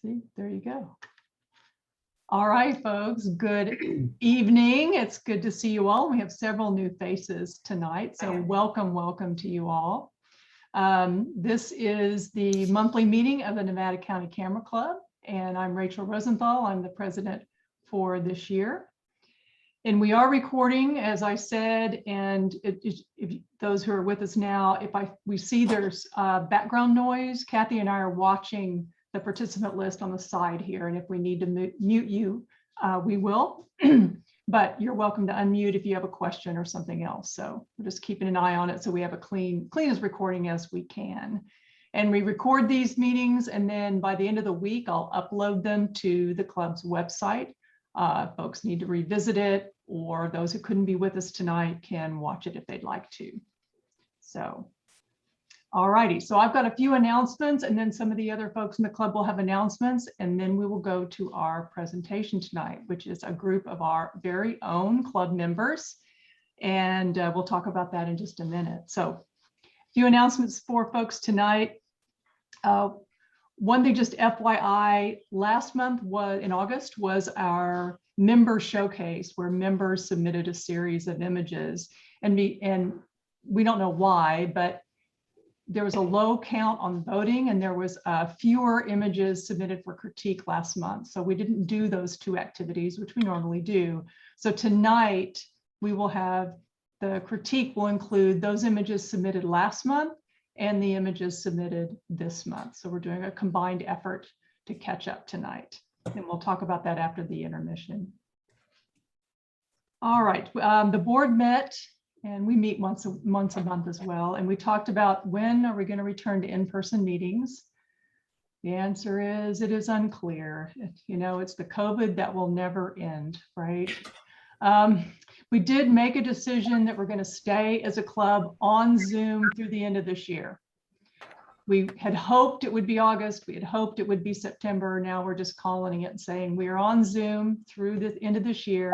See, there you go. All right, folks, good evening. It's good to see you all. We have several new faces tonight, so welcome to you all. This is the monthly meeting of the Nevada County Camera Club, and I'm Rachel Rosenthal. I'm the president for this year. And we are recording, as I said, and if those who are with us now, we see there's background noise, Kathy and I are watching the participant list on the side here, and if we need to mute you, we will. But you're welcome to unmute if you have a question or something else. So we're just keeping an eye on it so we have a clean as recording as we can. And we record these meetings, and then by the end of the week, I'll upload them to the club's website. Folks need to revisit it, or those who couldn't be with us tonight can watch it if they'd like to. So, all righty. So I've got a few announcements, and then some of the other folks in the club will have announcements, and then we will go to our presentation tonight, which is a group of our very own club members. And we'll talk about that in just a minute. So a few announcements for folks tonight. One thing, just FYI, last month in August was our member showcase, where members submitted a series of images, and we don't know why, but there was a low count on voting, and there was fewer images submitted for critique last month. So we didn't do those two activities, which we normally do. So tonight we will have the critique will include those images submitted last month and the images submitted this month. So we're doing a combined effort to catch up tonight. And we'll talk about that after the intermission. All right, the board met, and we meet once a month as well. And we talked about when are we going to return to in-person meetings. The answer is it is unclear. You know, it's the COVID that will never end, right? We did make a decision that we're going to stay as a club on Zoom through the end of this year. We had hoped it would be August. We had hoped it would be September. Now we're just calling it and saying we are on Zoom through the end of this year,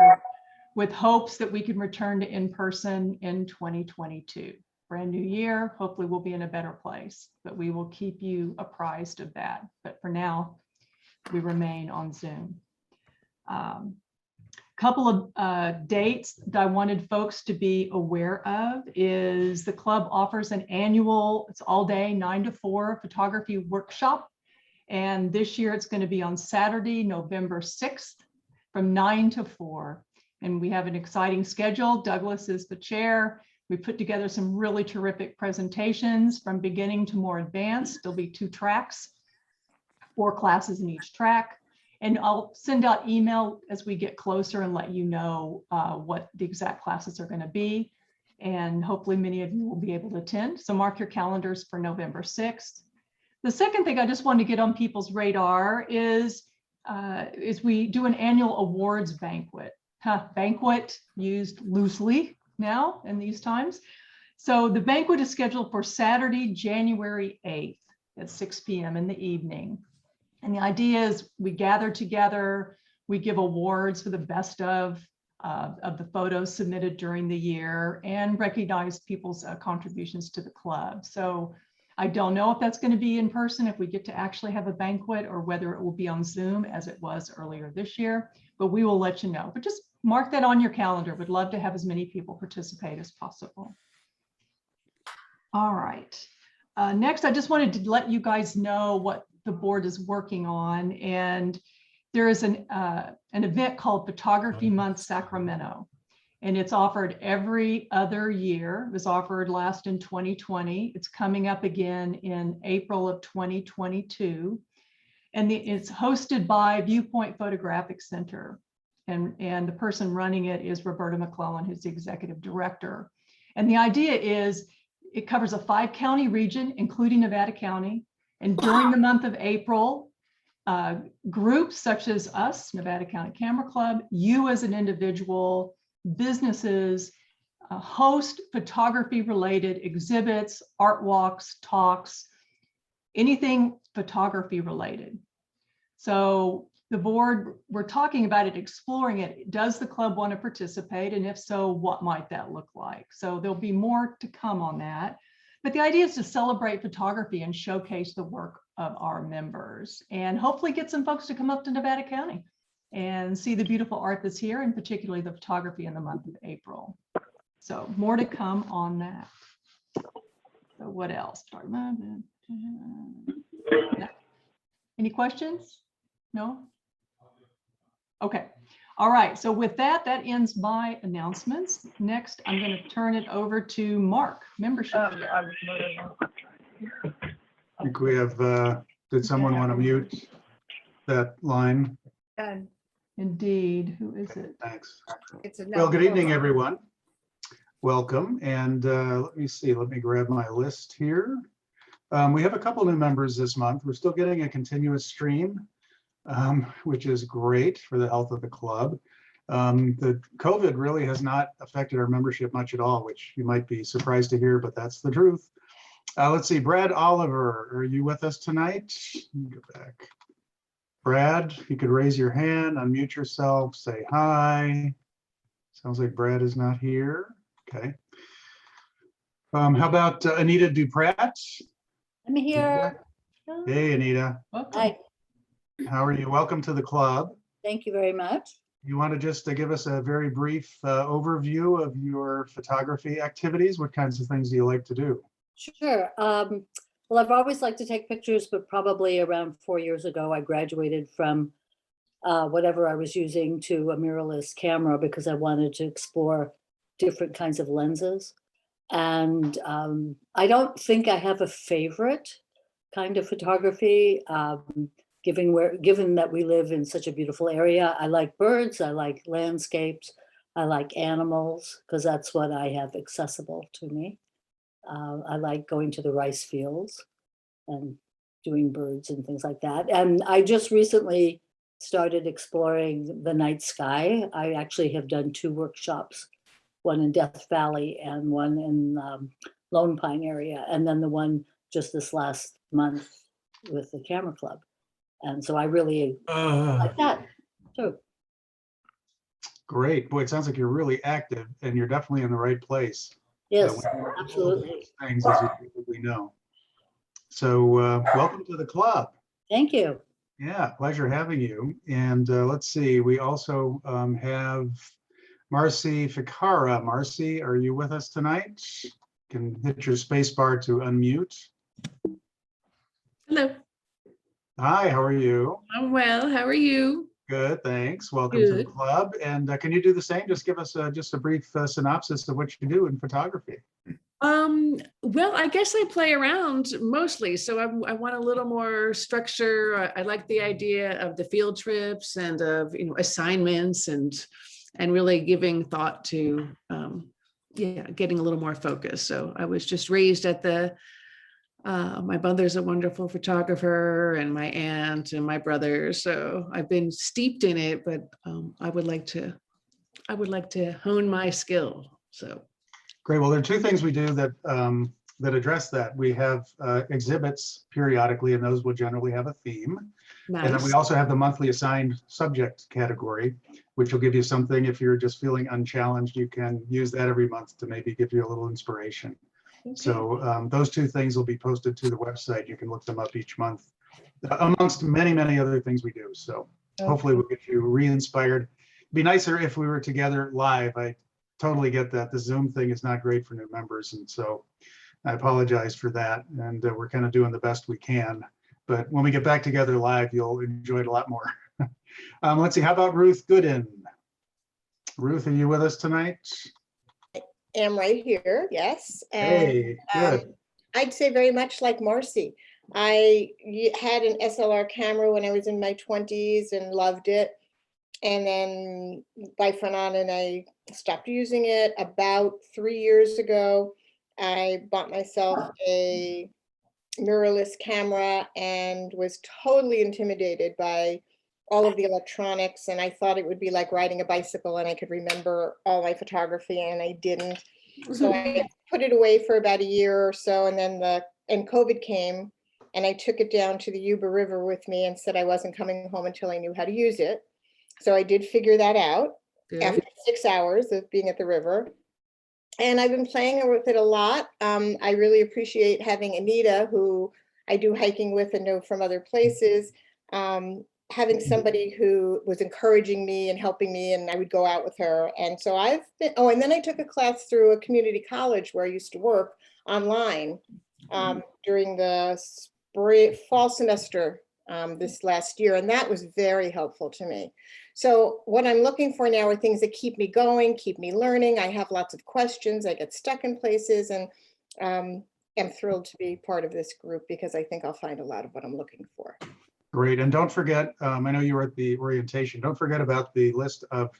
with hopes that we can return to in-person in 2022. Brand new year, hopefully we'll be in a better place, but we will keep you apprised of that. But for now, we remain on Zoom. Couple of dates that I wanted folks to be aware of is the club offers an annual, it's all day, 9 to 4 photography workshop. And this year it's going to be on Saturday, November 6th from 9 to 4. And we have an exciting schedule. Douglas is the chair. We put together some really terrific presentations from beginning to more advanced. There'll be 2 tracks, 4 classes in each track. And I'll send out email as we get closer and let you know what the exact classes are going to be. And hopefully many of you will be able to attend. So mark your calendars for November 6th. The second thing I just wanted to get on people's radar is we do an annual awards banquet. Banquet used loosely now in these times. So the banquet is scheduled for Saturday, January 8th at 6 p.m. in the evening. And the idea is we gather together, we give awards for the best of the photos submitted during the year and recognize people's contributions to the club. So I don't know if that's going to be in person, if we get to actually have a banquet, or whether it will be on Zoom as it was earlier this year, but we will let you know. But just mark that on your calendar. We'd love to have as many people participate as possible. All right. Next, I just wanted to let you guys know what the board is working on. And there is an event called Photography Month Sacramento. And it's offered every other year. It was offered last in 2020. It's coming up again in April of 2022. And it's hosted by Viewpoint Photographic Center. And the person running it is Roberta McClellan, who's the executive director. And the idea is it covers a 5-county region, including Nevada County. And during the month of April, groups such as us, Nevada County Camera Club, you as an individual, businesses, host photography-related exhibits, art walks, talks, anything photography-related. So the board, we're talking about it, exploring it. Does the club want to participate? And if so, what might that look like? So there'll be more to come on that. But the idea is to celebrate photography and showcase the work of our members, and hopefully get some folks to come up to Nevada County and see the beautiful art that's here, and particularly the photography in the month of April. So more to come on that. So what else? Any questions? No? Okay. All right. So with that, that ends my announcements. Next, I'm going to turn it over to Mark, membership. I think we have, did someone want to mute that line? Indeed. Who is it? Thanks. It's Well, good evening, everyone. Welcome. And let me see, let me grab my list here. We have a couple new members this month. We're still getting a continuous stream, which is great for the health of the club. The COVID really has not affected our membership much at all, which you might be surprised to hear, but that's the truth. Let's see, Brad Oliver, are you with us tonight? Let me go back. Brad, you could raise your hand, unmute yourself, say hi. Sounds like Brad is not here. Okay. How about Anita Duprat? I'm here. Hey, Anita. Welcome. Hi, How are you? Welcome to the club. thank you very much. You want to just give us a very brief overview of your photography activities? What kinds of things do you like to do? Sure. Well, I've always liked to take pictures, but probably around 4 years ago, I graduated from whatever I was using to a mirrorless camera because I wanted to explore different kinds of lenses. And I don't think I have a favorite kind of photography. Given that we live in such a beautiful area, I like birds, I like landscapes, I like animals, because that's what I have accessible to me. I like going to the rice fields and doing birds and things like that. And I just recently started exploring the night sky. I actually have done 2 workshops, one in Death Valley and one in Lone Pine area, and then the one just this last month with the Camera Club. And so I really like that too. Great. Boy, it sounds like you're really active and you're definitely in the right place. Yes, absolutely. Things, as you probably know. So welcome to the club. Thank you. Yeah, pleasure having you. And let's see, we also have Marcy Ficara. Marcy, are you with us tonight? You can hit your space bar to unmute. Hello, Hi, how are you? I'm well. How are you? Good, thanks. Welcome to the Good. club. And can you do the same? Just give us just a brief synopsis of what you do in photography. Well, I guess I play around mostly. So I want a little more structure. I like the idea of the field trips and of, assignments and really giving thought to, getting a little more focus. So I was just raised at my mother's a wonderful photographer and my aunt and my brother. So I've been steeped in it, but I would like to hone my skill. So. Great. Well, there are 2 things we do that that address that. We have exhibits periodically, and those will generally have a theme. Nice. And then we also have the monthly assigned subject category, which will give you something if you're just feeling unchallenged. You can use that every month to maybe give you a little inspiration. Okay. So those 2 things will be posted to the website. You can look them up each month, amongst many, many other things we do. So hopefully we'll get you re-inspired. It'd be nicer if we were together live. I totally get that. The Zoom thing is not great for new members. And so I apologize for that. And we're kind of doing the best we can. But when we get back together live, you'll enjoy it a lot more. Let's see, how about Ruth Gooden? Ruth, are you with us tonight? Am right here, yes. Hey, good. I'd say very much like Marcy. I had an SLR camera when I was in my 20s and loved it. And then life went on and I stopped using it. About 3 years ago, I bought myself a mirrorless camera and was totally intimidated by all of the electronics. And I thought it would be like riding a bicycle and I could remember all my photography and I didn't. So I put it away for about a year or so. And then COVID came and I took it down to the Yuba River with me and said I wasn't coming home until I knew how to use it. So I did figure that out after 6 hours of being at the river. And I've been playing with it a lot. I really appreciate having Anita, who I do hiking with and know from other places. Having somebody who was encouraging me and helping me, and I would go out with her. And so I've been, oh, and then I took a class through a community college where I used to work online during the fall semester this last year. And that was very helpful to me. So what I'm looking for now are things that keep me going, keep me learning. I have lots of questions. I get stuck in places, and I'm thrilled to be part of this group because I think I'll find a lot of what I'm looking for. Great. And don't forget, I know you were at the orientation. Don't forget about the list of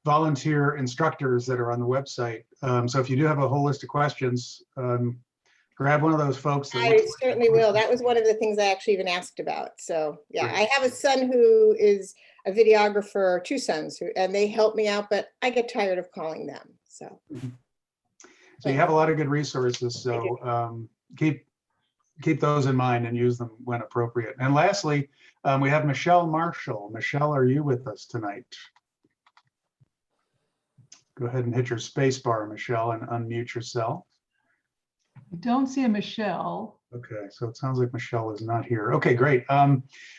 volunteer instructors that are on the website. So if you do have a whole list of questions, grab one of those folks. I certainly will. That was one of the things I actually even asked about. So yeah, Great. I have a son who is a videographer, 2 sons, and they help me out, but I get tired of calling them. So, So you have a lot of good resources. So keep those in mind and use them when appropriate. And lastly, we have Michelle Marshall. Michelle, are you with us tonight? Go ahead and hit your space bar, Michelle, and unmute yourself. I don't see a Michelle. Okay, so it sounds like Michelle is not here. Okay, great.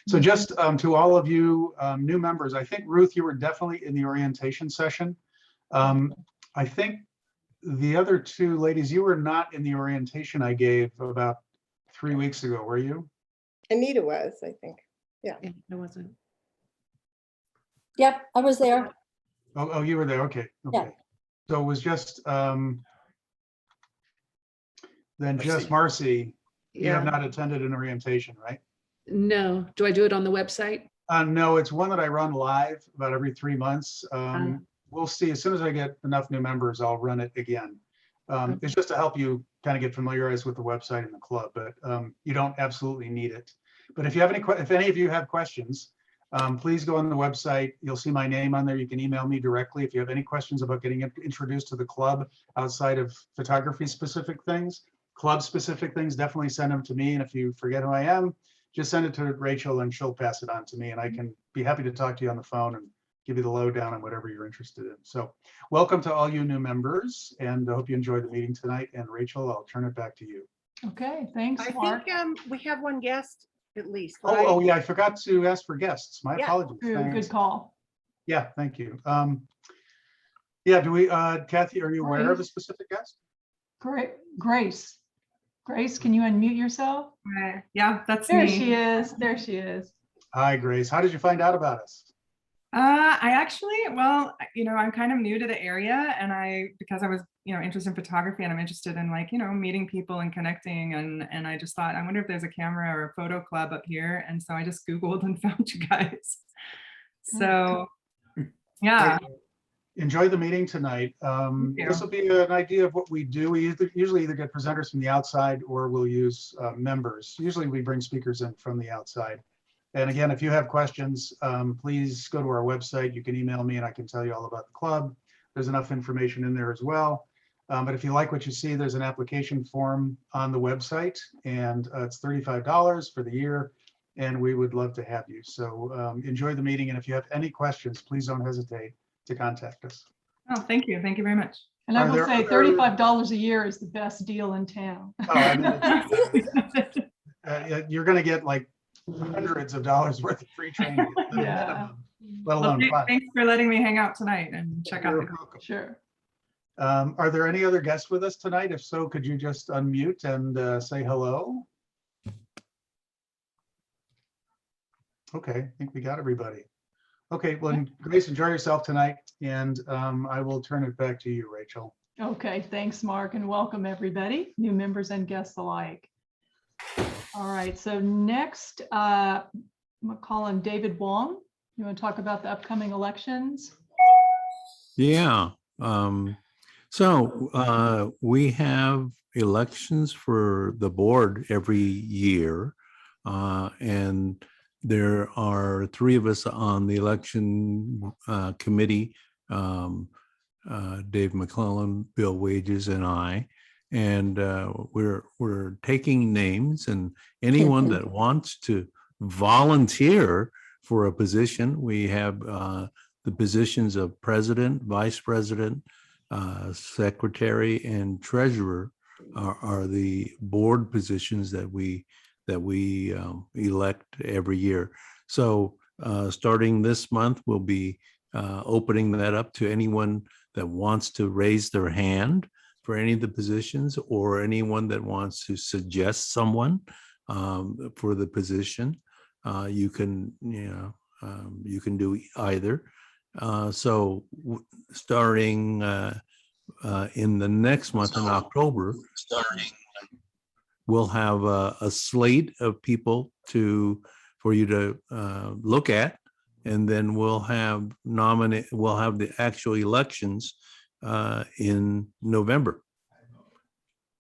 So just to all of you new members, I think, Ruth, you were definitely in the orientation session. I think the other 2 ladies, you were not in the orientation I gave about 3 weeks ago, were you? Anita was, I think. Yeah, I wasn't. Yep, I was there. Oh, you were there. Okay. Okay. Yeah. So it was just then just Marcy. You have Yeah. not attended an orientation, right? No. Do I do it on the website? No, it's one that I run live about every 3 months. We'll see. As soon as I get enough new members, I'll run it again. It's just to help you kind of get familiarized with the website and the club, but you don't absolutely need it. But if you have if any of you have questions, please go on the website. You'll see my name on there. You can email me directly if you have any questions about getting introduced to the club outside of photography specific things. Club specific things, definitely send them to me. And if you forget who I am, just send it to Rachel and she'll pass it on to me. And I can be happy to talk to you on the phone and give you the lowdown on whatever you're interested in. So welcome to all you new members, and I hope you enjoyed the meeting tonight. And Rachel, I'll turn it back to you. Okay, thanks, I Mark. think we have one guest at least, Oh, right? oh yeah, I forgot to ask for guests. My Yeah. apologies. Good Thanks. call. Yeah, thank you. Yeah, do we, Kathy, are you aware of a specific guest? Great, Grace. Grace, can you unmute yourself? Yeah, that's There me. she is. There she is. Hi, Grace. How did you find out about us? I actually, well, I'm kind of new to the area, and because I was, interested in photography, and I'm interested in meeting people and connecting, and I just thought, I wonder if there's a camera or a photo club up here, and so I just Googled and found you guys. So, yeah. Enjoy the meeting tonight. This will be an idea of what we do. We usually either get presenters from the outside or we'll use members. Usually we bring speakers in from the outside. And again, if you have questions, please go to our website. You can email me and I can tell you all about the club. There's enough information in there as well. But if you like what you see, there's an application form on the website, and it's $35 for the year. And we would love to have you. So enjoy the meeting. And if you have any questions, please don't hesitate to contact us. Oh, thank you. Thank you very much. And I Are will there say other- $35 a year is the best deal in town. Oh, I mean, you're going to get like hundreds of dollars worth of free training, Yeah. let alone fun. Thanks for letting me hang out tonight and check out You're the welcome. Sure. Are there any other guests with us tonight? If so, could you just unmute and say hello? Okay, I think we got everybody. Okay, well, Grace, enjoy yourself tonight, and I will turn it back to you, Rachel. Okay, thanks, Mark, and welcome everybody, new members and guests alike. All right, so next, I'm gonna call on David Wong. You want to talk about the upcoming elections? Yeah. So we have elections for the board every year. And there are 3 of us on the election committee, Dave McClellan, Bill Wages, and I. And we're taking names, and anyone that wants to volunteer for a position, we have the positions of president, vice president, secretary, and treasurer are the board positions that we that we elect every year. So starting this month, we'll be opening that up to anyone that wants to raise their hand for any of the positions, or anyone that wants to suggest someone for the position. You can do either. Starting in the next month, in October, we'll have a slate of people for you to look at, and then we'll have the actual elections in November.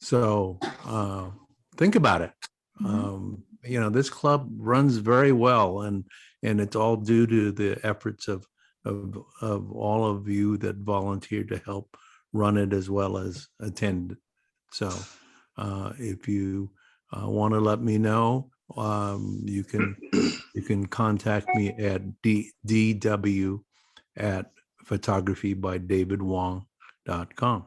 So think about it. This club runs very well, and it's all due to the efforts of all of you that volunteer to help run it as well as attend. So if you want to let me know, you can contact me at dw@photographybydavidwong.com.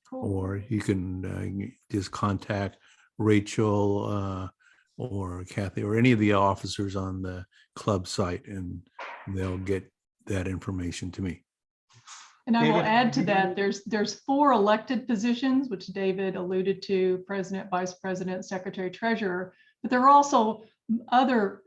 Cool. Or you can just contact Rachel or Kathy or any of the officers on the club site, and they'll get that information to me. And I will David, add to you that, there's 4 elected positions, which David alluded to: president, vice president, secretary, treasurer. But there are also other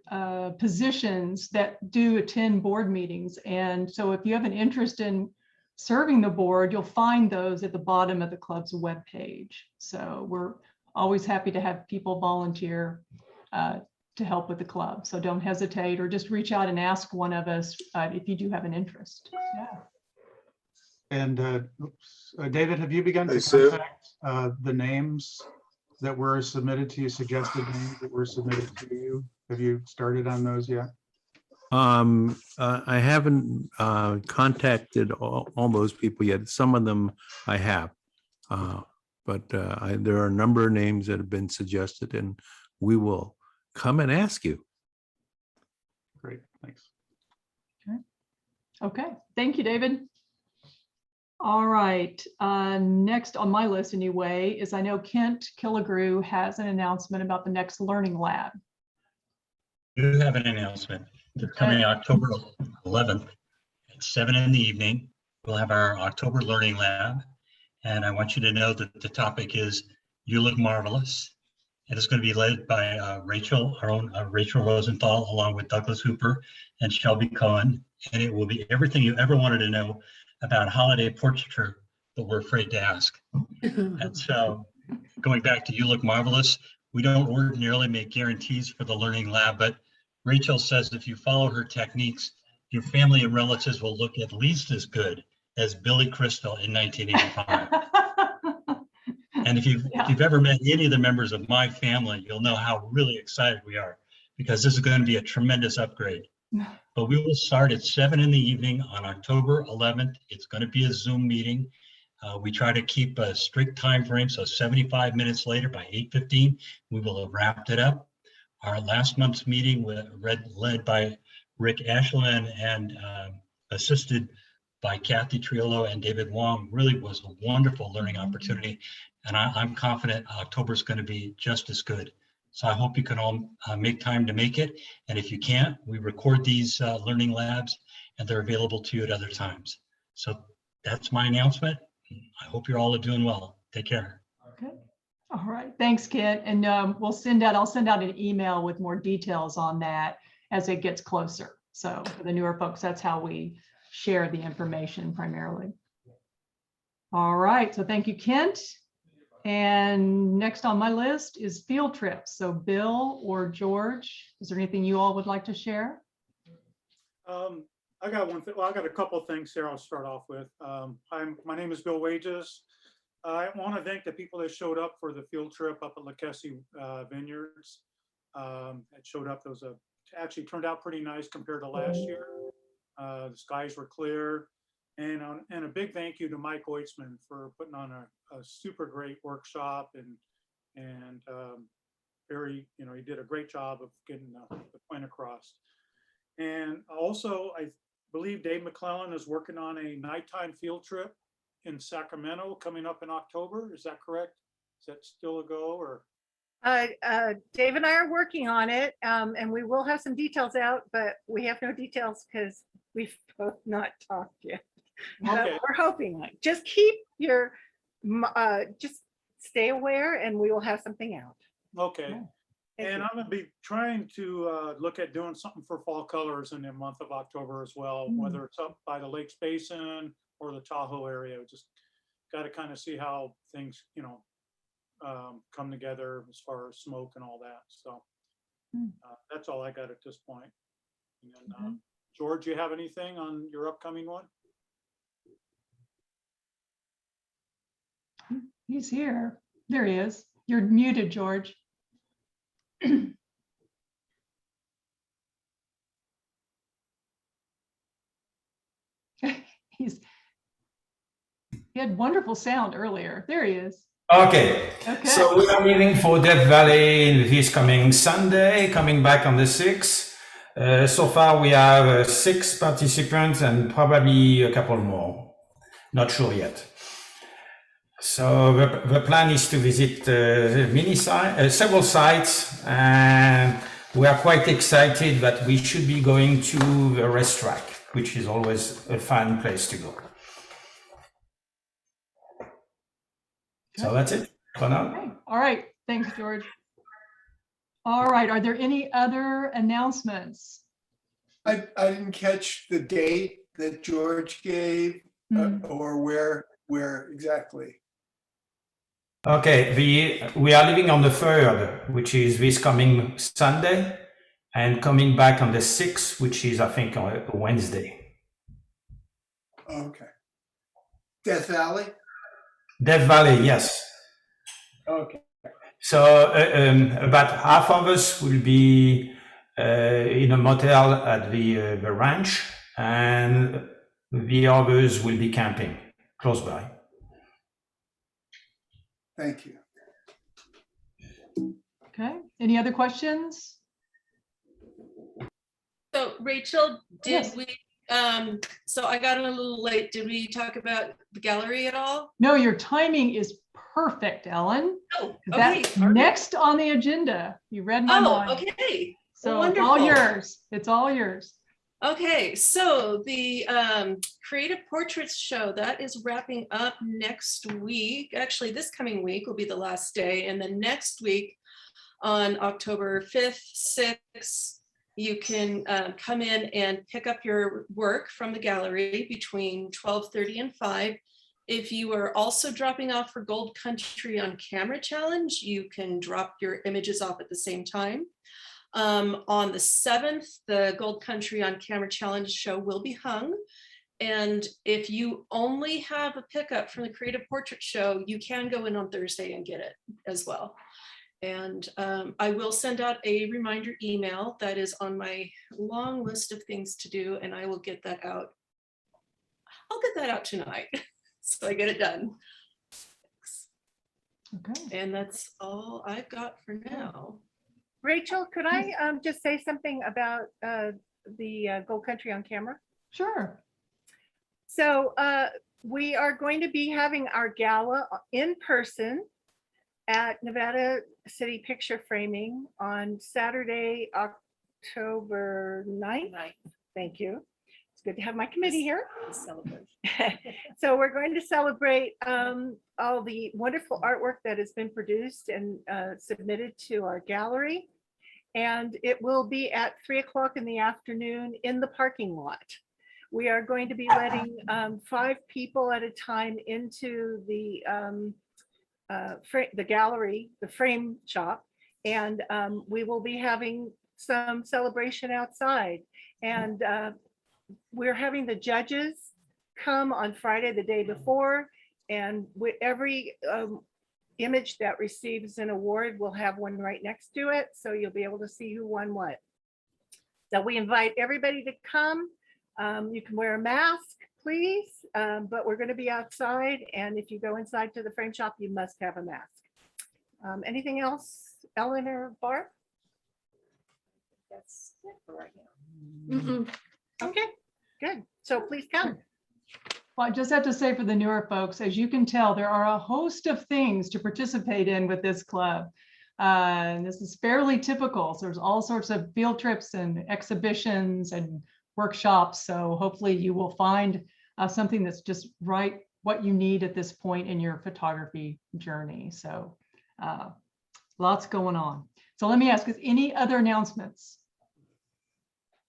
positions that do attend board meetings. And so if you have an interest in serving the board, you'll find those at the bottom of the club's webpage. So we're always happy to have people volunteer to help with the club. So don't hesitate, or just reach out and ask one of us if you do have an interest. Yeah. And David, have you begun to Hey, Sue. contact the names that were submitted to you, suggested names that were submitted to you? Have you started on those yet? I haven't contacted all those people yet. Some of them I have, but there are a number of names that have been suggested, and we will come and ask you. Great, thanks. Okay, thank you, David. All right, next on my list anyway is, I know Kent Killigrew has an announcement about the next Learning Lab. You have an announcement. They're coming October 11th at 7 in the evening. We'll have our October Learning Lab. And I want you to know that the topic is You Look Marvelous. And it's going to be led by Rachel, our own Rachel Rosenthal, along with Douglas Hooper and Shelby Cohen. And it will be everything you ever wanted to know about holiday portraiture, but we're afraid to ask. And so going back to You Look Marvelous, we don't ordinarily make guarantees for the Learning Lab, but Rachel says if you follow her techniques, your family and relatives will look at least as good as Billy Crystal in 1985. And if you've ever met any of the members of my family, you'll know how really excited we are, because this is going to be a tremendous upgrade. But we will start at 7 in the evening on October 11th. It's going to be a Zoom meeting. We try to keep a strict time frame, so 75 minutes later, by 8:15, we will have wrapped it up. Our last month's meeting led by Rick Ashland and assisted by Kathy Triolo and David Wong really was a wonderful learning opportunity. And I'm confident October is going to be just as good. So I hope you can all make time to make it. And if you can't, we record these learning labs and they're available to you at other times. So that's my announcement. I hope you're all doing well. Take care. Okay. All right. Thanks, Kent. And I'll send out an email with more details on that as it gets closer. So for the newer folks, that's how we share the information primarily. All right. So thank you, Kent. And next on my list is field trips. So Bill or George, is there anything you all would like to share? I got one thing. Well, I got a couple of things here I'll start off with. My name is Bill Wages. I want to thank the people that showed up for the field trip up at Lakessi Vineyards. It showed up. Actually turned out pretty nice compared to last year. The skies were clear. And a big thank you to Mike Oitzman for putting on a super great workshop, and very, he did a great job of getting the point across. And also, I believe Dave McClellan is working on a nighttime field trip in Sacramento coming up in October. Is that correct? Is that still a go, or? Dave and I are working on it, and we will have some details out, but we have no details because we've both not talked yet. But Okay. we're hoping, like, just keep your, just stay aware and we will have something out. Okay. Thank And you. I'm gonna be trying to look at doing something for fall colors in the month of October as well, whether it's up by the Lakes Basin or the Tahoe area. We just got to kind of see how things, come together as far as smoke and all that. So that's all I got at this point. And then, George, you have anything on your upcoming one? He's here. There he is. You're muted, George. He had wonderful sound earlier. There he is. Okay. Okay. So we are meeting for Death Valley this coming Sunday, coming back on the 6th. So far we have 6 participants and probably a couple more. Not sure yet. So the plan is to visit several sites, and we are quite excited that we should be going to the racetrack, which is always a fun place to go. So that's it for now. Okay. All right. Thanks, George. All right. Are there any other announcements? I didn't catch the date that George gave or where exactly. Okay, we are leaving on the 3rd, which is this coming Sunday, and coming back on the 6th, which is, I think, on a Wednesday. Okay. Death Valley? Death Valley, yes. Okay. So about half of us will be in a motel at the ranch, and the others will be camping close by. Thank you. Okay. Any other questions? So Rachel, did Yes. we, so I got in a little late. Did we talk about the gallery at all? No, your timing is perfect, Ellen. Oh, That's okay. All right. next on the agenda. You read my mind. Okay. So it's all Wonderful. yours. It's all yours. Okay, so the Creative Portraits Show, that is wrapping up next week. Actually, this coming week will be the last day. And then next week on October 5th, 6th, you can come in and pick up your work from the gallery between 12:30 and 5. If you are also dropping off for Gold Country on Camera Challenge, you can drop your images off at the same time. On the 7th, the Gold Country on Camera Challenge show will be hung. And if you only have a pickup from the Creative Portrait Show, you can go in on Thursday and get it as well. And I will send out a reminder email that is on my long list of things to do, and I will get that out. I'll get that out tonight, so I get it done. Okay. And that's all I've got for now. Rachel, could I just say something about the Gold Country on Camera? Sure. So we are going to be having our gala in person at Nevada City Picture Framing on Saturday, October 9th. Thank you. It's good to have my committee here. So we're going to celebrate all the wonderful artwork that has been produced and submitted to our gallery. And it will be at 3 o'clock in the afternoon in the parking lot. We are going to be letting 5 people at a time into the gallery, the frame shop. And we will be having some celebration outside. And we're having the judges come on Friday, the day before, and with every image that receives an award, we'll have one right next to it. So you'll be able to see who won what. So we invite everybody to come. You can wear a mask, please, but we're going to be outside. And if you go inside to the frame shop, you must have a mask. Anything else, Ellen or Barb? That's it for right now. Okay, good. So please come. Well, I just have to say for the newer folks, as you can tell, there are a host of things to participate in with this club. And this is fairly typical. So there's all sorts of field trips and exhibitions and workshops. So hopefully you will find something that's just right what you need at this point in your photography journey. So lots going on. So let me ask, is any other announcements?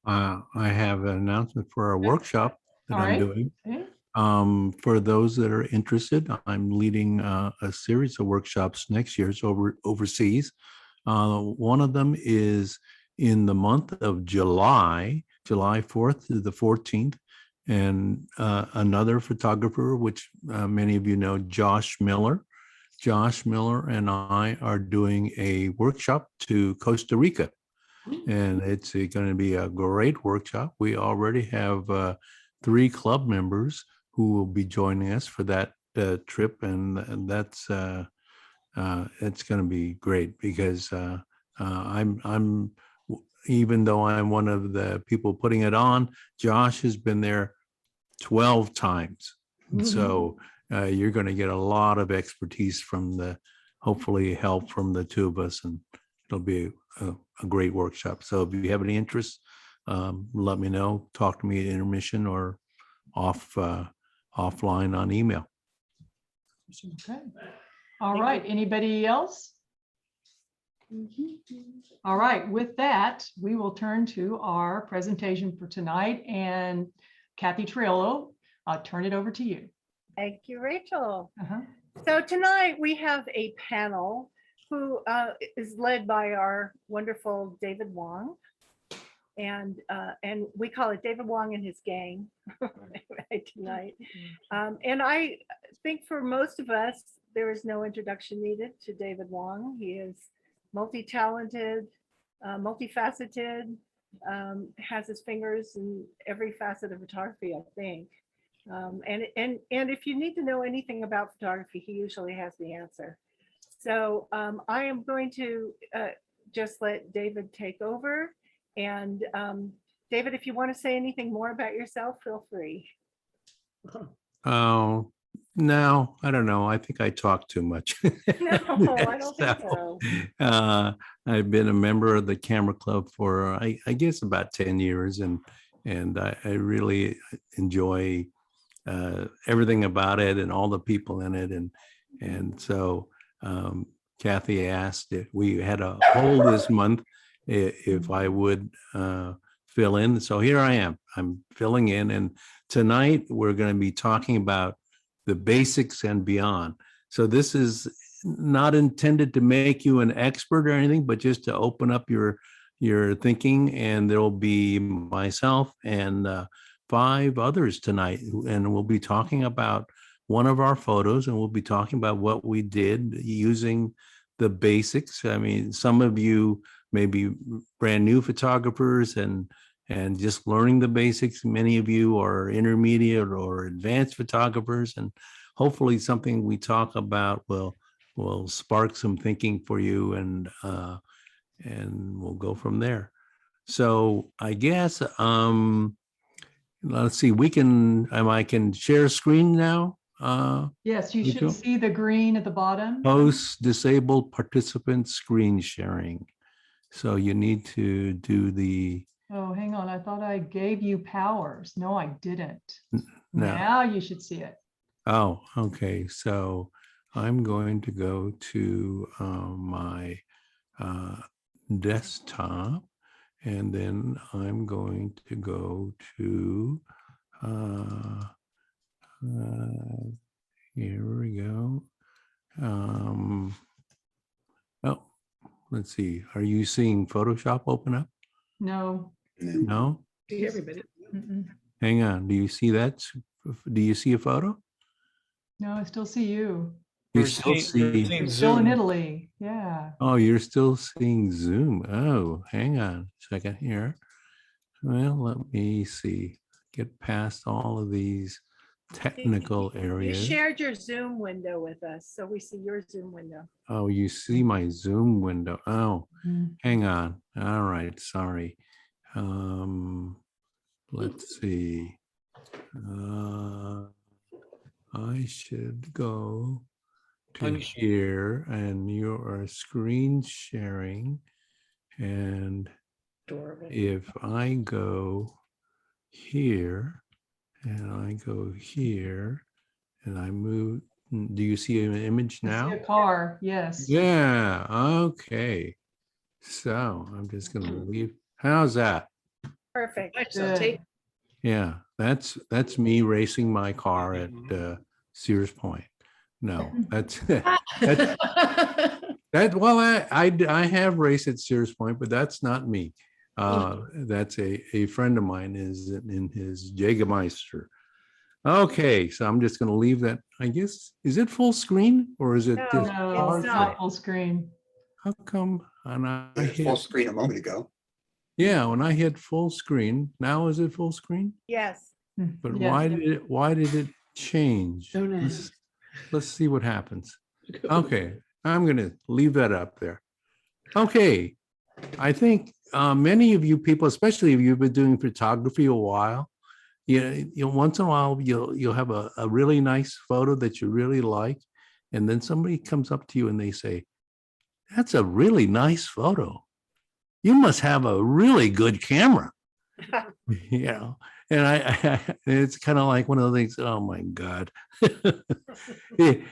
I have an announcement for our workshop that All I'm right. doing. Okay. For those that are interested, I'm leading a series of workshops next year, so overseas. One of them is in the month of July 4th to the 14th. And another photographer, which many of you know, Josh Miller. Josh Miller and I are doing a workshop to Costa Rica. And it's going to be a great workshop. We already have 3 club members who will be joining us for that trip. And that's it's going to be great because I'm even though I'm one of the people putting it on, Josh has been there 12 times. And so you're going to get a lot of expertise from hopefully help from the 2 of us, and it'll be a great workshop. So if you have any interest, let me know, talk to me at intermission or offline on email. Okay. All right. Anybody else? All right. With that, we will turn to our presentation for tonight. And Kathy Triolo, I'll turn it over to you. Thank you, Rachel. So tonight we have a panel who is led by our wonderful David Wong. And we call it David Wong and his gang tonight. And I think for most of us, there is no introduction needed to David Wong. He is multi-talented, multifaceted, has his fingers in every facet of photography, I think. And if you need to know anything about photography, he usually has the answer. So I am going to just let David take over. And David, if you want to say anything more about yourself, feel free. Oh, no, I don't know. I think I talk too much. No, I don't think so. I've been a member of the Camera Club for, I guess, about 10 years. And I really enjoy everything about it and all the people in it. And so Kathy asked if we had a poll this month, if I would fill in. So here I am. I'm filling in. And tonight we're going to be talking about the basics and beyond. So this is not intended to make you an expert or anything, but just to open up your thinking. And there'll be myself and 5 others tonight, and we'll be talking about one of our photos, and we'll be talking about what we did using the basics. I mean, some of you may be brand new photographers and just learning the basics. Many of you are intermediate or advanced photographers, and hopefully something we talk about will spark some thinking for you, and we'll go from there. So I guess let's see, I can share screen now. Yes, you should see the green at the bottom. Host disabled participant screen sharing. So you need to do the. Oh, hang on. I thought I gave you powers. No, I didn't. No. Now you should see it. Oh, okay. So I'm going to go to my desktop, and then I'm going to go to here we go. Oh, let's see. Are you seeing Photoshop open up? No. No? Everybody. Hang on. Do you see that? Do you see a photo? No, I still see you. You still see. You're still in Italy. Yeah. Oh, you're still seeing Zoom. Oh, hang on a second here. Well, let me see. Get past all of these technical You areas. shared your Zoom window with us, so we see your Zoom window. Oh, you see my Zoom window. Oh, hang on. All right. Sorry. Let's see. I should go to here, and you are screen sharing. And Adorable. if I go here and I go here and I move, do you see an image I see now? a car, yes. Yeah, okay. So I'm just gonna leave. How's that? Perfect. Nice, I'll Good. take. Yeah, that's me racing my car at Sears Point. No, that's that's that. Well, I have raced at Sears Point, but that's not me. That's a friend of mine is in his Jägermeister. Okay, so I'm just going to leave that. I guess, is it full screen or is it No, just No, it's it's partial? not full screen. How come? And I It was full hit, screen a moment ago. yeah, when I hit full screen, now is it full screen? Yes. But Yes. why did it change? Don't Let's, ask. let's see what happens. Okay, I'm going to leave that up there. Okay, I think many of you people, especially if you've been doing photography a while, once in a while you'll have a really nice photo that you really like, and then somebody comes up to you and they say, "That's a really nice photo. You must have a really good camera." You know, and it's kind of like one of the things. Oh my God! if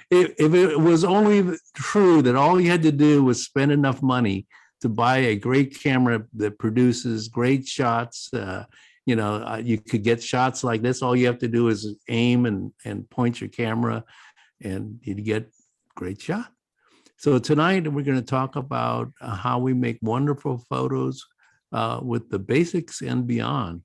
it was only true that all you had to do was spend enough money to buy a great camera that produces great shots. You could get shots like this. All you have to do is aim and point your camera and you'd get great shot. So tonight we're going to talk about how we make wonderful photos with the basics and beyond.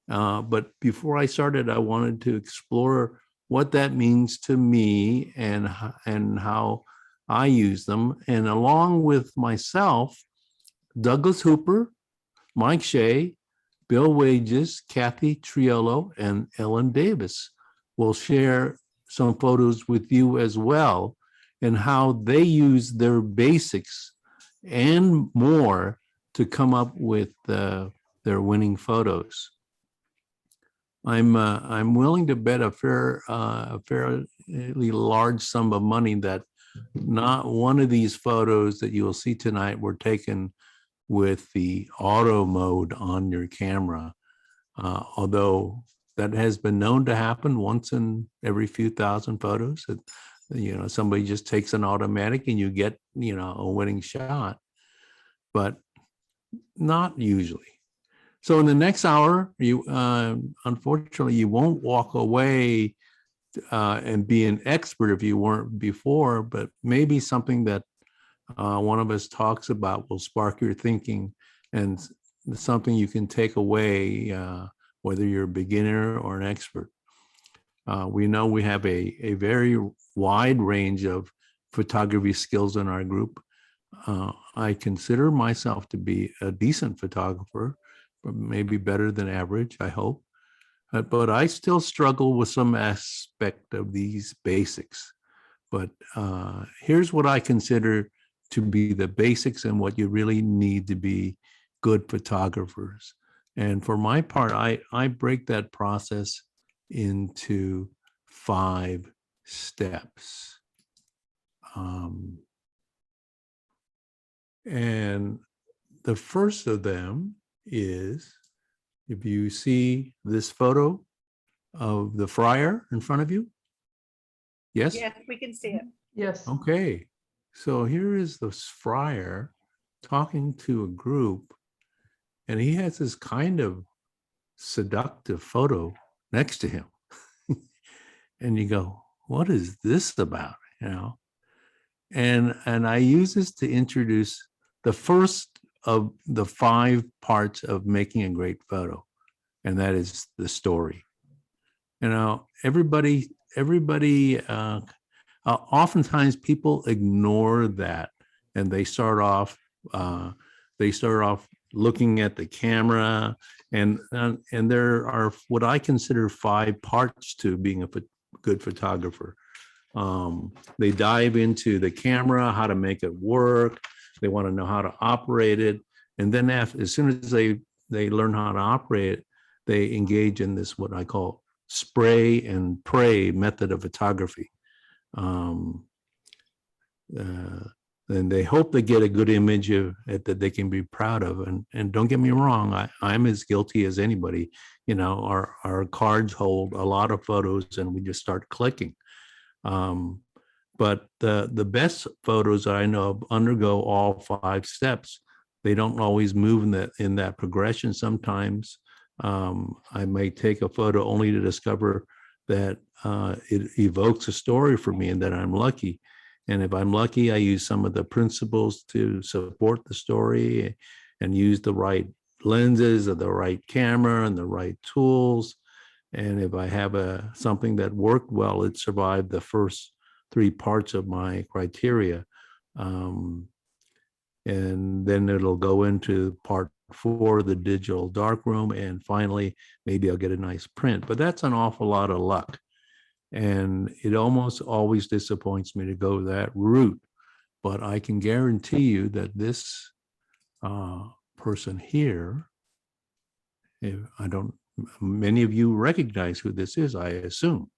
But before I started, I wanted to explore what that means to me and how I use them. And along with myself, Douglas Hooper, Mike Shea, Bill Wages, Kathy Triolo, and Ellen Davis will share some photos with you as well, and how they use their basics and more to come up with their winning photos. I'm willing to bet a fairly large sum of money that not one of these photos that you will see tonight were taken with the auto mode on your camera, although that has been known to happen once in every few thousand photos. That somebody just takes an automatic and you get a winning shot, but not usually. So in the next hour, you unfortunately you won't walk away and be an expert if you weren't before, but maybe something that one of us talks about will spark your thinking and something you can take away, whether you're a beginner or an expert. We know we have a very wide range of photography skills in our group. I consider myself to be a decent photographer, but maybe better than average, I hope. But I still struggle with some aspect of these basics. But here's what I consider to be the basics and what you really need to be good photographers. And for my part, I break that process into 5 steps. And the first of them is, if you see this photo of the friar in front of you. Yes? Yes, we can see it. Yes. Okay. So here is this friar talking to a group, and he has this kind of seductive photo next to him. And you go, what is this about? And I use this to introduce the first of the 5 parts of making a great photo, and that is the story. Everybody oftentimes people ignore that, and they start off looking at the camera, and there are what I consider 5 parts to being a good photographer. They dive into the camera, how to make it work. They want to know how to operate it, and then as soon as they learn how to operate it, they engage in this what I call spray and pray method of photography. and they hope they get a good image of it that they can be proud of. And don't get me wrong, I'm as guilty as anybody. You know, our cards hold a lot of photos and we just start clicking. But the best photos I know of undergo all 5 steps. They don't always move in that progression. Sometimes I may take a photo only to discover that it evokes a story for me and that I'm lucky. And if I'm lucky, I use some of the principles to support the story and use the right lenses or the right camera and the right tools. And if I have something that worked well, it survived the first 3 parts of my criteria. And then it'll go into part 4, the digital darkroom. And finally, maybe I'll get a nice print, but that's an awful lot of luck. And it almost always disappoints me to go that route. But I can guarantee you that this person here, if I don't, many of you recognize who this is, I assume,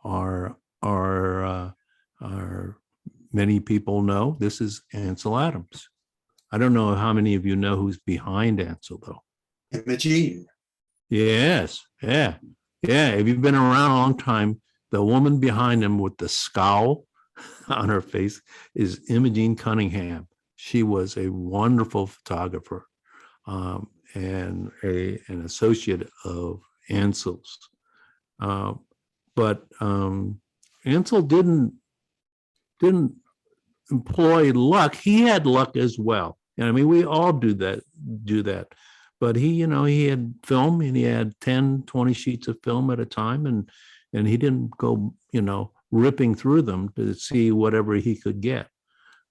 are many people know this is Ansel Adams. I don't know how many of you know who's behind Ansel, though. Imogene. Yes, yeah. If you've been around a long time, the woman behind him with the scowl on her face is Imogene Cunningham. She was a wonderful photographer and an associate of Ansel's. But Ansel didn't employ luck. He had luck as well. And I mean, we all do that. But he had film and he had 10, 20 sheets of film at a time. And he didn't go, ripping through them to see whatever he could get.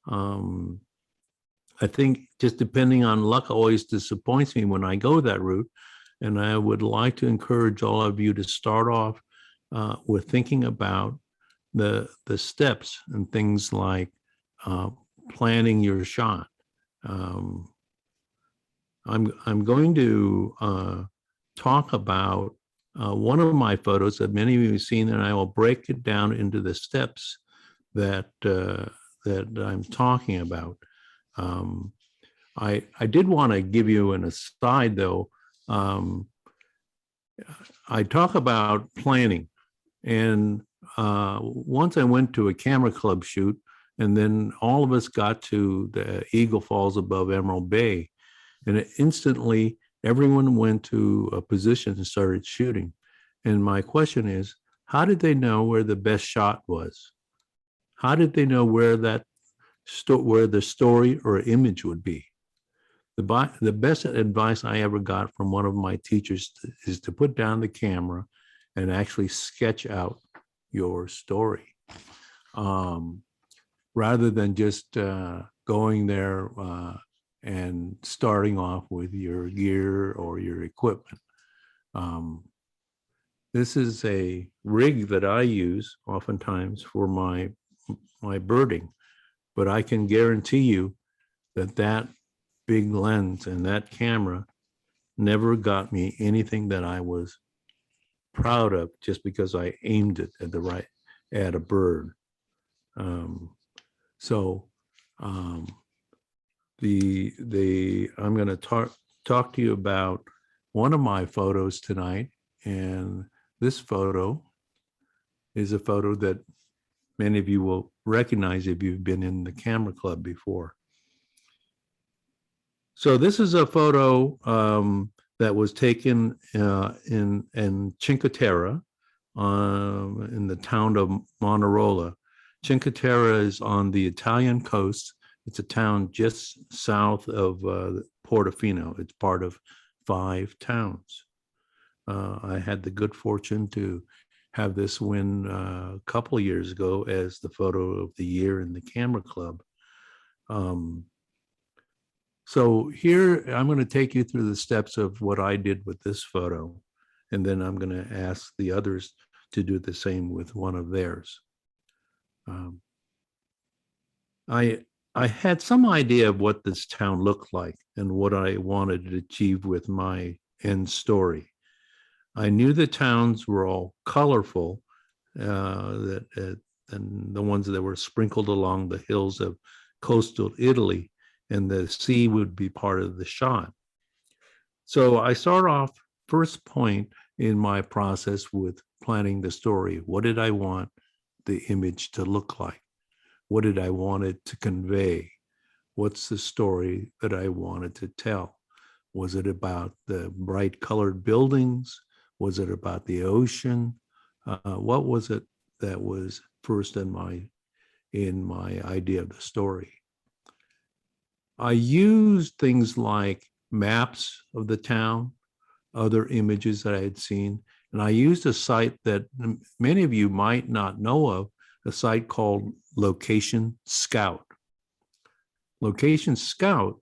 I think just depending on luck always disappoints me when I go that route. And I would like to encourage all of you to start off with thinking about the steps and things like planning your shot. I'm going to talk about one of my photos that many of you have seen, and I will break it down into the steps that I'm talking about. I did want to give you an aside, though. I talk about planning, and once I went to a camera club shoot, and then all of us got to the Eagle Falls above Emerald Bay. And instantly, everyone went to a position and started shooting. And my question is, how did they know where the best shot was? How did they know where the story or image would be? The best advice I ever got from one of my teachers is to put down the camera and actually sketch out your story, rather than just going there and starting off with your gear or your equipment. This is a rig that I use oftentimes for my birding, but I can guarantee you that big lens and that camera never got me anything that I was proud of just because I aimed it at a bird. I'm going to talk to you about one of my photos tonight, and this photo is a photo that many of you will recognize if you've been in the camera club before. So this is a photo that was taken in Cinque Terre, in the town of Monarola. Cinque Terre is on the Italian coast. It's a town just south of Portofino. It's part of 5 towns. I had the good fortune to have this win a couple of years ago as the photo of the year in the camera club. So here, I'm going to take you through the steps of what I did with this photo, and then I'm going to ask the others to do the same with one of theirs. I had some idea of what this town looked like and what I wanted to achieve with my end story. I knew the towns were all colorful, that the ones that were sprinkled along the hills of coastal Italy, and the sea would be part of the shot. So I start off first point in my process with planning the story. What did I want the image to look like? What did I want it to convey? What's the story that I wanted to tell? Was it about the bright colored buildings? Was it about the ocean? What was it that was first in my idea of the story? I used things like maps of the town, other images that I had seen, and I used a site that many of you might not know of, a site called Location Scout. Location Scout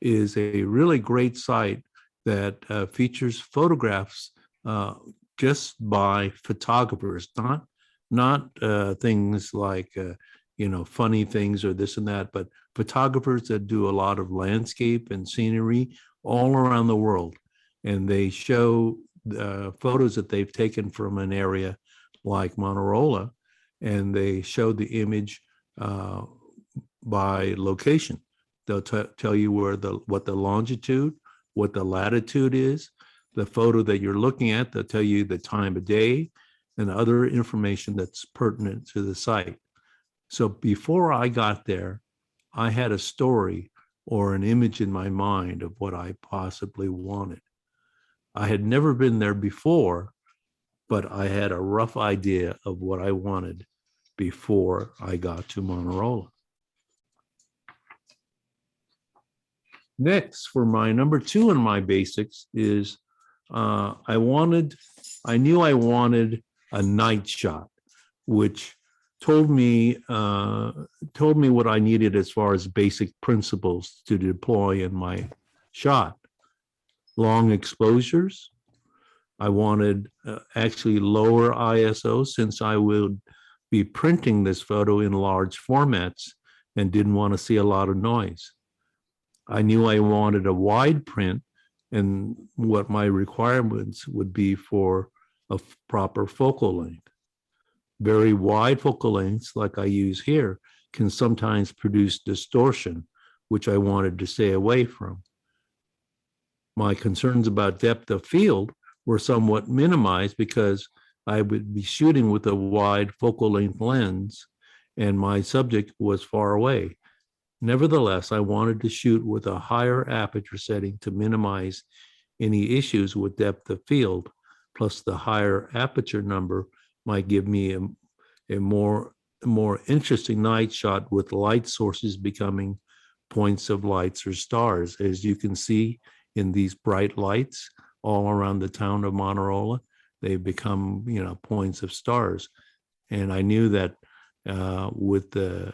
is a really great site that features photographs just by photographers, not things like funny things or this and that, but photographers that do a lot of landscape and scenery all around the world. And they show photos that they've taken from an area like Manarola, and they show the image by location. They'll tell you what the longitude, what the latitude is, the photo that you're looking at. They'll tell you the time of day and other information that's pertinent to the site. So before I got there, I had a story or an image in my mind of what I possibly wanted. I had never been there before, but I had a rough idea of what I wanted before I got to Manarola. Next, for my number 2 in my basics is I knew I wanted a night shot, which told me what I needed as far as basic principles to deploy in my shot. Long exposures. I wanted actually lower ISO, since I would be printing this photo in large formats and didn't want to see a lot of noise. I knew I wanted a wide print, and what my requirements would be for a proper focal length. Very wide focal lengths, like I use here, can sometimes produce distortion, which I wanted to stay away from. My concerns about depth of field were somewhat minimized because I would be shooting with a wide focal length lens and my subject was far away. Nevertheless, I wanted to shoot with a higher aperture setting to minimize any issues with depth of field, plus the higher aperture number might give me a more interesting night shot with light sources becoming points of lights or stars. As you can see in these bright lights all around the town of Manarola, they've become, points of stars. And I knew that with the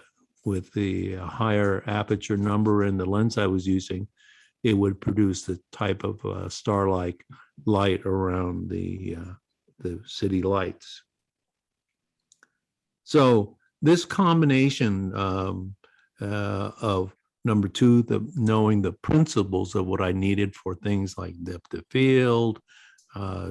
higher aperture number and the lens I was using, it would produce the type of star-like light around the city lights. So this combination of number 2, knowing the principles of what I needed for things like depth of field,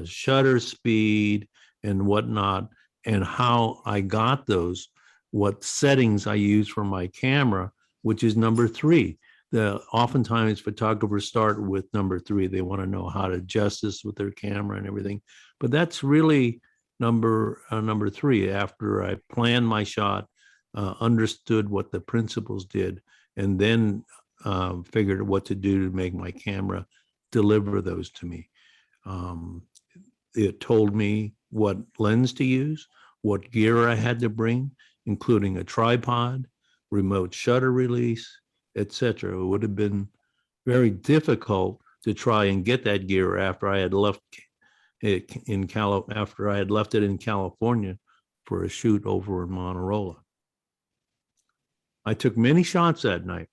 shutter speed, and whatnot, and how I got those, what settings I use for my camera, which is number 3. Oftentimes photographers start with number 3. They want to know how to adjust this with their camera and everything, but that's really number 3. After I planned my shot, understood what the principles did, and then figured what to do to make my camera deliver those to me. It told me what lens to use, what gear I had to bring, including a tripod, remote shutter release, etc. It would have been very difficult to try and get that gear after I had left it in California for a shoot over in Manarola. I took many shots that night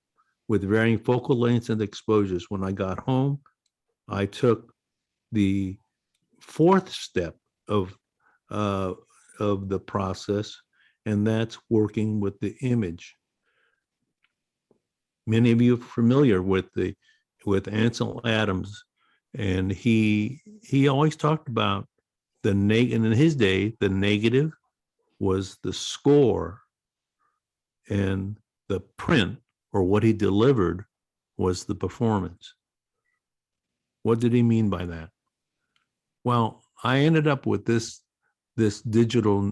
with varying focal lengths and exposures. When I got home, I took the 4th step of the process, and that's working with the image. Many of you are familiar with Ansel Adams, and he always talked about in his day, the negative was the score, and the print, or what he delivered, was the performance. What did he mean by that? Well, I ended up with this digital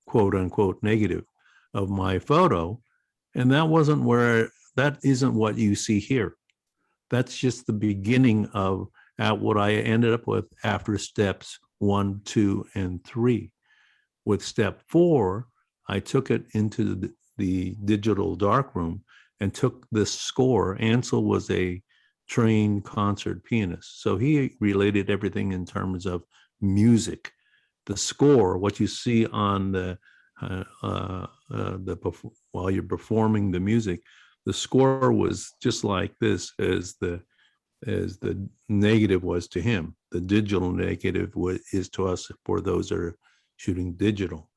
quote unquote negative of my photo, and that isn't what you see here. That's just the beginning of what I ended up with after steps 1, 2, and 3. With step 4, I took it into the digital darkroom and took this score. Ansel was a trained concert pianist, so he related everything in terms of music. The score, what you see on while you're performing the music, the score was just like this as the negative was to him. The digital negative is to us for those that are shooting digital.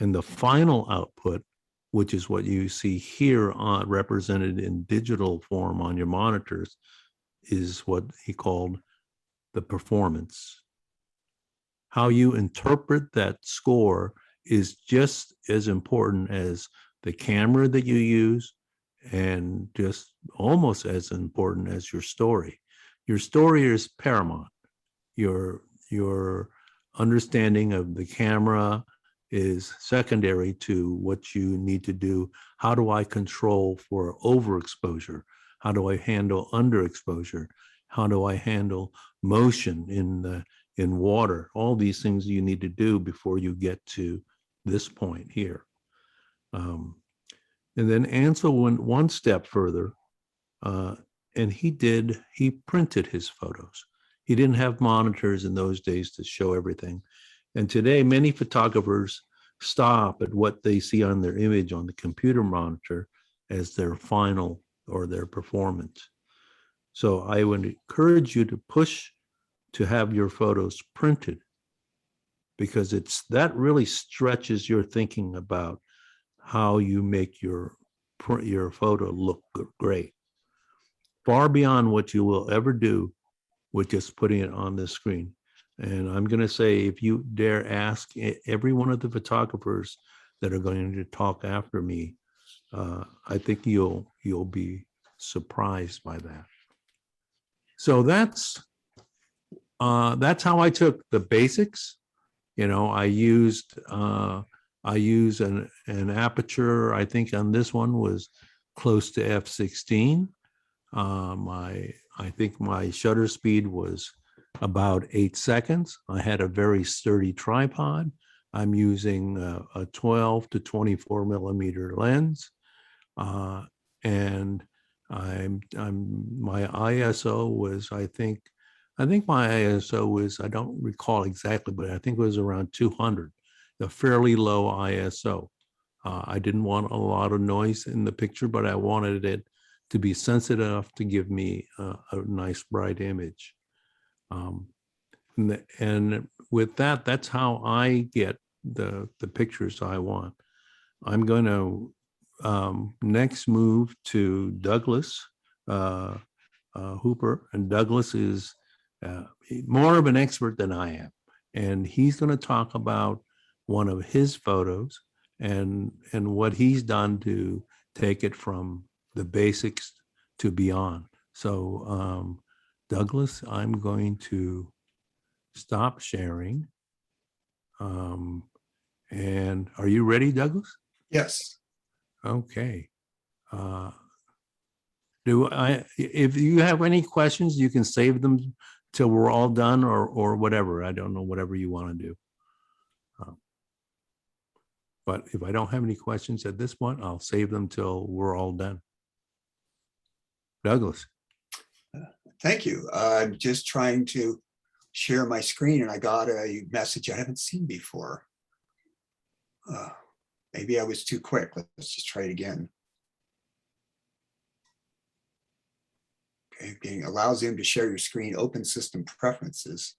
And the final output, which is what you see here represented in digital form on your monitors, is what he called the performance. How you interpret that score is just as important as the camera that you use, and just almost as important as your story. Your story is paramount. Your understanding of the camera is secondary to what you need to do. How do I control for overexposure? How do I handle underexposure? How do I handle motion in water? All these things you need to do before you get to this point here. And then Ansel went one step further, and he printed his photos. He didn't have monitors in those days to show everything. And today, many photographers stop at what they see on their image on the computer monitor as their final or their performance. So I would encourage you to push to have your photos printed, because that really stretches your thinking about how you make your photo look great, far beyond what you will ever do with just putting it on the screen. And I'm going to say, if you dare ask every one of the photographers that are going to talk after me, I think you'll be surprised by that. So that's how I took the basics. I used an aperture. I think on this one was close to f/16. I think my shutter speed was about 8 seconds. I had a very sturdy tripod. I'm using a 12 to 24 millimeter lens, and my ISO was, I think my ISO was, I don't recall exactly, but I think it was around 200, a fairly low ISO. I didn't want a lot of noise in the picture, but I wanted it to be sensitive enough to give me a nice bright image. And with that, that's how I get the pictures I want. I'm going to next move to Douglas Hooper, and Douglas is more of an expert than I am, and he's going to talk about one of his photos and what he's done to take it from the basics to beyond. So Douglas, I'm going to stop sharing. And are you ready, Douglas? Yes. Okay. If you have any questions, you can save them till we're all done, or whatever. I don't know, whatever you want to do. But if I don't have any questions at this point, I'll save them till we're all done. Douglas. Thank you. I'm just trying to share my screen, and I got a message I haven't seen before. Maybe I was too quick. Let's just try it again. Okay, allows him to share your screen, open system preferences.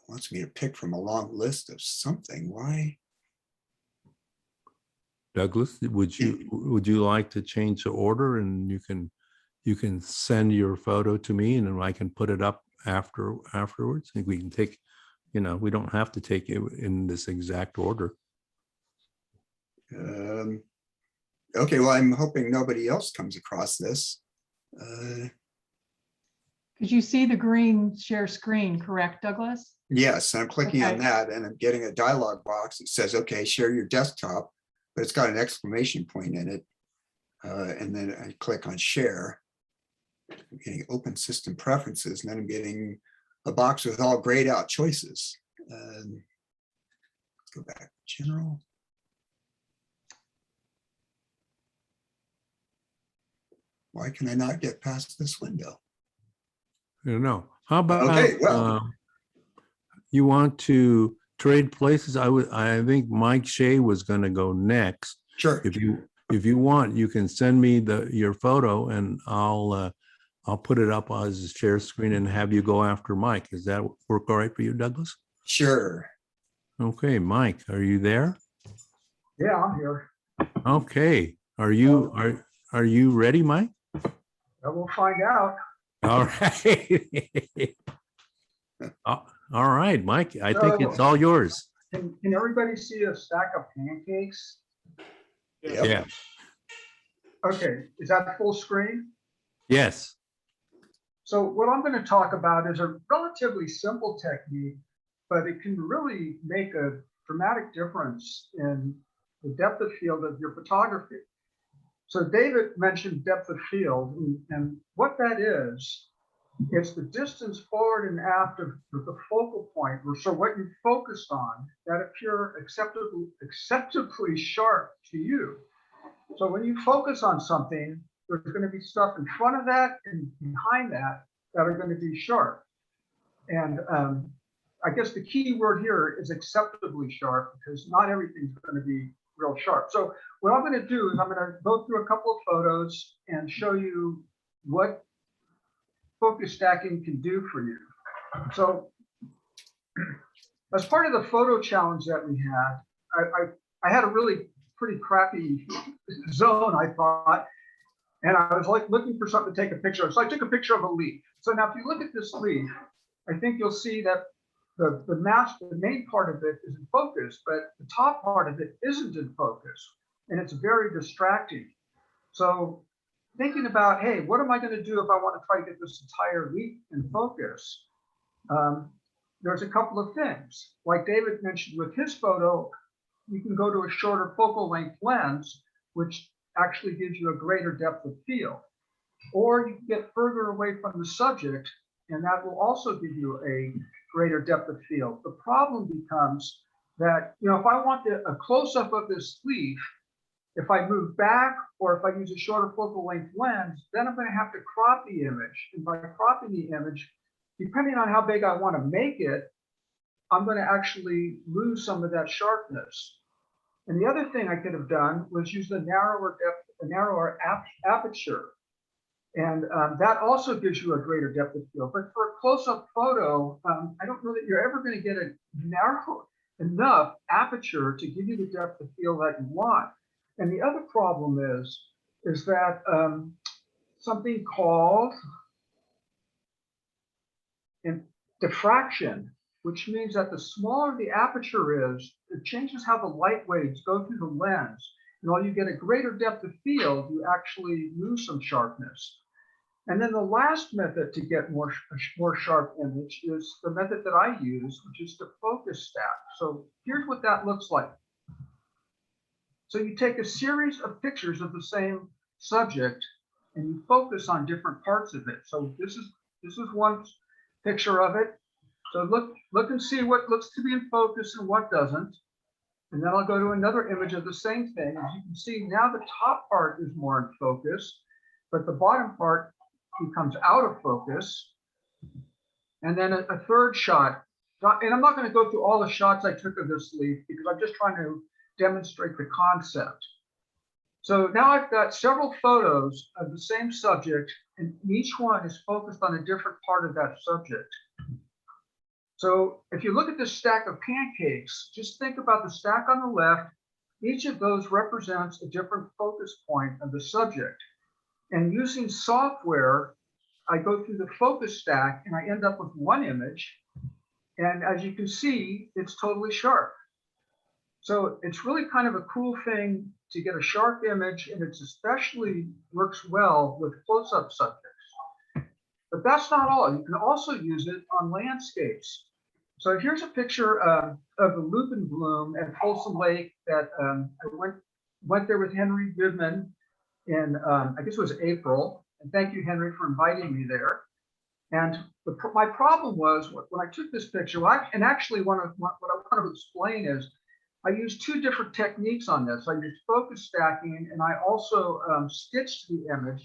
Wants me to pick from a long list of something. Why? Douglas, would you like to change the order, and you can send your photo to me, and then I can put it up afterwards? I think we can take, we don't have to take it in this exact order. Okay, well, I'm hoping nobody else comes across this. Because you see the green share screen, correct, Douglas? Yes, I'm clicking on Okay. that and I'm getting a dialog box that says, okay, share your desktop, but it's got an exclamation point in it. And then I click on share. I'm getting open system preferences, and then I'm getting a box with all grayed out choices. Let's go back to general. Why can I not get past this window? I don't know. How about, Okay, well. You want to trade places? I think Mike Shea was going to go next. Sure. If you want, you can send me your photo, and I'll put it up as a share screen and have you go after Mike. Does that work all right for you, Douglas? Sure. Okay, Mike, are you there? Yeah, I'm here. Okay. Are you ready, Mike? We'll find out. All right. All right, Mike, I think it's all yours. Can everybody see a stack of pancakes? Yeah. Okay, is that full screen? Yes. So what I'm going to talk about is a relatively simple technique, but it can really make a dramatic difference in the depth of field of your photography. So David mentioned depth of field, and what that is, it's the distance forward and aft of the focal point, or so what you focused on that appear acceptably sharp to you. So when you focus on something, there's going to be stuff in front of that and behind that are going to be sharp. And I guess the key word here is acceptably sharp, because not everything's going to be real sharp. So what I'm going to do is I'm going to go through a couple of photos and show you what focus stacking can do for you. So as part of the photo challenge that we had, I had a really pretty crappy zone, I thought, and I was like looking for something to take a picture of. So I took a picture of a leaf. So now if you look at this leaf, I think you'll see that the main part of it is in focus, but the top part of it isn't in focus, and it's very distracting. So thinking about, hey, what am I going to do if I want to try to get this entire leaf in focus? There's a couple of things. Like David mentioned with his photo, you can go to a shorter focal length lens, which actually gives you a greater depth of field. Or you can get further away from the subject, and that will also give you a greater depth of field. The problem becomes that, if I want a close-up of this leaf, if I move back or if I use a shorter focal length lens, then I'm going to have to crop the image. And by cropping the image, depending on how big I want to make it, I'm going to actually lose some of that sharpness. And the other thing I could have done was use the narrower aperture. And that also gives you a greater depth of field. But for a close-up photo, I don't know that you're ever going to get a narrow enough aperture to give you the depth of field that you want. And the other problem is that something called diffraction, which means that the smaller the aperture is, it changes how the light waves go through the lens. And while you get a greater depth of field, you actually lose some sharpness. And then the last method to get more sharp image is the method that I use, which is to focus stack. So here's what that looks like. So you take a series of pictures of the same subject and you focus on different parts of it. So this is one picture of it. So look and see what looks to be in focus and what doesn't. And then I'll go to another image of the same thing. As you can see, now the top part is more in focus, but the bottom part becomes out of focus. And then a third shot. And I'm not going to go through all the shots I took of this leaf because I'm just trying to demonstrate the concept. So now I've got several photos of the same subject, and each one is focused on a different part of that subject. So if you look at this stack of pancakes, just think about the stack on the left Each of those represents a different focus point of the subject. And using software, I go through the focus stack and I end up with one image. And as you can see, it's totally sharp. So it's really kind of a cool thing to get a sharp image, and it's especially works well with close-up subjects. But that's not all. You can also use it on landscapes. So here's a picture of the lupin bloom at Folsom Lake that I went there with Henry Goodman in, I guess it was April. And thank you, Henry, for inviting me there. And my problem was when I took this picture, and actually what I want to explain is I used two different techniques on this. I used focus stacking, and I also stitched the image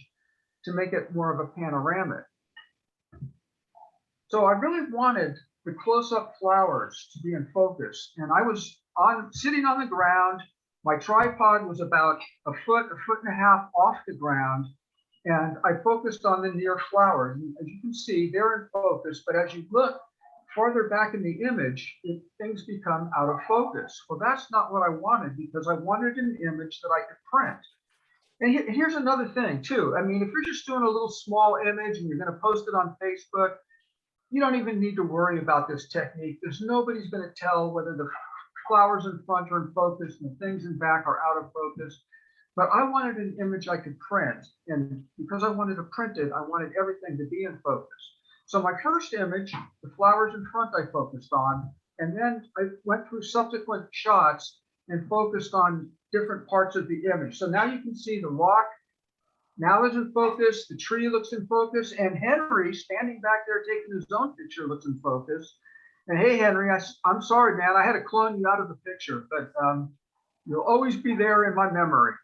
to make it more of a panoramic. So I really wanted the close-up flowers to be in focus. And I was sitting on the ground. My tripod was about a foot and a half off the ground. And I focused on the near flowers. And as you can see, they're in focus. But as you look farther back in the image, things become out of focus. Well, that's not what I wanted, because I wanted an image that I could print. And here's another thing too. I mean, if you're just doing a little small image and you're going to post it on Facebook, you don't even need to worry about this technique. There's nobody's going to tell whether the flowers in front are in focus and the things in back are out of focus. But I wanted an image I could print. And because I wanted to print it, I wanted everything to be in focus. So my first image, the flowers in front, I focused on. And then I went through subsequent shots and focused on different parts of the image. So now you can see the rock now is in focus, the tree looks in focus, and Henry standing back there taking his own picture looks in focus. And hey, Henry, I'm sorry, man, I had to clone you out of the picture, but you'll always be there in my memory.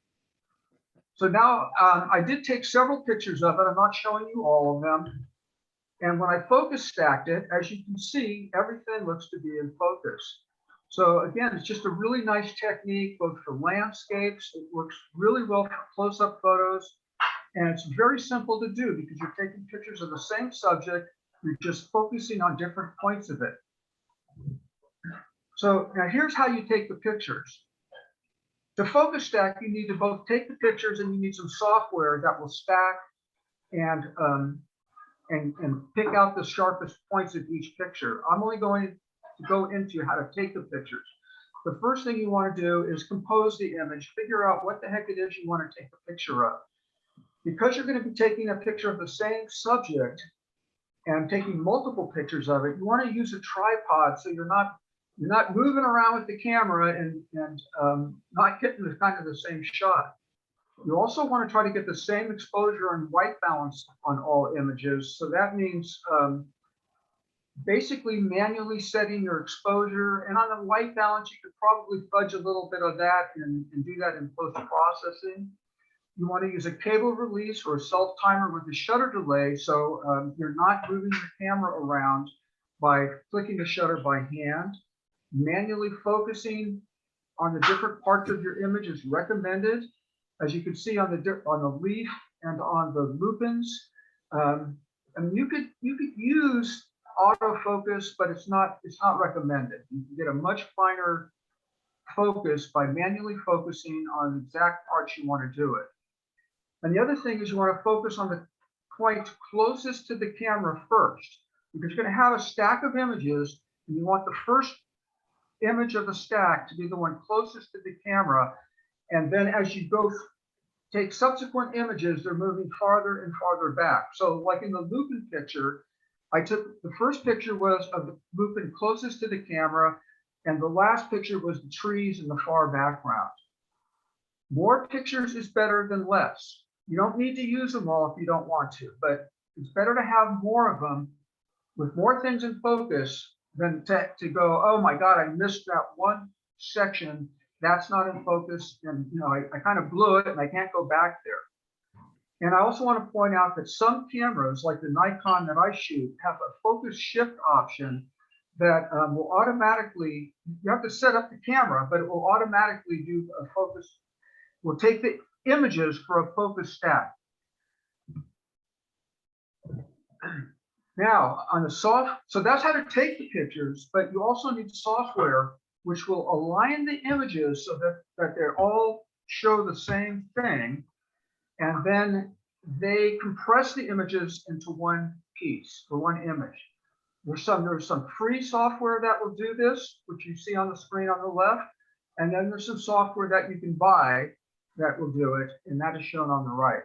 So now I did take several pictures of it. I'm not showing you all of them. And when I focus stacked it, as you can see, everything looks to be in focus. So again, it's just a really nice technique, both for landscapes. It works really well for close-up photos. And it's very simple to do because you're taking pictures of the same subject. You're just focusing on different points of it. So now here's how you take the pictures. To focus stack, you need to both take the pictures and you need some software that will stack and pick out the sharpest points of each picture. I'm only going to go into how to take the pictures. The first thing you want to do is compose the image, figure out what the heck it is you want to take a picture of. Because you're going to be taking a picture of the same subject and taking multiple pictures of it, you want to use a tripod so you're not moving around with the camera and not getting the kind of the same shot. You also want to try to get the same exposure and white balance on all images. So that means basically manually setting your exposure. And on the white balance, you could probably fudge a little bit of that and do that in post-processing. You want to use a cable release or a self-timer with a shutter delay, so you're not moving the camera around by flicking the shutter by hand. Manually focusing on the different parts of your image is recommended. As you can see on the leaf and on the lupins. And you could use autofocus, but it's not recommended. You can get a much finer focus by manually focusing on the exact parts you want to do it. And the other thing is you want to focus on the point closest to the camera first, because you're going to have a stack of images and you want the first image of the stack to be the one closest to the camera. And then as you go take subsequent images, they're moving farther and farther back. So like in the lupin picture, I took the first picture was of the lupin closest to the camera, and the last picture was the trees in the far background. More pictures is better than less. You don't need to use them all if you don't want to, but it's better to have more of them with more things in focus than to go, oh my God, I missed that one section. That's not in focus. And I kind of blew it and I can't go back there. And I also want to point out that some cameras, like the Nikon that I shoot, have a focus shift option that will automatically, you have to set up the camera, but it will automatically do a focus. We'll take the images for a focus stack. Now on the so that's how to take the pictures, but you also need software which will align the images so that they all show the same thing. And then they compress the images into one piece or one image. There's some free software that will do this, which you see on the screen on the left. And then there's some software that you can buy that will do it, and that is shown on the right.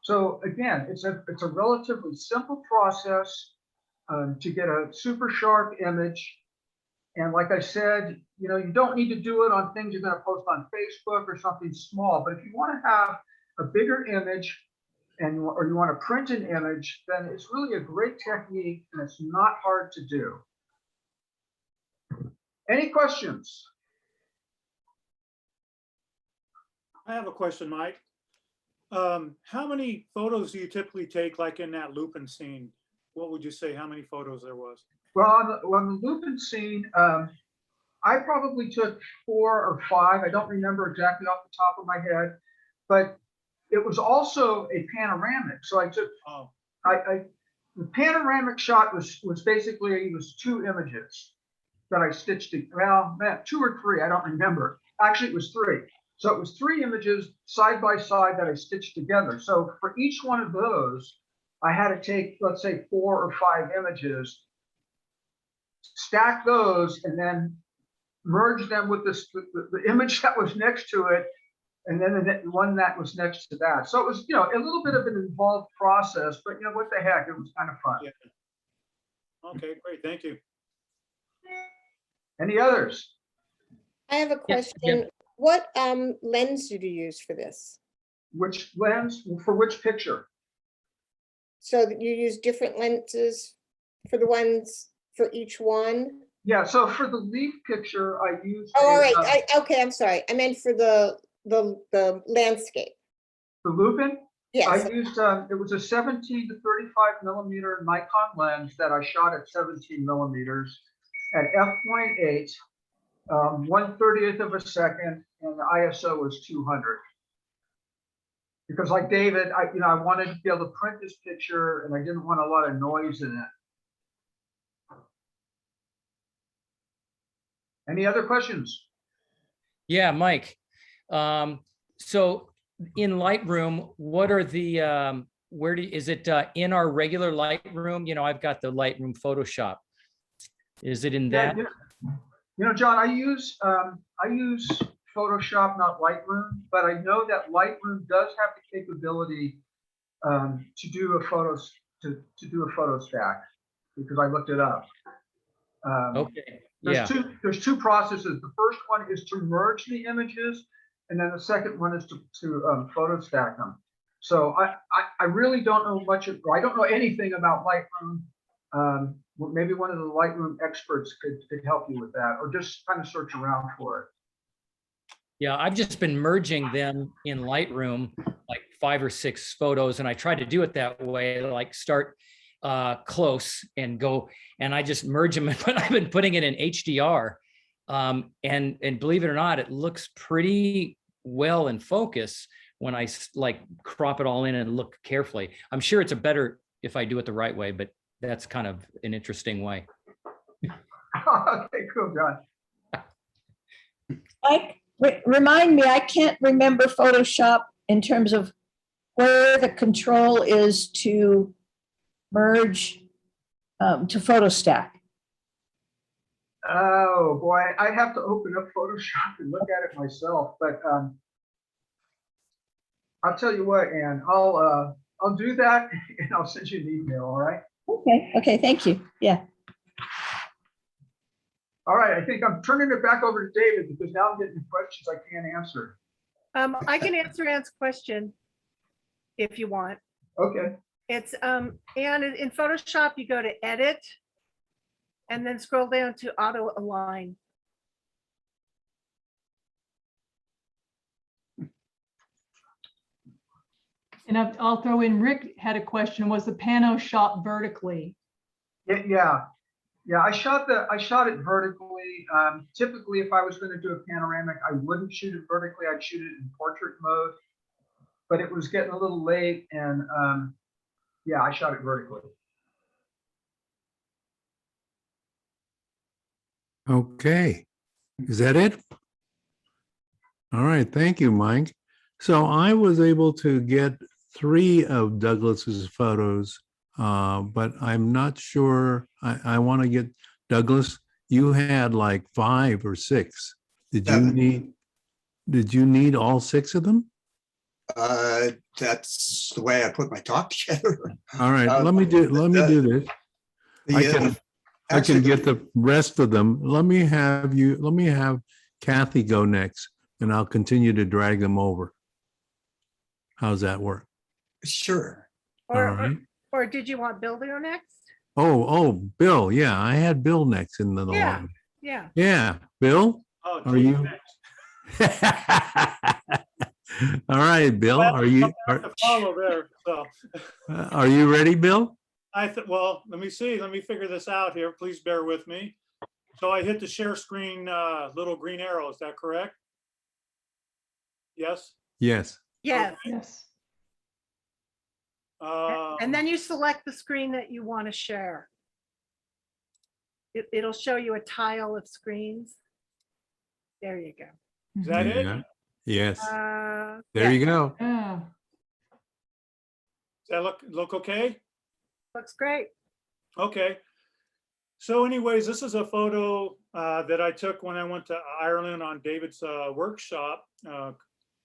So again, it's a relatively simple process to get a super sharp image. And like I said, you don't need to do it on things you're going to post on Facebook or something small. But if you want to have a bigger image or you want to print an image, then it's really a great technique and it's not hard to do. Any questions? I have a question, Mike. How many photos do you typically take, like in that Lupin scene? What would you say, how many photos there was? Well, on the Lupin scene, I probably took 4 or 5. I don't remember exactly off the top of my head, but it was also a panoramic. So I took, the panoramic shot was basically, 2 images that I stitched together. Well, 2 or 3, I don't remember. Actually, it was 3. So it was 3 images side by side that I stitched together. So for each one of those, I had to take, let's say, 4 or 5 images, stack those, and then merge them with the image that was next to it, and then the one that was next to that. So it was, a little bit of an involved process, but what the heck, it was kind of fun. Yeah. Okay, great, thank you. Any others? I have a question. What lens did you use for this? Which lens for which picture? So that you use different lenses for the ones for each one? Yeah, so for the leaf picture, I used. Oh, all right. Okay, I'm sorry. I meant for the landscape. The Lupin? Yes. I used, it was a 17 to 35 millimeter Nikon lens that I shot at 17 millimeters at f.8, 1/30th of a second, and the ISO was 200. Because like David, I wanted to be able to print this picture and I didn't want a lot of noise in it. Any other questions? Yeah, Mike. So in Lightroom, what are the, is it in our regular Lightroom? I've got the Lightroom Photoshop. Is it in that? John, I use Photoshop, not Lightroom, but I know that Lightroom does have the capability to do a photo stack, because I looked it up. Okay. There's two processes. The first one is to merge the images, and then the second one is to photo stack them. So I really don't know much. I don't know anything about Lightroom. Maybe one of the Lightroom experts could help you with that, or just kind of search around for it. Yeah, I've just been merging them in Lightroom, like 5 or 6 photos, and I try to do it that way, like start close and go, and I just merge them. But I've been putting it in HDR, and believe it or not, it looks pretty well in focus when I like crop it all in and look carefully. I'm sure it's better if I do it the right way, but that's kind of an interesting way. Okay, cool, John. Mike, remind me, I can't remember Photoshop in terms of where the control is to merge to photo stack. Oh boy, I'd have to open up Photoshop and look at it myself, but I'll tell you what, Ann, I'll do that and I'll send you an email, all right? Okay, thank you. Yeah. All right, I think I'm turning it back over to David, because now I'm getting questions I can't answer. I can answer Ann's question if you want. Okay. It's and in Photoshop, you go to edit and then scroll down to auto align. And I'll throw in, Rick had a question, was the pano shot vertically? Yeah, I shot it vertically. Typically, if I was going to do a panoramic, I wouldn't shoot it vertically. I'd shoot it in portrait mode, but it was getting a little late, and yeah, I shot it vertically. Okay. Is that it? All right, thank you, Mike. So I was able to get 3 of Douglas's photos, but I'm not sure. I want to get Douglas. You had like 5 or 6. Did you 7. need? Did you need all 6 of them? That's the way I put my talk together. All right, let me do this. I can get the rest of them. Let me have Kathy go next, and I'll continue to drag them over. How's that work? Sure. All right. Or did you want Bill to go next? Oh, Bill. Yeah, I had Bill next in the Yeah, line. yeah. Yeah, Bill, Oh, are geez, you? next. All right, Bill, Well, are you? I'm gonna follow there, so. Are you ready, Bill? Well, let me see. Let me figure this out here. Please bear with me. So I hit the share screen, little green arrow. Is that correct? Yes? Yes. Yes. Yes. And then you select the screen that you want to share. It'll show you a tile of screens. There you go. Is that it? Yeah. Yes. There There you go. Yeah. Does that look okay? Looks great. Okay. So anyways, this is a photo that I took when I went to Ireland on David's workshop.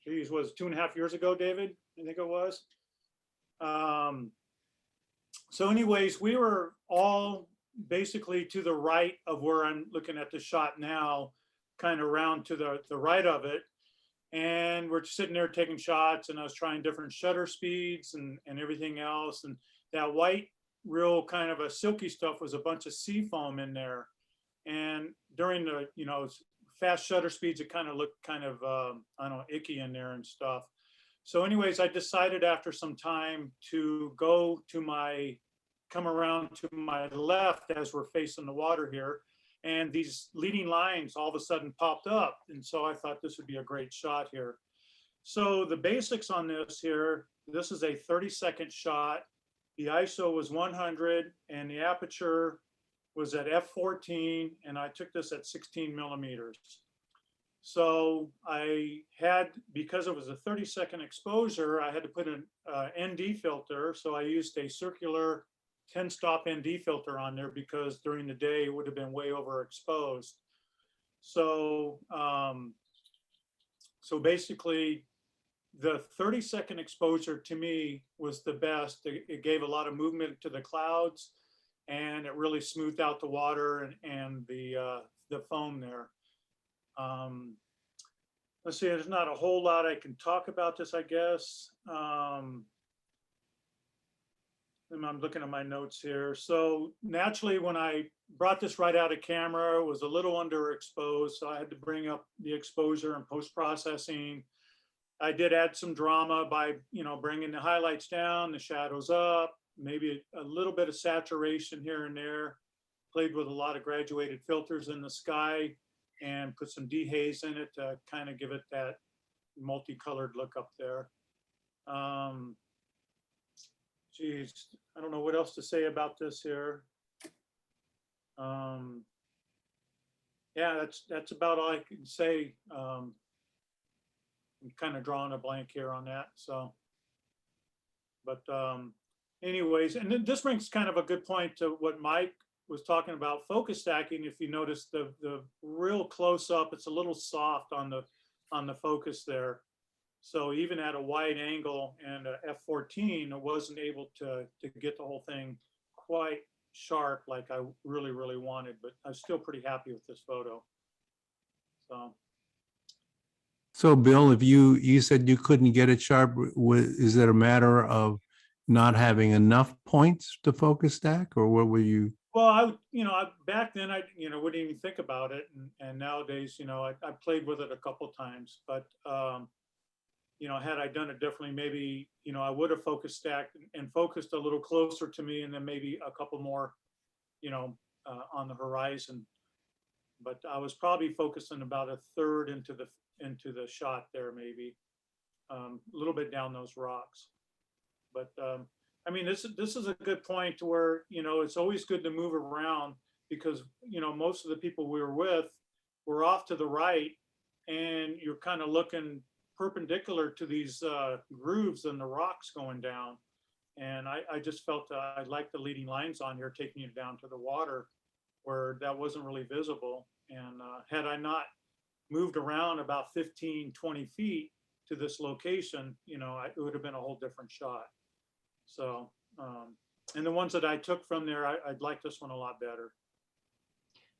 Geez, was 2.5 years ago, David? I think it was. So anyways, we were all basically to the right of where I'm looking at the shot now, kind of around to the right of it. And we're sitting there taking shots, and I was trying different shutter speeds and everything else. And that white, real kind of a silky stuff was a bunch of sea foam in there. And during the, fast shutter speeds, it kind of looked kind of, I don't know, icky in there and stuff. So anyways, I decided after some time to come around to my left as we're facing the water here. And these leading lines all of a sudden popped up. And so I thought this would be a great shot here. So the basics on this here, this is a 30-second shot. The ISO was 100 and the aperture was at f14, and I took this at 16 millimeters. So I had, because it was a 30-second exposure, I had to put an ND filter. So I used a circular 10-stop ND filter on there because during the day it would have been way overexposed. So, so basically the 30-second exposure to me was the best. It gave a lot of movement to the clouds, and it really smoothed out the water and the foam there. Let's see, there's not a whole lot I can talk about this, I guess. I'm looking at my notes here. So naturally, when I brought this right out of camera, it was a little underexposed. So I had to bring up the exposure and post-processing. I did add some drama by, bringing the highlights down, the shadows up, maybe a little bit of saturation here and there. Played with a lot of graduated filters in the sky and put some dehaze in it to kind of give it that multicolored look up there. Geez, I don't know what else to say about this here. Yeah, that's about all I can say. I'm kind of drawing a blank here on that. So, but anyways, and then this brings kind of a good point to what Mike was talking about focus stacking. If you notice the real close up, it's a little soft on the focus there. So even at a wide angle and a f14, I wasn't able to get the whole thing quite sharp like I really, really wanted, but I was still pretty happy with this photo. So Bill, if you said you couldn't get it sharp, is it a matter of not having enough points to focus stack, or what were you? Well, back then I, wouldn't even think about it. And nowadays, I played with it a couple times, but, had I done it differently, maybe, I would have focus stacked and focused a little closer to me, and then maybe a couple more, on the horizon. But I was probably focusing about a third into the shot there, maybe a little bit down those rocks. But I mean, this is a good point to where, it's always good to move around because, most of the people we were with, we're off to the right, and you're kind of looking perpendicular to these grooves in the rocks going down. And I just felt I liked the leading lines on here, taking you down to the water where that wasn't really visible. And had I not moved around about 15, 20 feet to this location, you know, it would have been a whole different shot. So, and the ones that I took from there, I'd like this one a lot better.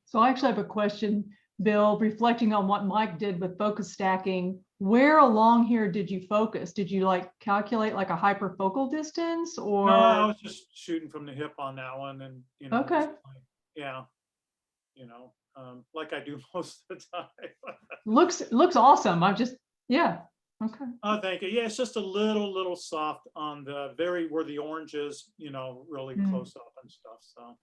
So I actually have a question, Bill, reflecting on what Mike did with focus stacking. Where along here did you focus? Did you like calculate like a hyperfocal distance, or? No, I was just shooting from the hip on that one, and you know, okay, yeah, you know, like I do most of the time. looks awesome. I'm just, yeah, okay. Oh, thank you. Yeah, it's just a little soft on the very where the orange is, you know, really close up and stuff. So.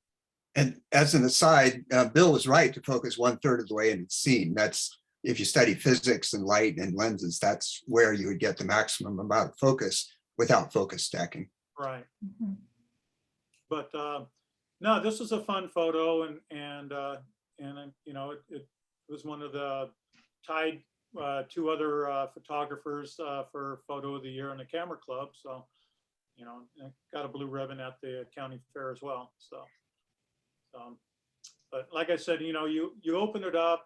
And as an aside, Bill was right to focus 1/3 of the way in the scene. That's, if you study physics and light and lenses, that's where you would get the maximum amount of focus without focus stacking. Right. But no, this was a fun photo, and you know, it was one of the tied 2 other photographers for photo of the year in the camera club. So, you know, got a blue ribbon at the county fair as well. So. But like I said, you know, you open it up,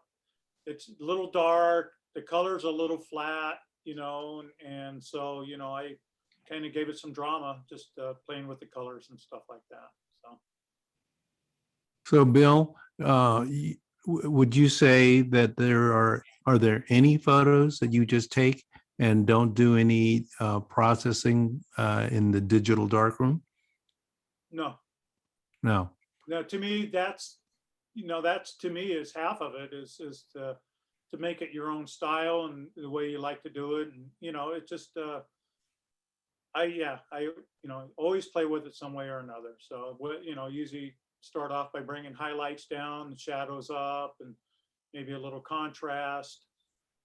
it's a little dark, the color's a little flat, you know, and so, you know, I kind of gave it some drama, just playing with the colors and stuff like that. So Bill, would you say that are there any photos that you just take and don't do any processing in the digital darkroom? No. No. No, to me, that's, you know, that's to me is half of it is to make it your own style and the way you like to do it. And, you know, it just, I, you know, always play with it some way or another. So, you know, usually start off by bringing highlights down, the shadows up, and maybe a little contrast.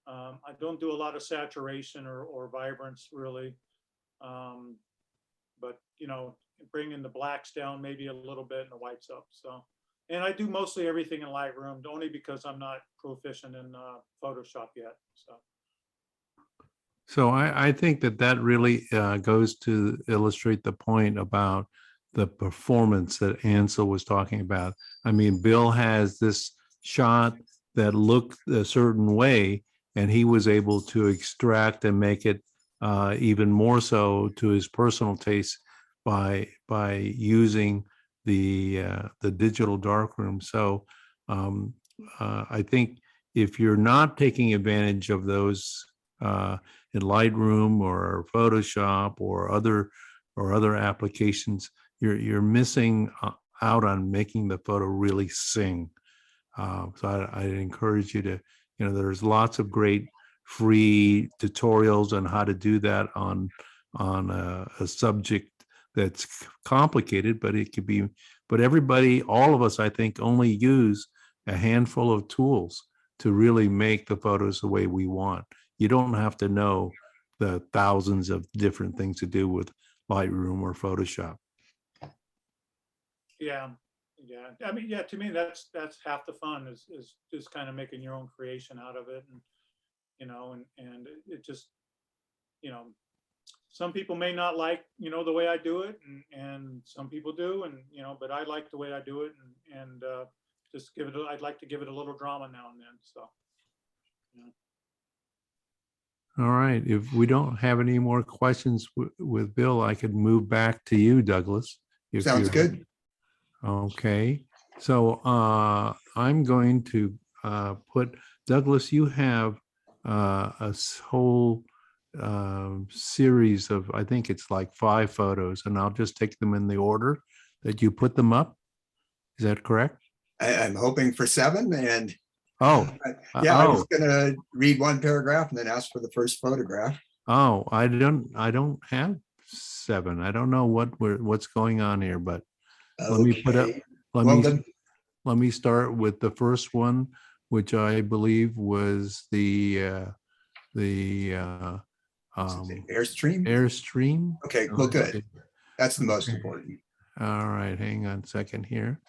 I don't do a lot of saturation or vibrance really. But, you know, bringing the blacks down maybe a little bit and the whites up. So, and I do mostly everything in Lightroom, only because I'm not proficient in Photoshop yet. So I think that really goes to illustrate the point about the performance that Ansel was talking about. I mean, Bill has this shot that looked a certain way, and he was able to extract and make it even more so to his personal taste by using the digital darkroom. So I think if you're not taking advantage of those in Lightroom or Photoshop or other applications, you're missing out on making the photo really sing. So I encourage you to, you know, there's lots of great free tutorials on how to do that on a subject that's complicated, but it could be, but everybody, all of us, I think, only use a handful of tools to really make the photos the way we want. You don't have to know the thousands of different things to do with Lightroom or Photoshop. Yeah. I mean, yeah, to me, that's half the fun is just kind of making your own creation out of it. And, you know, and it just, you know, some people may not like, you know, the way I do it, and some people do, and, you know, but I like the way I do it, and just I'd like to give it a little drama now and then. So, yeah. All right. If we don't have any more questions with Bill, I could move back to you, Douglas. Sounds good. Okay. So I'm going to put, Douglas, you have a whole series of, I think it's like 5 photos, and I'll just take them in the order that you put them up. Is that correct? I'm hoping for 7, and oh yeah, I was gonna read one paragraph and then ask for the first photograph. Oh, I don't have 7. I don't know what's going on here, but let me put up, let me start with the first one, which I believe was the Airstream. Airstream. Okay, well, good. That's the most important. All right, hang on a second here.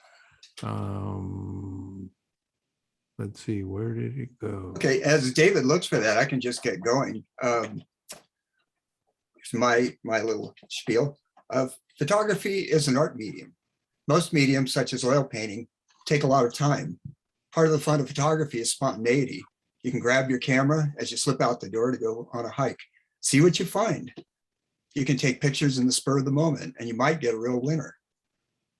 let's see, where did it go? Okay, as David looks for that, I can just get going. It's my little spiel of photography is an art medium. Most mediums, such as oil painting, take a lot of time. Part of the fun of photography is spontaneity. You can grab your camera as you slip out the door to go on a hike. See what you find. You can take pictures in the spur of the moment, and you might get a real winner.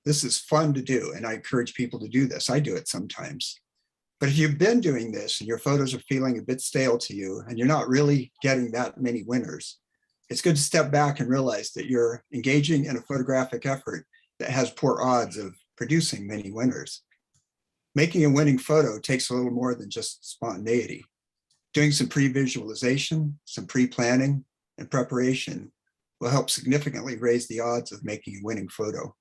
This is fun to do, and I encourage people to do this. I do it sometimes. But if you've been doing this and your photos are feeling a bit stale to you, and you're not really getting that many winners, it's good to step back and realize that you're engaging in a photographic effort that has poor odds of producing many winners. Making a winning photo takes a little more than just spontaneity. Doing some pre-visualization, some pre-planning, and preparation will help significantly raise the odds of making a winning photo.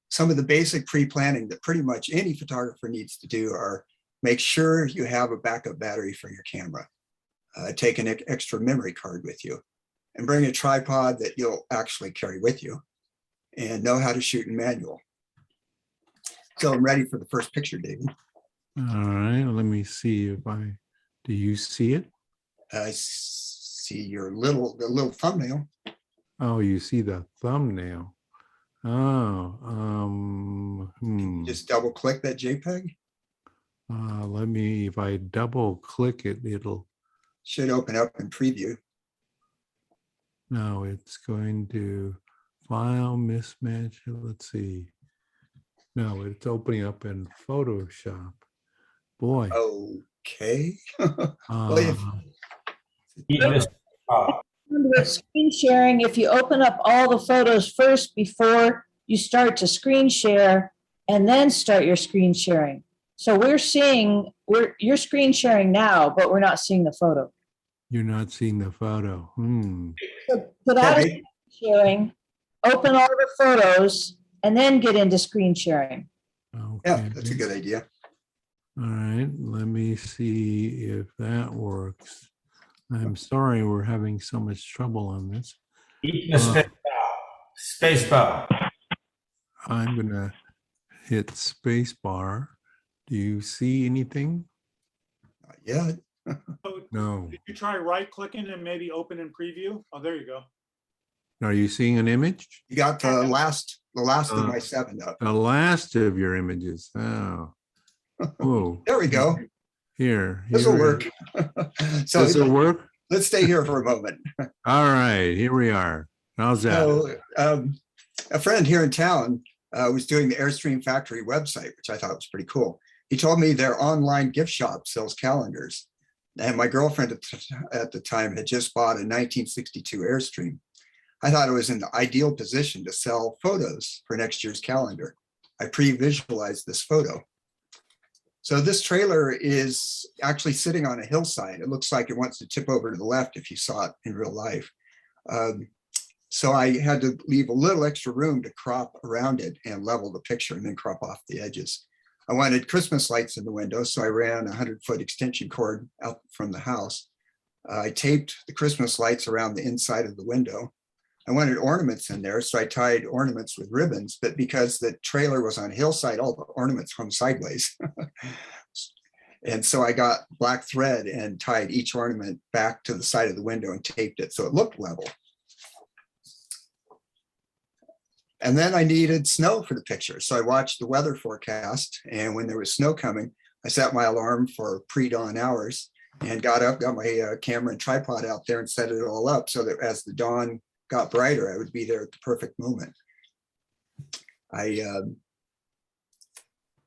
Some of the basic pre-planning that pretty much any photographer needs to do are make sure you have a backup battery for your camera, take an extra memory card with you, and bring a tripod that you'll actually carry with you, and know how to shoot in manual. So I'm ready for the first picture, David. All right, let me see if do you see it? I see your little thumbnail. Oh, you see the thumbnail. Oh, Just double click that JPEG. Let me, if I double click it, it'll. Should open up in preview. No, it's going to file mismatch. Let's see. No, it's opening up in Photoshop. Boy. Okay. With screen sharing, if you open up all the photos first before you start to screen share and then start your screen sharing. So you're screen sharing now, but we're not seeing the photo. You're not seeing the photo. So put out a screen sharing, open all the photos, and then get into screen sharing. Okay. Yeah, that's a good idea. All right, let me see if that works. I'm sorry we're having so much trouble on this. Space bar. I'm gonna hit space bar. Do you see anything? Not yet. No. Did you try right clicking and maybe open in preview? Oh, there you go. Are you seeing an image? You got the last of my 7 up. The last of your images. Oh. Whoa. There we go. Here. This will work. So This will work? Let's stay here for a moment. All right, here we are. How's that? So, a friend here in town was doing the Airstream Factory website, which I thought was pretty cool. He told me their online gift shop sells calendars. And my girlfriend at the time had just bought a 1962 Airstream. I thought it was in the ideal position to sell photos for next year's calendar. I pre-visualized this photo. So this trailer is actually sitting on a hillside. It looks like it wants to tip over to the left if you saw it in real life. So I had to leave a little extra room to crop around it and level the picture and then crop off the edges. I wanted Christmas lights in the window, so I ran a 100-foot extension cord out from the house. I taped the Christmas lights around the inside of the window. I wanted ornaments in there, so I tied ornaments with ribbons, but because the trailer was on a hillside, all the ornaments hung sideways. And so I got black thread and tied each ornament back to the side of the window and taped it so it looked level. And then I needed snow for the picture. So I watched the weather forecast, and when there was snow coming, I set my alarm for pre-dawn hours and got up, got my camera and tripod out there and set it all up so that as the dawn got brighter, I would be there at the perfect moment. I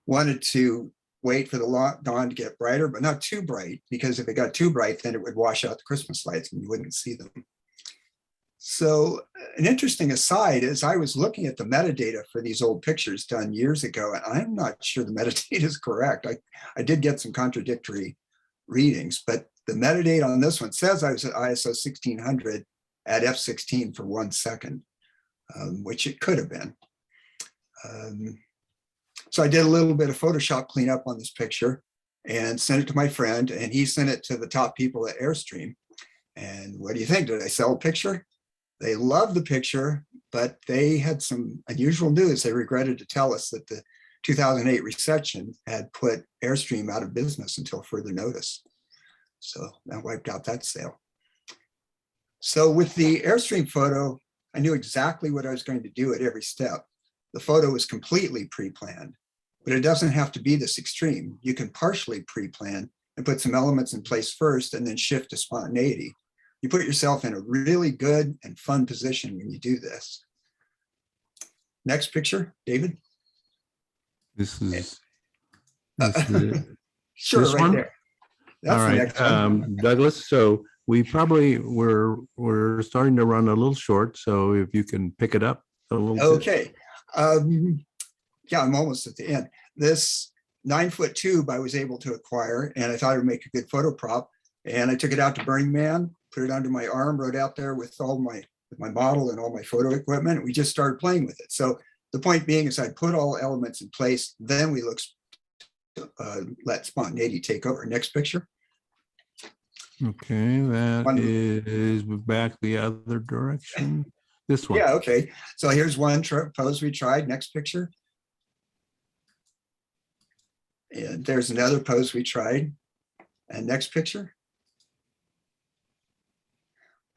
wanted to wait for the dawn to get brighter, but not too bright, because if it got too bright, then it would wash out the Christmas lights and you wouldn't see them. So an interesting aside is I was looking at the metadata for these old pictures done years ago, and I'm not sure the metadata is correct. I did get some contradictory readings, but the metadata on this one says I was at ISO 1600 at f16 for 1 second, which it could have been. So I did a little bit of Photoshop cleanup on this picture and sent it to my friend, and he sent it to the top people at Airstream. And what do you think? Did I sell a picture? They loved the picture, but they had some unusual news. They regretted to tell us that the 2008 recession had put Airstream out of business until further notice. So that wiped out that sale. So with the Airstream photo, I knew exactly what I was going to do at every step. The photo was completely pre-planned, but it doesn't have to be this extreme. You can partially pre-plan and put some elements in place first and then shift to spontaneity. You put yourself in a really good and fun position when you do this. Next picture, David. This is Sure, this right one? there. That's All the right, next one. Douglas, so we probably we're starting to run a little short, so if you can pick it up a little bit. Okay. Yeah, I'm almost at the end. This 9-foot tube I was able to acquire, and I thought it would make a good photo prop. And I took it out to Burning Man, put it under my arm, rode out there with all my model and all my photo equipment. We just started playing with it. So the point being is I put all elements in place, then we let spontaneity take over. Next picture. Okay, that is back the other direction. This one. Yeah, okay. So here's one pose we tried. Next picture. And there's another pose we tried. And next picture.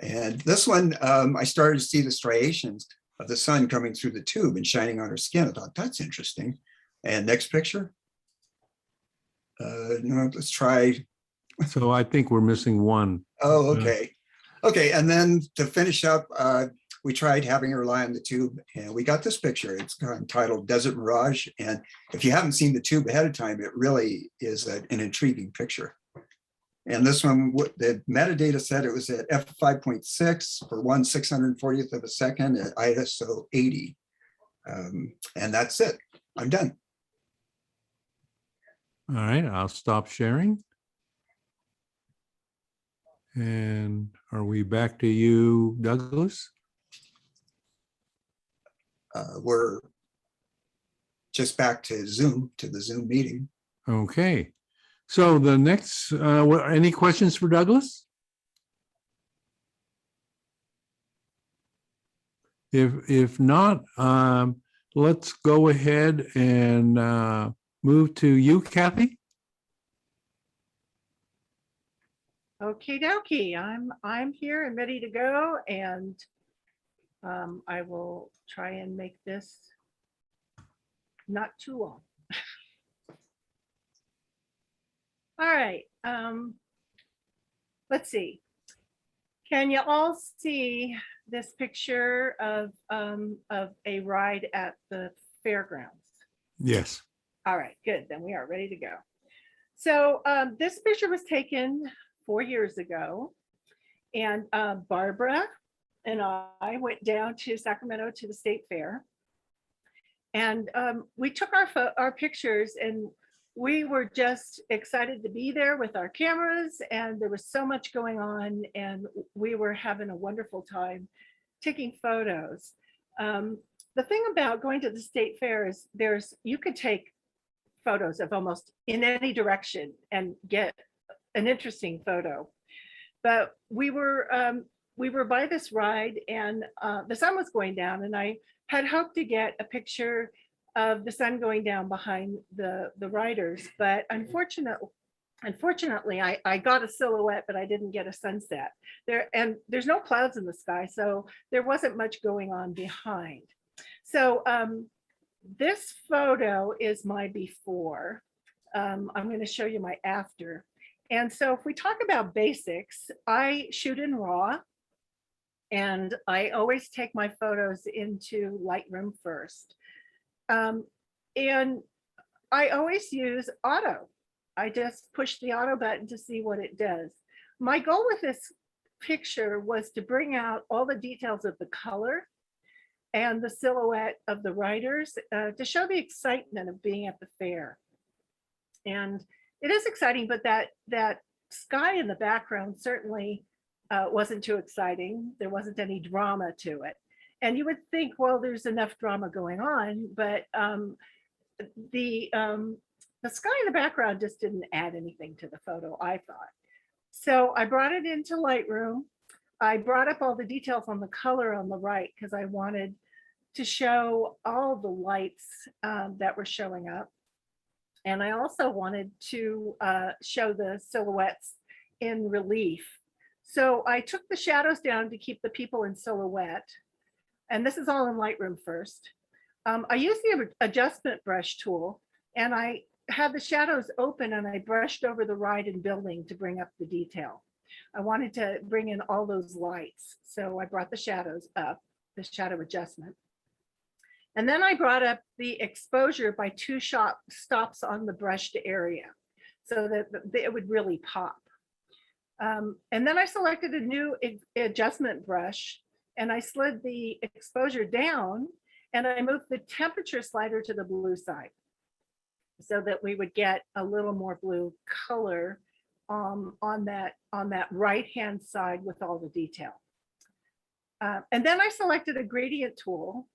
And this one, I started to see the striations of the sun coming through the tube and shining on her skin. I thought, that's interesting. And next picture. No, let's try. So I think we're missing one. Oh, okay. Okay, and then to finish up, we tried having her lie on the tube and we got this picture. It's entitled Desert Mirage. And if you haven't seen the tube ahead of time, it really is an intriguing picture. And this one, the metadata said it was at f5.6 for 1/640th of a second at ISO 80. And that's it. I'm done. All right, I'll stop sharing. And are we back to you, Douglas? We're just back to Zoom, to the Zoom meeting. Okay. So the next, any questions for Douglas? If not, let's go ahead and move to you, Kathy. Okie dokie, I'm here and ready to go, and I will try and make this not too long. All right, let's see. Can you all see this picture of a ride at the fairgrounds? Yes. All right, good, then we are ready to go. So this picture was taken 4 years ago, and Barbara and I went down to Sacramento to the State Fair, and we took our pictures, and we were just excited to be there with our cameras, and there was so much going on, and we were having a wonderful time taking photos. The thing about going to the State Fair is you could take photos of almost in any direction and get an interesting photo. But we were by this ride, and the sun was going down, and I had hoped to get a picture of the sun going down behind the riders, but unfortunately I got a silhouette, but I didn't get a sunset there, and there's no clouds in the sky, so there wasn't much going on behind. So this photo is my before. I'm going to show you my after. And so if we talk about basics, I shoot in RAW, and I always take my photos into Lightroom first. And I always use auto. I just push the auto button to see what it does. My goal with this picture was to bring out all the details of the color and the silhouette of the riders to show the excitement of being at the fair. And it is exciting, but that sky in the background certainly wasn't too exciting. There wasn't any drama to it. And you would think, well, there's enough drama going on, but the sky in the background just didn't add anything to the photo, I thought. So I brought it into Lightroom. I brought up all the details on the color on the right because I wanted to show all the lights that were showing up. And I also wanted to show the silhouettes in relief. So I took the shadows down to keep the people in silhouette. And this is all in Lightroom first. I used the adjustment brush tool, and I had the shadows open and I brushed over the ride and building to bring up the detail. I wanted to bring in all those lights. So I brought the shadows up, the shadow adjustment. And then I brought up the exposure by 2 stops on the brushed area so that it would really pop. And then I selected a new adjustment brush and I slid the exposure down and I moved the temperature slider to the blue side so that we would get a little more blue color on that right-hand side with all the detail. And then I selected a gradient tool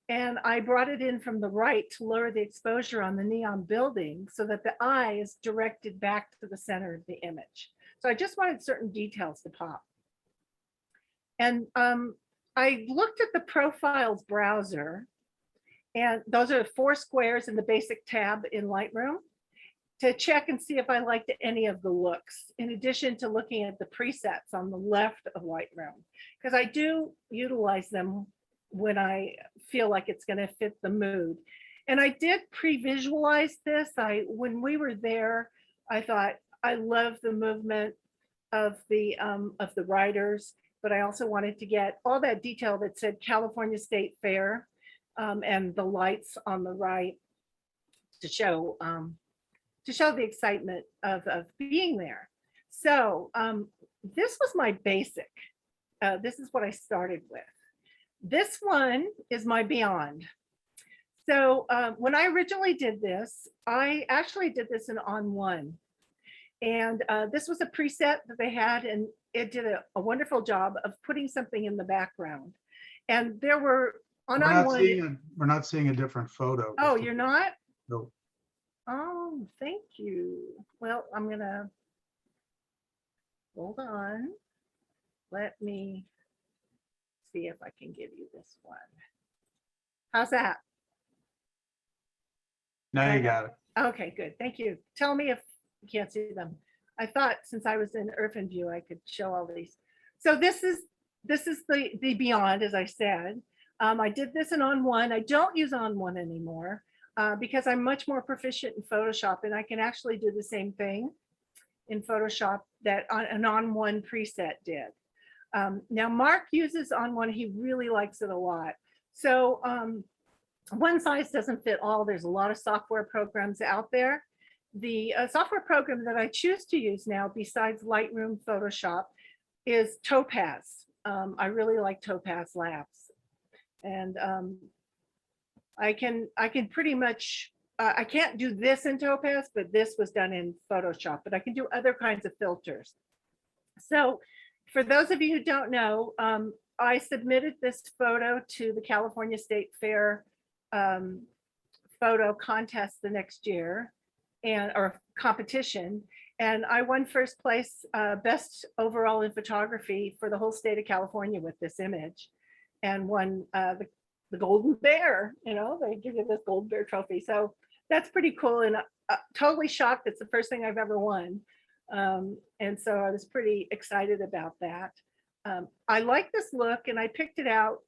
and I brought it in from the right to lower the exposure on the neon building so that the eye is directed back to the center of the image. So I just wanted certain details to pop. And I looked at the profiles browser, and those are 4 squares in the basic tab in Lightroom, to check and see if I liked any of the looks, in addition to looking at the presets on the left of Lightroom, because I do utilize them when I feel like it's going to fit the mood. And I did pre-visualize this. When we were there, I thought I love the movement of the riders, but I also wanted to get all that detail that said California State Fair and the lights on the right to show the excitement of being there. So this was my basic. This is what I started with. This one is my beyond. So when I originally did this, I actually did this in On One. And this was a preset that they had, and it did a wonderful job of putting something in the background. And there were on one. We're not seeing a different photo. Oh, you're not? No. Oh, thank you. Well, I'm gonna hold on. Let me see if I can give you this one. How's that? Now you got it. Okay, good. Thank you. Tell me if you can't see them. I thought since I was in Irvin View, I could show all these. So this is the beyond, as I said. I did this in On One. I don't use On One anymore because I'm much more proficient in Photoshop, and I can actually do the same thing in Photoshop that an On One preset did. Now Mark uses On One. He really likes it a lot. So one size doesn't fit all. There's a lot of software programs out there. The software program that I choose to use now, besides Lightroom, Photoshop, is Topaz. I really like Topaz Labs, and I can pretty much. I can't do this in Topaz, but this was done in Photoshop. But I can do other kinds of filters. So, for those of you who don't know, I submitted this photo to the California State Fair photo contest the next year, or competition, and I won first place, best overall in photography for the whole state of California with this image, and won the Golden Bear. You know, they give you this Golden Bear trophy, so that's pretty cool. And totally shocked. It's the first thing I've ever won, and so I was pretty excited about that. I like this look, and I picked it out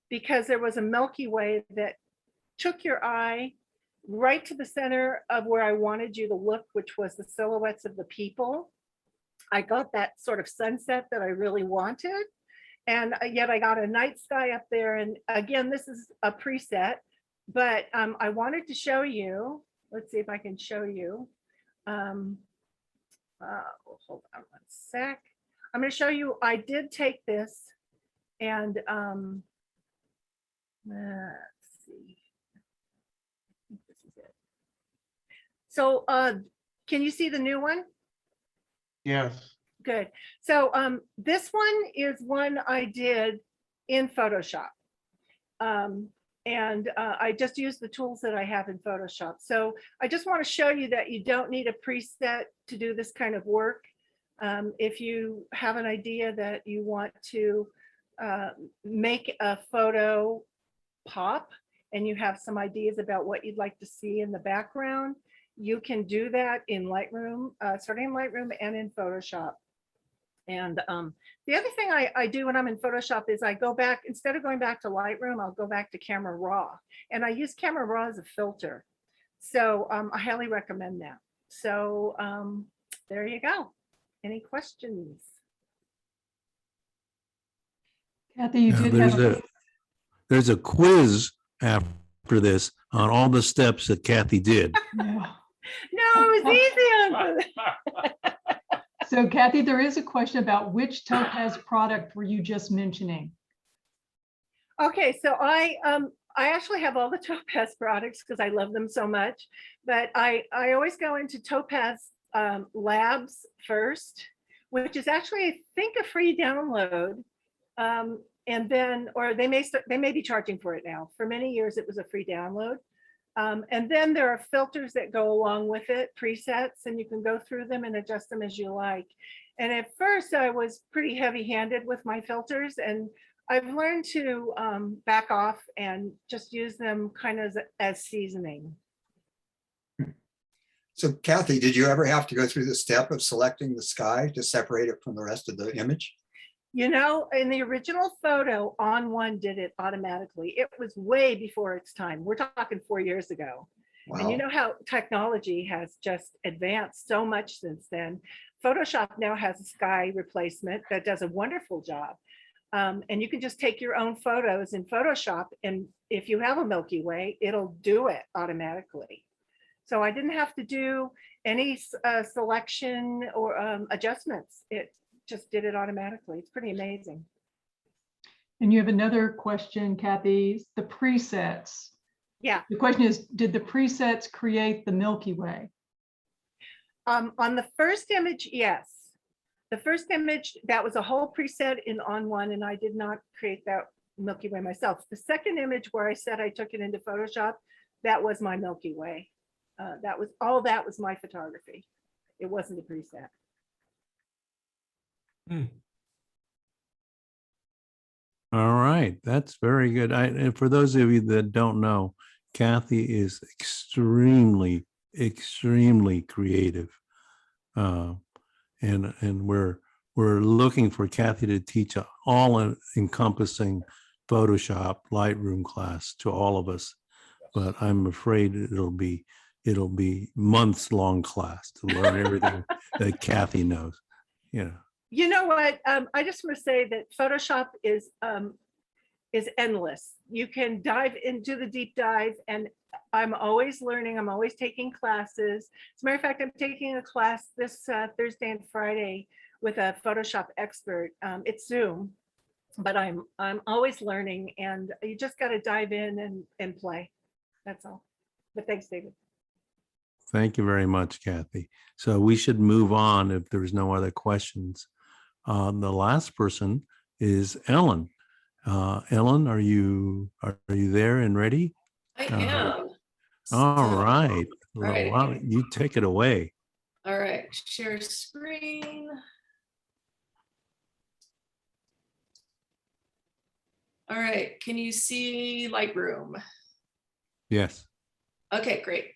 because there was a Milky Way that took your eye right to the center of where I wanted you to look, which was the silhouettes of the people. I got that sort of sunset that I really wanted, and yet I got a night sky up there. And again, this is a preset, but I wanted to show you. Let's see if I can show you. Hold on one sec. I'm going to show you. I did take this, and let's see. This is it. So can you see the new one? Yes. Good. So this one is one I did in Photoshop. And I just use the tools that I have in Photoshop. So I just want to show you that you don't need a preset to do this kind of work. If you have an idea that you want to make a photo pop and you have some ideas about what you'd like to see in the background, you can do that in Lightroom, starting in Lightroom and in Photoshop. And the other thing I do when I'm in Photoshop is I go back, instead of going back to Lightroom, I'll go back to Camera Raw. And I use Camera Raw as a filter. So I highly recommend that. So there you go. Any questions? Kathy, you Now, did there's have there's a quiz after this on all the steps that Kathy did. No, it's easy. So Kathy, there is a question about which Topaz product were you just mentioning? Okay, so I actually have all the Topaz products because I love them so much, but I always go into Topaz Labs first, which is actually, I think, a free download. And then, or they may be charging for it now. For many years, it was a free download. And then there are filters that go along with it, presets, and you can go through them and adjust them as you like. And at first I was pretty heavy-handed with my filters, and I've learned to back off and just use them kind of as seasoning. So Kathy, did you ever have to go through the step of selecting the sky to separate it from the rest of the image? You know, in the original photo, On1 did it automatically. It was way before its time. We're talking 4 years ago. Wow. And you know how technology has just advanced so much since then. Photoshop now has a sky replacement that does a wonderful job. And you can just take your own photos in Photoshop, and if you have a Milky Way, it'll do it automatically. So I didn't have to do any selection or adjustments. It just did it automatically. It's pretty amazing. And you have another question, Kathy, the presets. Yeah. The question is, did the presets create the Milky Way? On the first image, yes. The first image, that was a whole preset in On1, and I did not create that Milky Way myself. The second image where I said I took it into Photoshop, that was my Milky Way. That was my photography. It wasn't a preset. All right, that's very good. And for those of you that don't know, Kathy is extremely creative, and we're looking for Kathy to teach an all-encompassing Photoshop Lightroom class to all of us. But I'm afraid it'll be months-long class to learn everything that Kathy knows. Yeah. You know what? I just want to say that Photoshop is endless. You can dive into the deep dive, and I'm always learning. I'm always taking classes. As a matter of fact, I'm taking a class this Thursday and Friday with a Photoshop expert. It's Zoom, but I'm always learning, and you just got to dive in and play. That's all. But thanks, David. Thank you very much, Kathy. So we should move on if there's no other questions. The last person is Ellen. Ellen, are you there and ready? I am. All right. All right. Well, why don't you take it away? All right, share screen. All right, can you see Lightroom? Yes. Okay, great.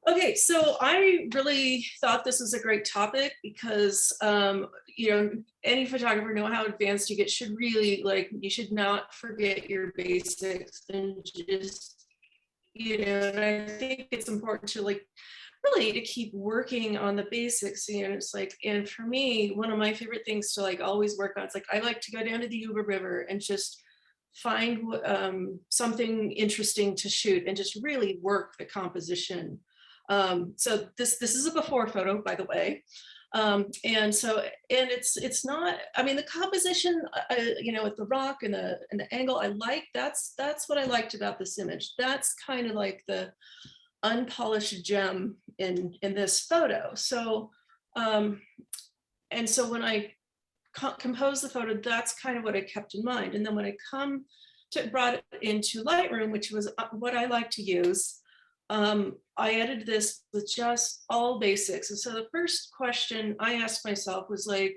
Okay, so I really thought this was a great topic because, you know, any photographer, know how advanced you get, should really, like, you should not forget your basics and just, you know, and I think it's important to, like, really to keep working on the basics. You know, it's like, and for me, one of my favorite things to, like, always work on, it's like, I like to go down to the Yuba River and just find something interesting to shoot and just really work the composition. So this is a before photo, by the way. And it's not, I mean, the composition, you know, with the rock and the angle, I like, that's what I liked about this image. That's kind of like the unpolished gem in this photo. So, and so when I compose the photo, that's kind of what I kept in mind. And then when I brought it into Lightroom, which was what I like to use, I edited this with just all basics. And so the first question I asked myself was like,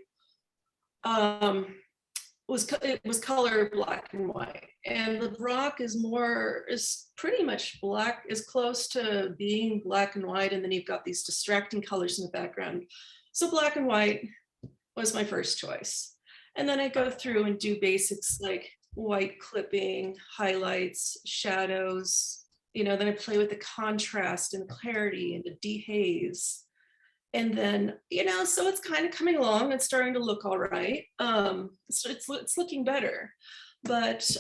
it was color black and white, and the rock is pretty much black, is close to being black and white, and then you've got these distracting colors in the background. So black and white was my first choice. And then I go through and do basics like white clipping, highlights, shadows, then I play with the contrast and clarity and the dehaze. And then, so it's kind of coming along. It's starting to look all right. So it's looking better. But,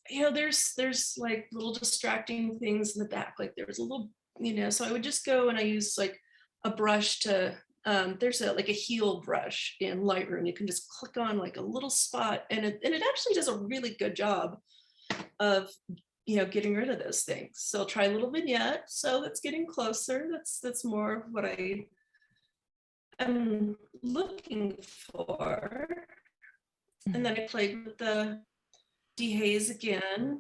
there's like little distracting things in the back. Like there was a little, so I would just go and I use like a brush to, there's like a heel brush in Lightroom. You can just click on like a little spot and it actually does a really good job of, getting rid of those things. So I'll try a little vignette. So that's getting closer. That's more of what I am looking for. And then I played with the dehaze again, a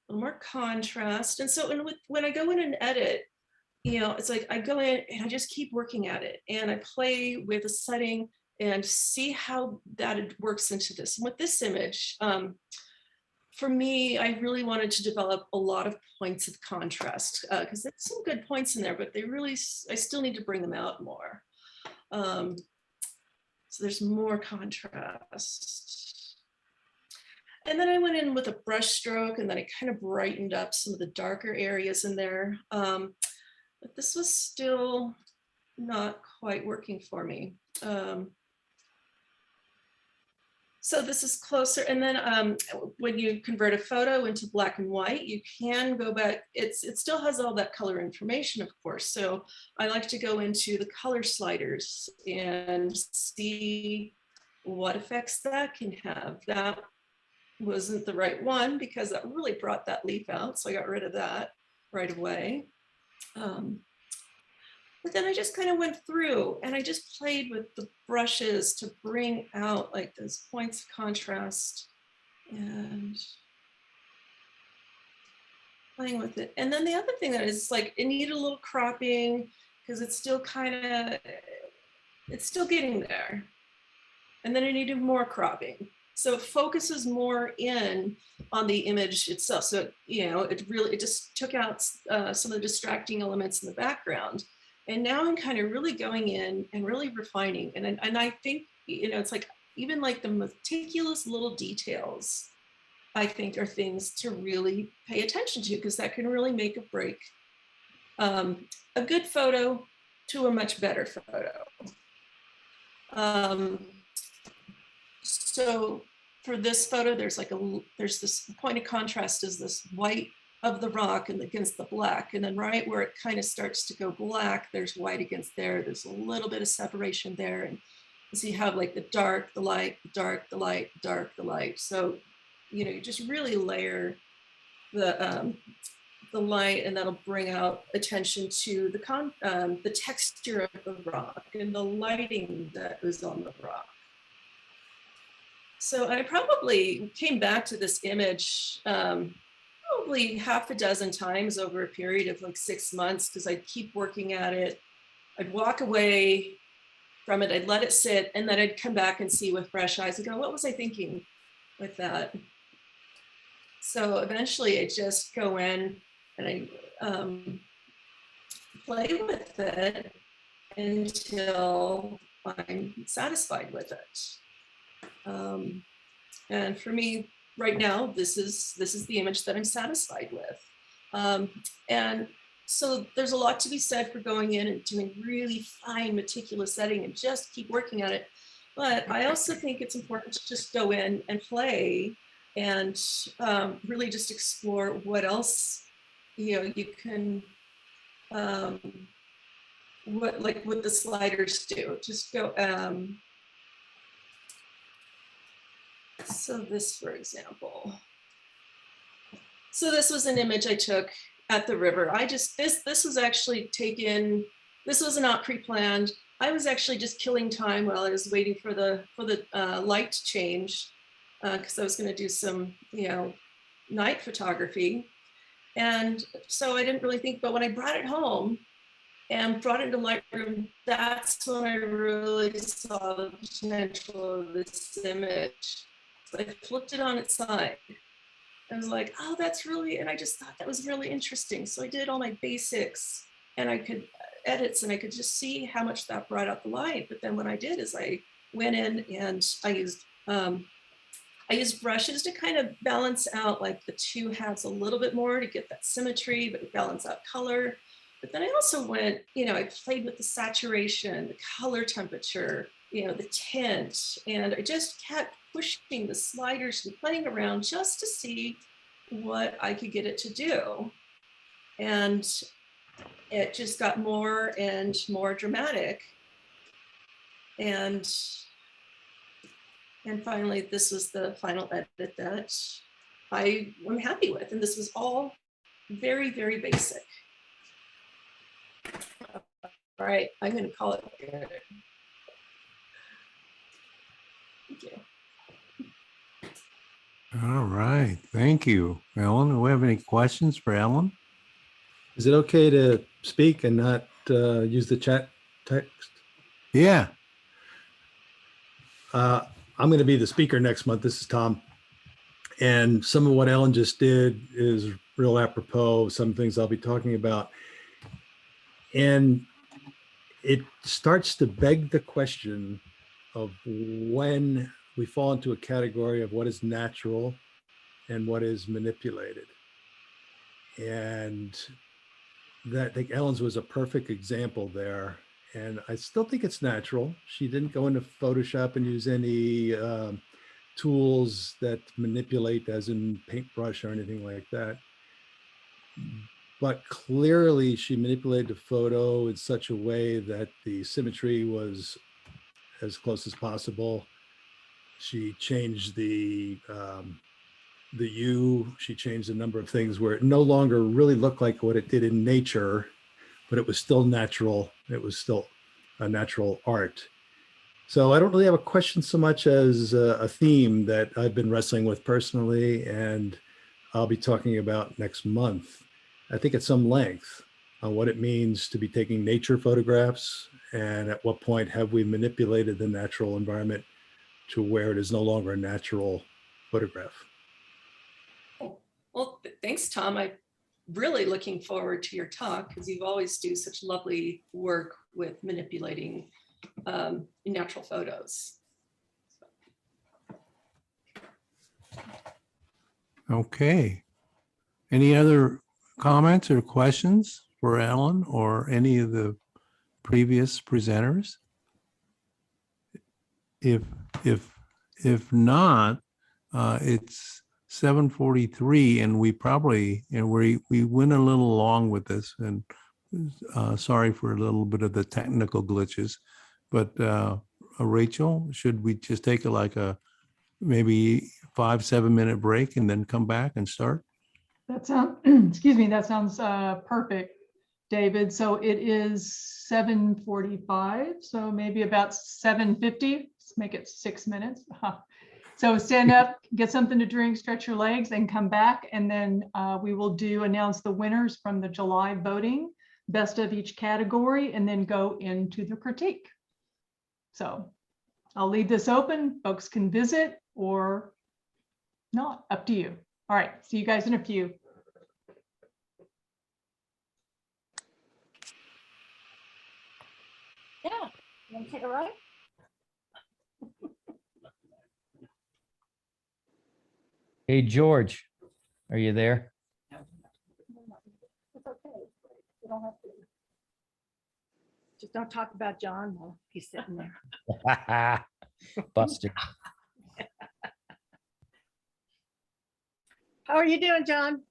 little more contrast. And so when I go in and edit, it's like I go in and I just keep working at it. And I play with a setting and see how that works into this. And with this image, for me, I really wanted to develop a lot of points of contrast because there's some good points in there, but I still need to bring them out more. So there's more contrast. And then I went in with a brush stroke and then I kind of brightened up some of the darker areas in there. But this was still not quite working for me. So this is closer. And then when you convert a photo into black and white, you can go back. It still has all that color information, of course. So I like to go into the color sliders and see what effects that can have. That wasn't the right one because that really brought that leaf out. So I got rid of that right away. But then I just kind of went through and I just played with the brushes to bring out like those points of contrast and playing with it. And then the other thing that is like, it needed a little cropping because it's still it's still getting there. And then it needed more cropping. So it focuses more in on the image itself. So, it just took out some of the distracting elements in the background. And now I'm kind of really going in and really refining. And I think, it's like, even like the meticulous little details, I think are things to really pay attention to because that can really make or break a good photo to a much better photo. So for this photo, there's this point of contrast is this white of the rock and against the black. And then right where it kind of starts to go black, there's white against there. There's a little bit of separation there. And so you have like the dark, the light, the dark, the light, dark, the light. So, you just really layer the light and that'll bring out attention to the texture of the rock and the lighting that is on the rock. So I probably came back to this image probably half a dozen times over a period of like 6 months because I'd keep working at it. I'd walk away from it, I'd let it sit, and then I'd come back and see with fresh eyes and go, what was I thinking with that? So eventually I just go in and I play with it until I'm satisfied with it. And for me, right now, this is the image that I'm satisfied with. And so there's a lot to be said for going in and doing really fine, meticulous editing and just keep working at it. But I also think it's important to just go in and play and really just explore what else, you can, what the sliders do. Just go, so this, for example. So this was an image I took at the river. This was actually taken, this was not pre-planned. I was actually just killing time while I was waiting for the light to change because I was going to do some, night photography. And so I didn't really think, but when I brought it home and brought it into Lightroom, that's when I really saw the potential of this image. I flipped it on its side. I was like, oh, that's really, and I just thought that was really interesting. So I did all my basics and I could edits and I could just see how much that brought out the light. But then what I did is I went in and I used brushes to kind of balance out like the two halves a little bit more to get that symmetry, but balance out color. But then I also went, I played with the saturation, the color temperature, the tint, and I just kept pushing the sliders and playing around just to see what I could get it to do. And it just got more and more dramatic. And finally, this was the final edit that I am happy with. And this was all very, very basic. All right, I'm going to call it good. Thank you. All right. Thank you, Ellen. Do we have any questions for Ellen? Is it okay to speak and not use the chat text? Yeah. I'm going to be the speaker next month. This is Tom. And some of what Ellen just did is real apropos of some things I'll be talking about. And it starts to beg the question of when we fall into a category of what is natural and what is manipulated. And that, I think Ellen's was a perfect example there. And I still think it's natural. She didn't go into Photoshop and use any tools that manipulate, as in paintbrush or anything like that. But clearly she manipulated the photo in such a way that the symmetry was as close as possible. She changed the hue, she changed a number of things where it no longer really looked like what it did in nature, but it was still natural. It was still a natural art. So I don't really have a question so much as a theme that I've been wrestling with personally, and I'll be talking about next month. I think at some length on what it means to be taking nature photographs, and at what point have we manipulated the natural environment to where it is no longer a natural photograph. Well, thanks, Tom. I'm really looking forward to your talk because you've always do such lovely work with manipulating natural photos. Okay. Any other comments or questions for Ellen or any of the previous presenters? If not, it's 7:43 and we probably, we went a little long with this, and sorry for a little bit of the technical glitches, but Rachel, should we just take a maybe 5-7 minute break and then come back and start? That sounds, excuse me, that sounds perfect, David. So it is 7:45, so maybe about 7:50. Let's make it 6 minutes. So stand up, get something to drink, stretch your legs, and come back. And then we will announce the winners from the July voting, best of each category, and then go into the critique. So I'll leave this open. Folks can visit or not, up to you. All right, see you guys in a few. Yeah, you want to take a ride? Hey, George, are you there? It's okay. You don't have to. Just don't talk about John while he's sitting there. Busted. How are you doing, John?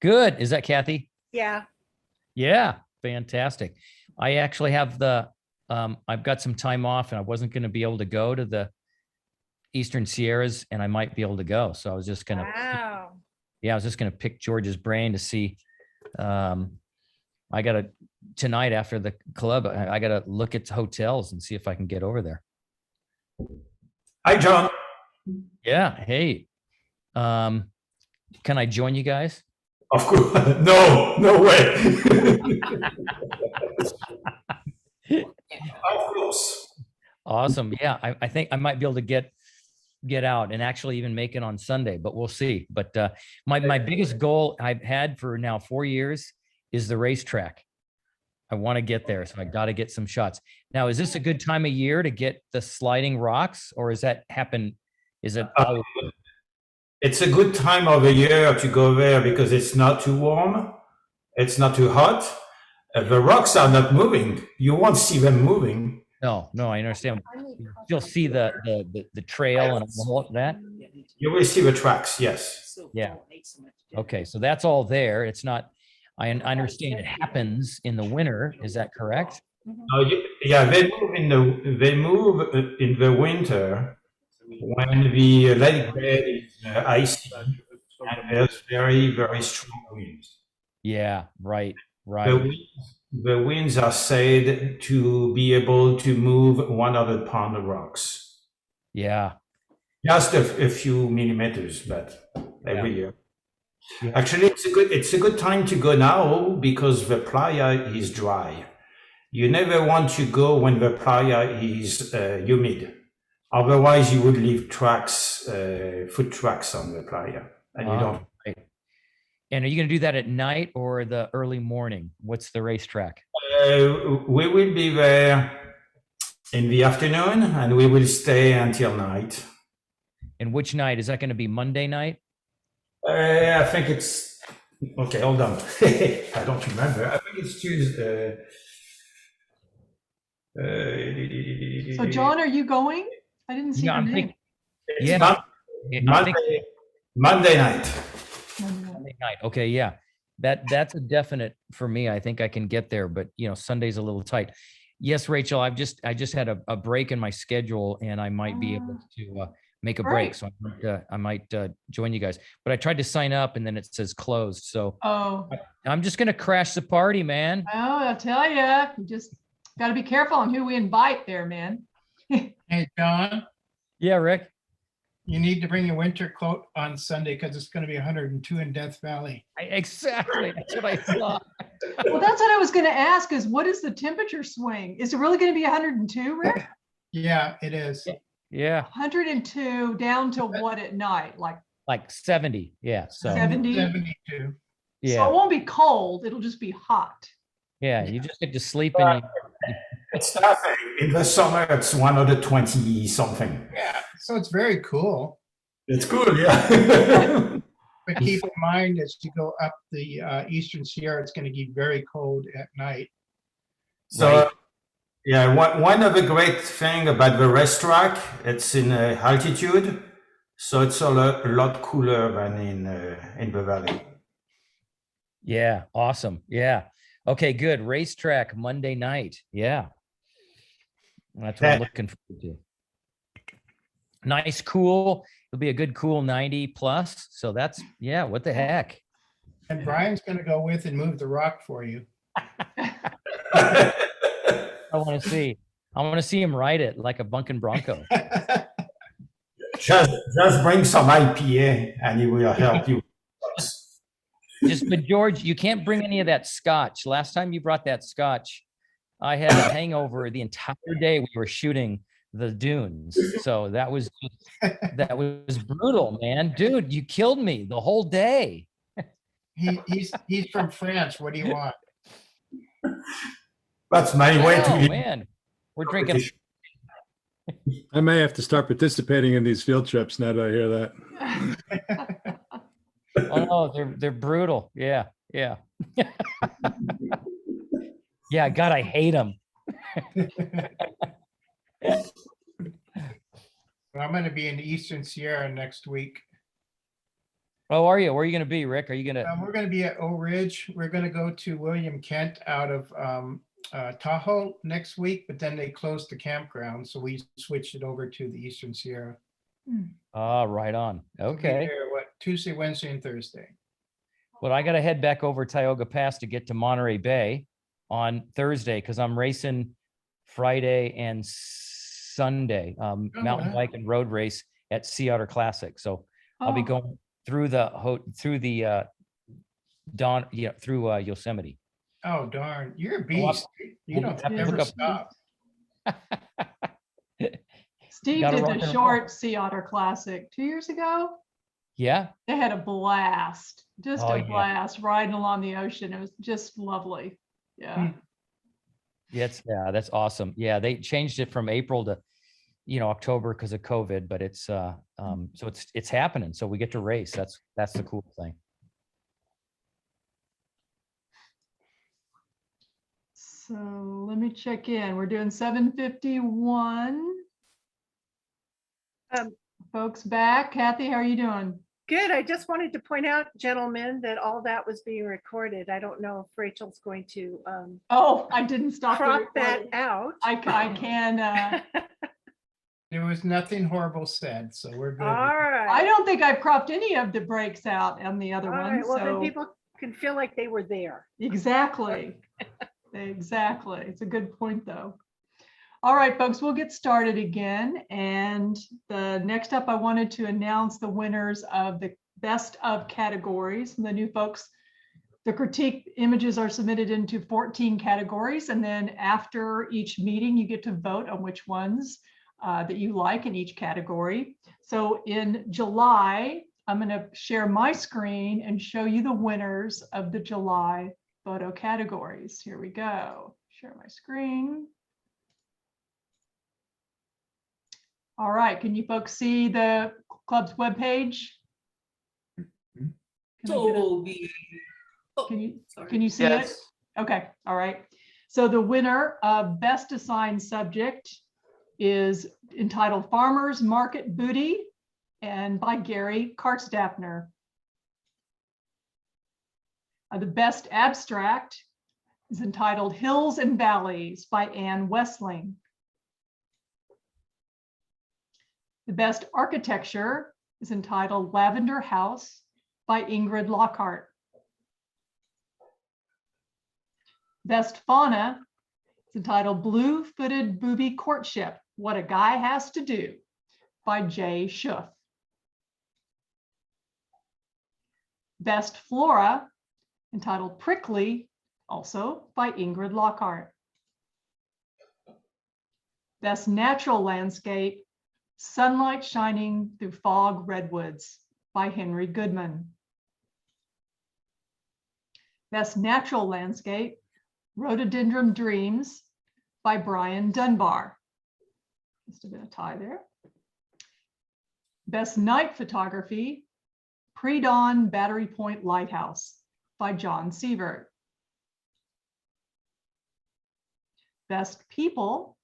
Good. Is that Kathy? Yeah. Yeah, fantastic. I actually have I've got some time off and I wasn't going to be able to go to the Eastern Sierras, and I might be able to go. So I was just going to, Wow. yeah, I was just going to pick George's brain to see. I got to, tonight after the club, I got to look at hotels and see if I can get over there. Hi, John. Yeah. Hey, can I join you guys? Of course. No way. Of course. Awesome. Yeah. I think I might be able to get get out and actually even make it on Sunday, but we'll see. But my biggest goal I've had for now 4 years is the racetrack. I want to get there, so I got to get some shots. Now, is this a good time of year to get the sliding rocks, or is that happen? Is it always? It's a good time of the year to go there because it's not too warm, it's not too hot. The rocks are not moving. You won't see them moving. No, I understand. You'll see the trail and all of that. You will see the tracks, yes. Yeah. Okay, so that's all there. It's not. I understand it happens in the winter. Is that correct? Yeah, they move in the winter when the lake bed is icy and there's very, very strong winds. Yeah, right. The winds are said to be able to move 100 pound of rocks. Yeah. Just a few millimeters, but every year. Yeah. Actually, it's a good time to go now because the playa is dry. You never want to go when the playa is humid. Otherwise, you would leave tracks, foot tracks on the playa, and you don't. Right. And are you going to do that at night or the early morning? What's the racetrack? We will be there in the afternoon, and we will stay until night. And which night? Is that going to be Monday night? I think it's okay. Hold on, I don't remember. I think it's Tuesday. So John, are you going? I didn't see your name. Monday night. Monday night. Okay, yeah. That's a definite for me. I think I can get there, but Sunday's a little tight. Yes, Rachel, I just had a break in my schedule, and I might be able to make a break. So I might join you guys. But I tried to sign up, and then it says closed. So I'm just gonna crash the party, man. Oh, I'll tell you, you just got to be careful on who we invite there, man. Hey, John. Yeah, Rick. You need to bring your winter coat on Sunday because it's going to be 102 in Death Valley. Exactly. That's what I thought. Well, that's what I was going to ask is what is the temperature swing? Is it really going to be 102, Rick? Yeah, it is. Yeah. 102 down to what at night? Like 70. Yeah. So 70? 72. Yeah. So it won't be cold. It'll just be hot. Yeah. You just get to sleep in. It's nothing. In the summer, it's 120 something. Yeah. So it's very cool. It's cool, yeah. But keep in mind, as you go up the Eastern Sierra, it's going to get very cold at night. So, yeah, one of the great thing about the racetrack, it's in altitude, so it's a lot cooler than in the valley. Yeah, awesome. Yeah. Okay, good. Racetrack Monday night. Yeah. That's what I'm looking forward to. Nice, cool. It'll be a good, cool 90 plus. So that's, yeah, what the heck? And Brian's going to go with and move the rock for you. I want to see him ride it like a bunkin' bronco. Just bring some IPA and he will help you. But George, you can't bring any of that scotch. Last time you brought that scotch, I had a hangover the entire day we were shooting the dunes. So that was brutal, man. Dude, you killed me the whole day. He's from France. What do you want? That's my way to eat. Man, we're drinking. I may have to start participating in these field trips now that I hear that. Oh no, they're brutal. Yeah. Yeah, God, I hate them. I'm going to be in the Eastern Sierra next week. Oh, are you? Where are you going to be, Rick? Are you going to? We're going to be at O Ridge. We're going to go to William Kent out of Tahoe next week, but then they closed the campground, so we switched it over to the Eastern Sierra. Oh, right on. Okay. There, Tuesday, Wednesday, and Thursday. Well, I got to head back over Tioga Pass to get to Monterey Bay on Thursday because I'm racing Friday and Sunday, mountain bike and road race at Sea Otter Classic. So I'll be going through Yosemite. Oh, darn. You're a beast. You don't ever stop. Steve Gotta did rock the and roll. short Sea Otter Classic 2 years ago. Yeah. They had a blast, just Oh, a yeah. blast riding along the ocean. It was just lovely. Yeah. Yeah, that's awesome. Yeah, they changed it from April to, October because of COVID, but it's so it's happening. So we get to race. That's the cool thing. So let me check in. We're doing 7:51. Folks back. Kathy, how are you doing? Good. I just wanted to point out, gentlemen, that all that was being recorded. I don't know if Rachel's going to Oh, I didn't stop the crop that recording. out. I can. There was nothing horrible said, so we're good. All right. I don't think I've cropped any of the breaks out on the other All one. right. Well, then So people can feel like they were there. exactly. Exactly. It's a good point, though. All right, folks, we'll get started again. And the next up, I wanted to announce the winners of the best of categories. And the new folks, the critique images are submitted into 14 categories. And then after each meeting, you get to vote on which ones that you like in each category. So in July, I'm going to share my screen and show you the winners of the July photo categories. Here we go. Share my screen. All right, can you folks see the club's webpage? Can you see it? Okay, all right. So the winner of best assigned subject is entitled Farmers Market Booty and by Gary Kartstaffner. The best abstract is entitled Hills and Valleys by Anne Westling. The best architecture is entitled Lavender House by Ingrid Lockhart. Best fauna is entitled Blue-Footed Booby Courtship, What a Guy Has to Do by Jay Schuff. Best flora entitled Prickly, also by Ingrid Lockhart. Best natural landscape, Sunlight Shining Through Fog Redwoods by Henry Goodman. Best natural landscape, Rhododendron Dreams by Brian Dunbar. Just a bit of tie there. Best night photography, Pre-Dawn Battery Point Lighthouse by John Sievert. Best people,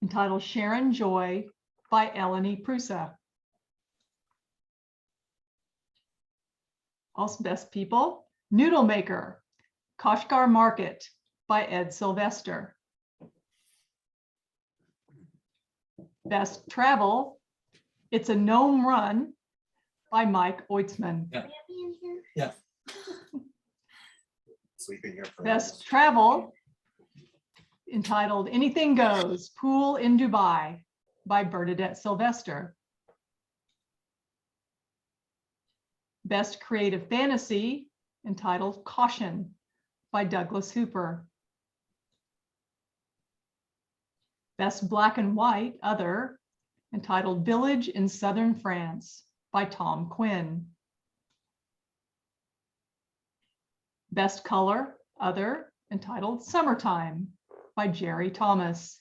entitled Sharon Joy by Eleni Prusa. Also best people, Noodle Maker, Kashgar Market by Ed Sylvester. Best travel, It's a Gnome Run by Mike Oitzman. Yeah. Sleeping here for Best travel, entitled Anything Goes, Pool in Dubai by Bernadette Sylvester. Best creative fantasy, entitled Caution by Douglas Hooper. Best black and white other, entitled Village in Southern France by Tom Quinn. Best color other, entitled Summertime by Jerry Thomas.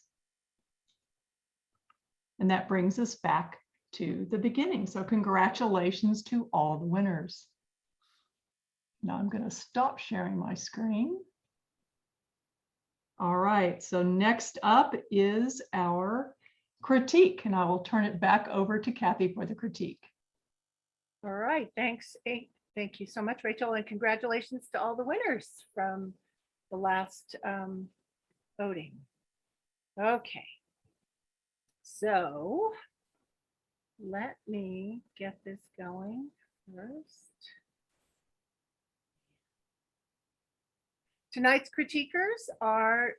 And that brings us back to the beginning. So congratulations to all the winners. Now I'm going to stop sharing my screen. All right, so next up is our critique, and I will turn it back over to Kathy for the critique. All right, thanks. Thank you so much, Rachel, and congratulations to all the winners from the last voting. Okay, so let me get this going first. Tonight's critiquers are,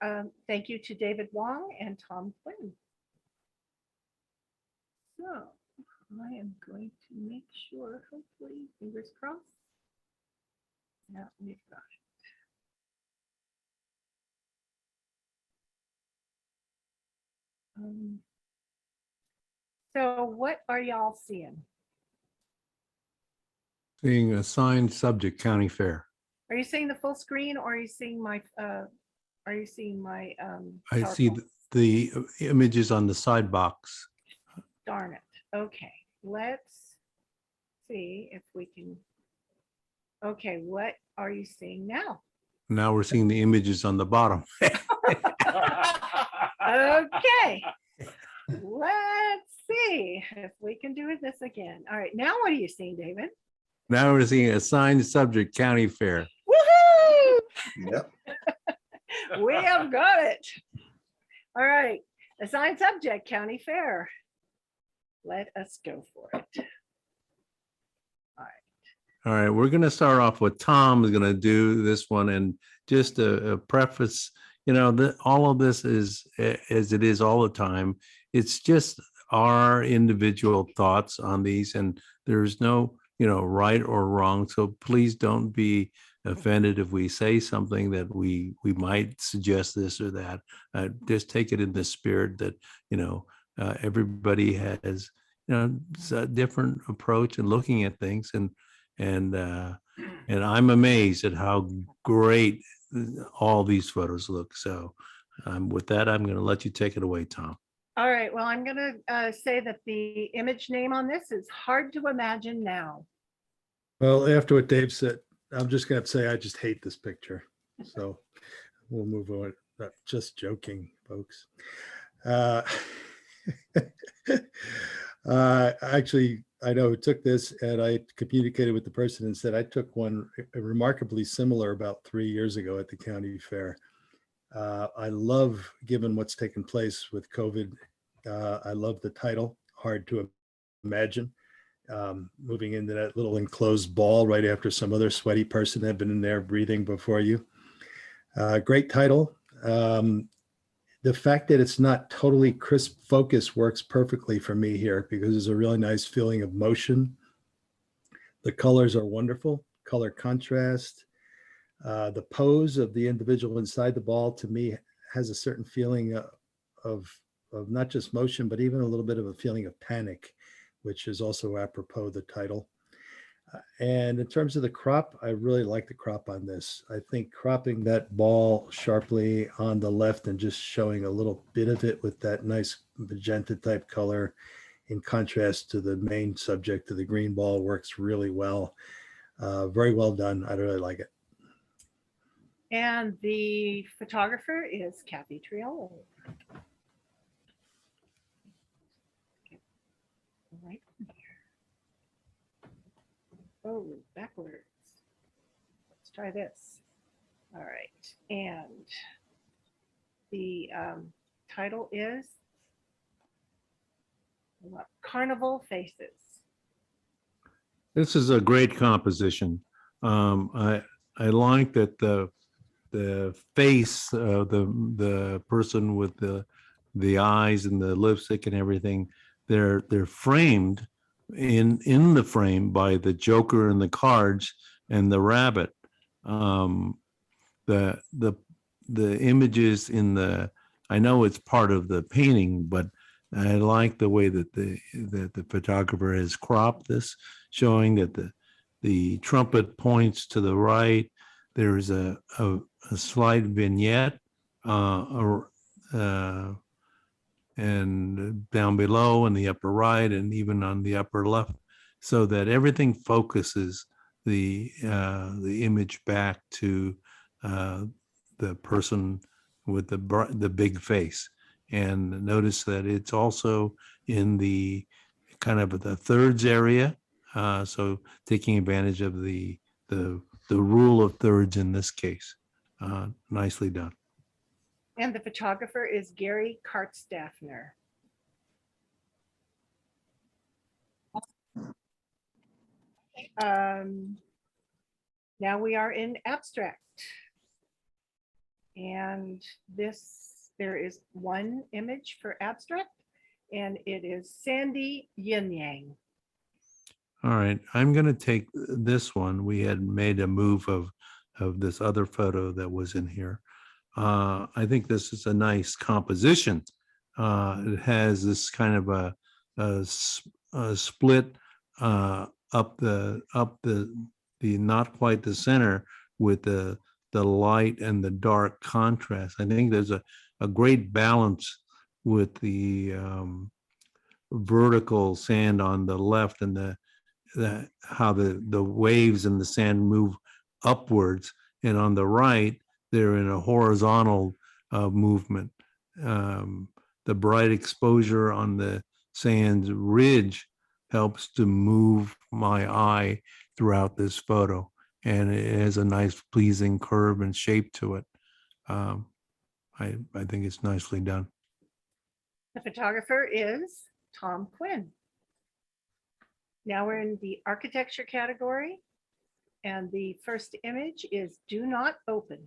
thank you to David Wong and Tom Quinn. So I am going to make sure, hopefully, fingers crossed. Yeah, we've got it. So what are y'all seeing? Seeing assigned subject county fair. Are you seeing the full screen or are you seeing my I see PowerPoint? the images on the side box. Darn it. Okay, let's see if we can. Okay, what are you seeing now? Now we're seeing the images on the bottom. Okay, let's see if we can do this again. All right, now what are you seeing, David? Now we're seeing assigned subject county fair. Woohoo! Yep. We have got it. All right, assigned subject, county fair. Let us go for it. All right, we're going to start off with Tom is going to do this one, and just a preface, you know, all of this is, as it is all the time, it's just our individual thoughts on these, and there's no, you know, right or wrong. So please don't be offended if we say something that we might suggest this or that. Just take it in the spirit that, you know, everybody has, you know, a different approach in looking at things, and I'm amazed at how great all these photos look. So with that, I'm going to let you take it away, Tom. All right, well, I'm going to say that the image name on this is Hard to Imagine Now. Well, after what Dave said, I'm just going to say I just hate this picture. So we'll move on. Just joking, folks. Actually, I know who took this, and I communicated with the person and said I took one remarkably similar about 3 years ago at the county fair. I love, given what's taken place with COVID, I love the title, Hard to Imagine. Moving into that little enclosed ball right after some other sweaty person had been in there breathing before you. Great title. The fact that it's not totally crisp focus works perfectly for me here, because there's a really nice feeling of motion. The colors are wonderful, color contrast. The pose of the individual inside the ball, to me, has a certain feeling of not just motion, but even a little bit of a feeling of panic, which is also apropos the title. And in terms of the crop, I really like the crop on this. I think cropping that ball sharply on the left and just showing a little bit of it with that nice magenta type color in contrast to the main subject of the green ball works really well. Very well done. I really like it. And the photographer is Kathy Triolo. Right here. Oh, backwards. Let's try this. All right. And the title is Carnival Faces. This is a great composition. I like that the face of the person with the eyes and the lipstick and everything, they're framed in the frame by the Joker and the cards and the rabbit. The images in the, I know it's part of the painting, but I like the way that the photographer has cropped this, showing that the trumpet points to the right. There's a slight vignette and down below in the upper right and even on the upper left, so that everything focuses the image back to the person with the big face. And notice that it's also in the kind of the thirds area, so taking advantage of the rule of thirds in this case. Nicely done. And the photographer is Gary Kartstaffner. Now we are in abstract. And there is one image for abstract, and it is Sandy Yin Yang. All right, I'm going to take this one. We had made a move of this other photo that was in here. I think this is a nice composition. It has this kind of split up the not quite the center with the light and the dark contrast. I think there's a great balance with the vertical sand on the left and how the waves and the sand move upwards, and on the right they're in a horizontal movement. The bright exposure on the sand's ridge helps to move my eye throughout this photo, and it has a nice pleasing curve and shape to it. I think it's nicely done. The photographer is Tom Quinn. Now we're in the architecture category, and the first image is "Do Not Open."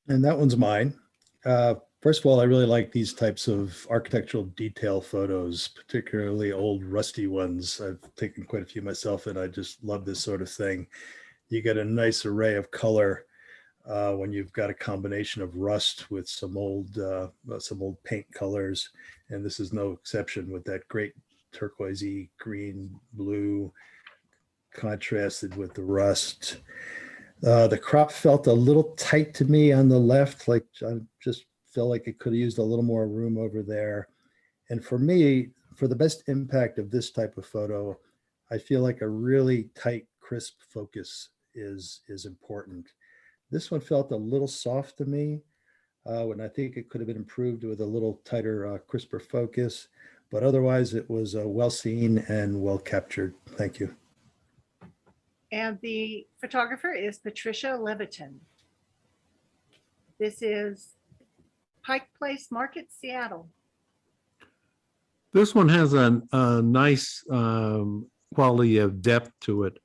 And that one's mine. First of all, I really like these types of architectural detail photos, particularly old rusty ones. I've taken quite a few myself, and I just love this sort of thing. You get a nice array of color when you've got a combination of rust with some old paint colors, and this is no exception with that great turquoisey green blue contrasted with the rust. The crop felt a little tight to me on the left, like I just felt like it could have used a little more room over there. And for me, for the best impact of this type of photo, I feel like a really tight, crisp focus is important. This one felt a little soft to me, and I think it could have been improved with a little tighter, crisper focus. But otherwise, it was well seen and well captured. Thank you. And the photographer is Patricia Leviton. This is Pike Place Market, Seattle. This one has a nice quality of depth to it,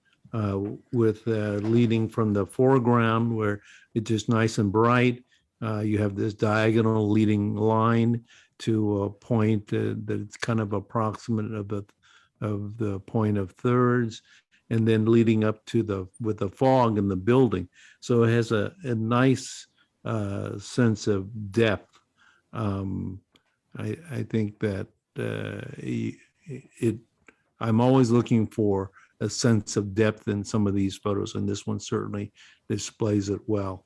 with leading from the foreground where it's just nice and bright. You have this diagonal leading line to a point that's kind of approximate of the point of thirds, and then leading up to with the fog in the building. So it has a nice sense of depth. I think that I'm always looking for a sense of depth in some of these photos, and this one certainly displays it well,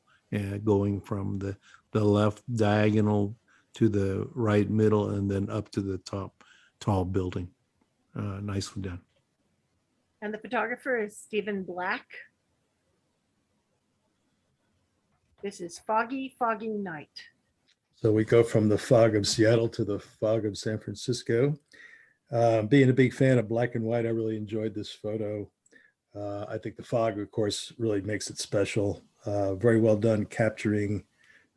going from the left diagonal to the right middle and then up to the top tall building. Nicely done. And the photographer is Stephen Black. This is Foggy, Foggy Night. So we go from the fog of Seattle to the fog of San Francisco. Being a big fan of black and white, I really enjoyed this photo. I think the fog, of course, really makes it special. Very well done capturing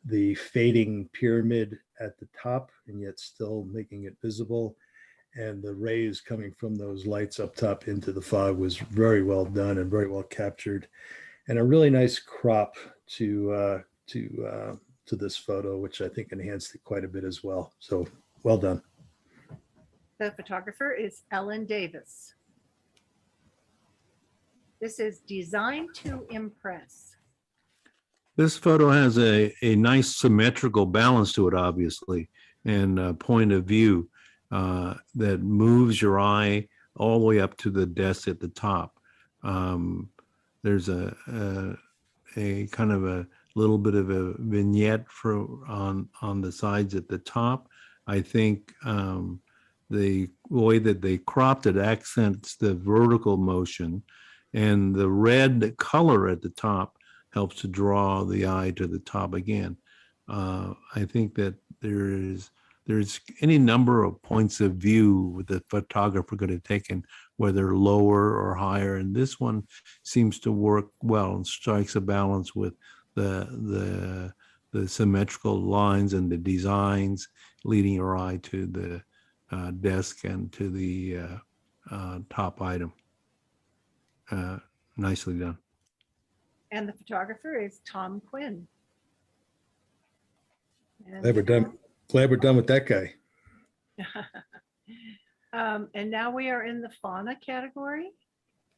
the fading pyramid at the top and yet still making it visible. And the rays coming from those lights up top into the fog was very well done and very well captured. And a really nice crop to this photo, which I think enhanced it quite a bit as well. So well done. The photographer is Ellen Davis. This is Designed to Impress. This photo has a nice symmetrical balance to it, obviously, and point of view that moves your eye all the way up to the desk at the top. There's a kind of a little bit of a vignette on the sides at the top. I think the way that they cropped it accents the vertical motion, and the red color at the top helps to draw the eye to the top again. I think that there's any number of points of view the photographer could have taken, whether lower or higher, and this one seems to work well and strikes a balance with the symmetrical lines and the designs leading your eye to the desk and to the top item. Nicely done. And the photographer is Tom Quinn. And Glad we're done with that guy. and now we are in the fauna category.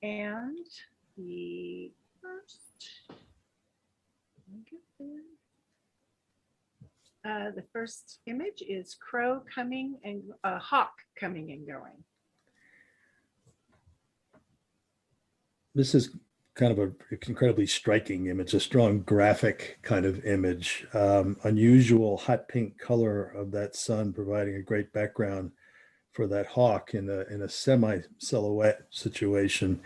And the first, The first image is crow coming and a hawk coming and going. This is kind of an incredibly striking image, a strong graphic kind of image. Unusual hot pink color of that sun providing a great background for that hawk in a semi-silhouette situation.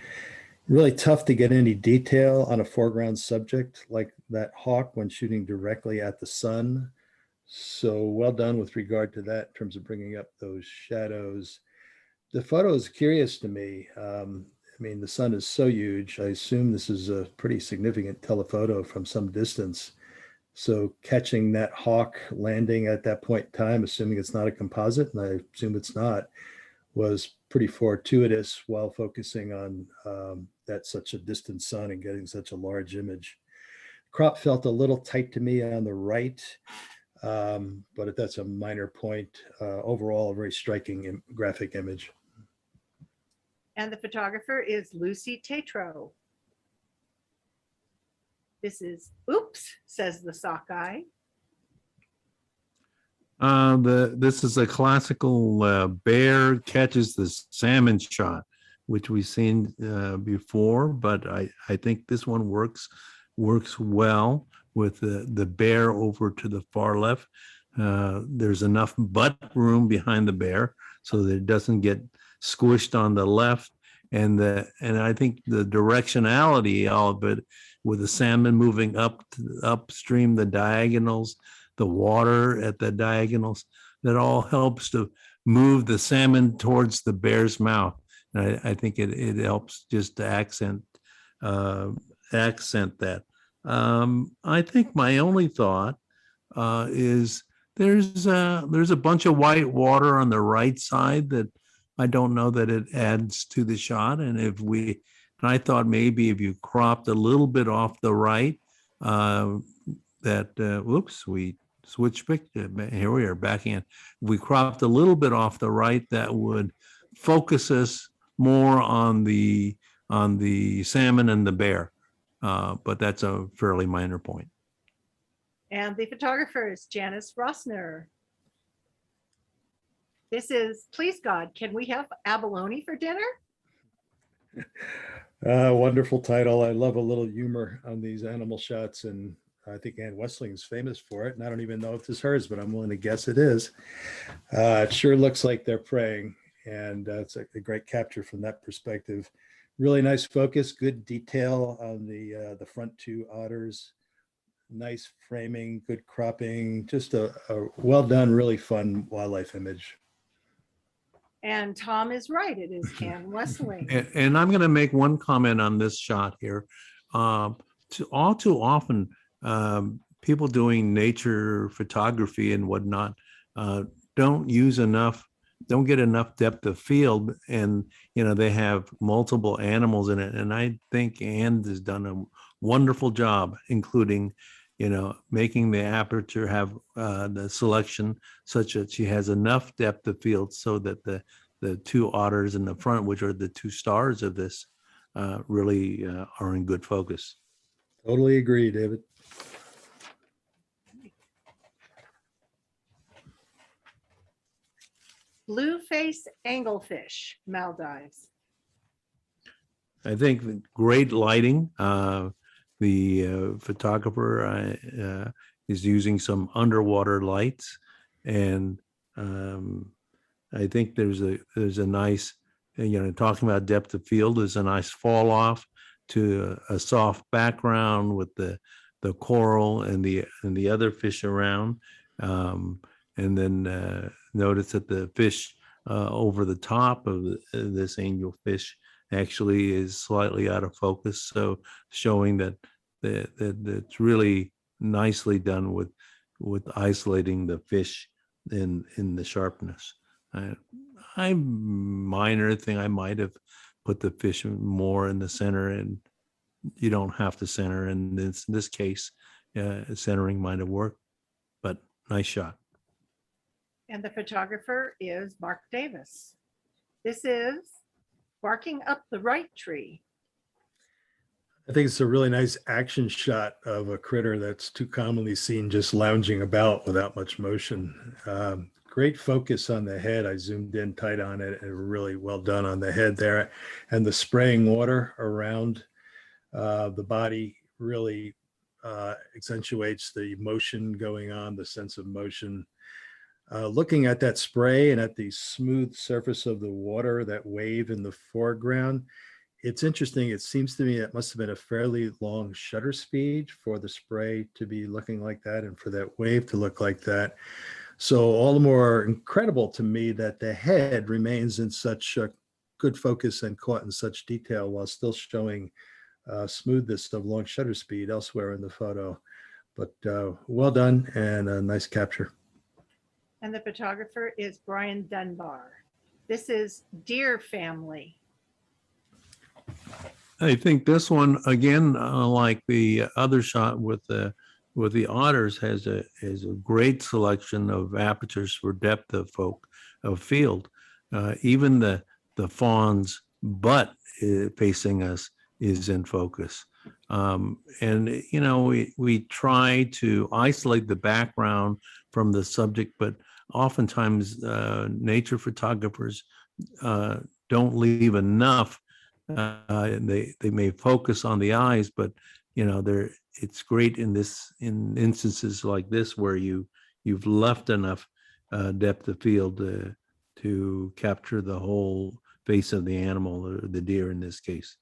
Really tough to get any detail on a foreground subject like that hawk when shooting directly at the sun. So well done with regard to that in terms of bringing up those shadows. The photo is curious to me. I mean, the sun is so huge. I assume this is a pretty significant telephoto from some distance. So catching that hawk landing at that point in time, assuming it's not a composite, and I assume it's not, was pretty fortuitous while focusing on that such a distant sun and getting such a large image. Crop felt a little tight to me on the right, but that's a minor point. Overall, a very striking graphic image. And the photographer is Lucy Tetro. This is, oops, says the sockeye. This is a classical bear catches the salmon shot, which we've seen before, but I think this one works well with the bear over to the far left. There's enough butt room behind the bear so that it doesn't get squished on the left, and I think the directionality of it with the salmon moving upstream, the diagonals, the water at the diagonals, that all helps to move the salmon towards the bear's mouth. And I think it helps just to accent that. I think my only thought is there's a bunch of white water on the right side that I don't know that it adds to the shot. And I thought maybe if you cropped a little bit off the right, whoops, we switched picture. Here we are back in. We cropped a little bit off the right, that would focus us more on the salmon and the bear. But that's a fairly minor point. And the photographer is Janice Rossner. This is, please God, can we have abalone for dinner? Wonderful title. I love a little humor on these animal shots, and I think Ann Westling is famous for it. And I don't even know if it's hers, but I'm willing to guess it is. It sure looks like they're praying, and it's a great capture from that perspective. Really nice focus, good detail on the front two otters. Nice framing, good cropping, just a well done, really fun wildlife image. And Tom is right, it is Ann Westling. And I'm going to make one comment on this shot here. All too often, people doing nature photography and whatnot don't get enough depth of field, and they have multiple animals in it. And I think Ann has done a wonderful job, including making the aperture have the selection such that she has enough depth of field so that the two otters in the front, which are the two stars of this, really are in good focus. Totally agree, David. Blueface anglefish, Maldives. I think great lighting. The photographer is using some underwater lights, and I think there's a nice, talking about depth of field, there's a nice fall off to a soft background with the coral and the other fish around, and then notice that the fish over the top of this angelfish actually is slightly out of focus, so showing that it's really nicely done with isolating the fish in the sharpness. Minor thing, I might have put the fish more in the center, and you don't have to center. In this case, centering might have worked, but nice shot. And the photographer is Mark Davis. This is barking up the right tree. I think it's a really nice action shot of a critter that's too commonly seen just lounging about without much motion. Great focus on the head. I zoomed in tight on it and really well done on the head there. And the spraying water around the body really accentuates the motion going on, the sense of motion. Looking at that spray and at the smooth surface of the water, that wave in the foreground, it's interesting. It seems to me it must have been a fairly long shutter speed for the spray to be looking like that and for that wave to look like that. So all the more incredible to me that the head remains in such a good focus and caught in such detail while still showing smoothness of long shutter speed elsewhere in the photo. But well done and a nice capture. And the photographer is Brian Dunbar. This is Deer Family. I think this one again, like the other shot with the otters, has a great selection of apertures for depth of field. Even the fawn's butt facing us is in focus. And you know, we try to isolate the background from the subject, but oftentimes nature photographers don't leave enough. They may focus on the eyes, but you know, it's great in instances like this where you've left enough depth of field to capture the whole face of the animal, or the deer in this case.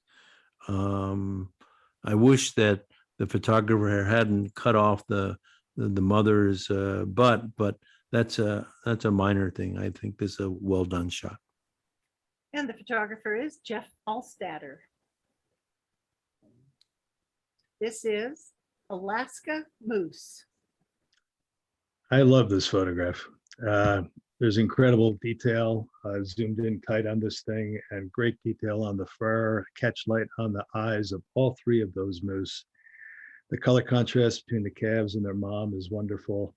I wish that the photographer hadn't cut off the mother's butt, but that's a minor thing. I think this is a well done shot. And the photographer is Jeff Alstatter. This is Alaska moose. I love this photograph. There's incredible detail. Zoomed in tight on this thing and great detail on the fur, catch light on the eyes of all three of those moose. The color contrast between the calves and their mom is wonderful.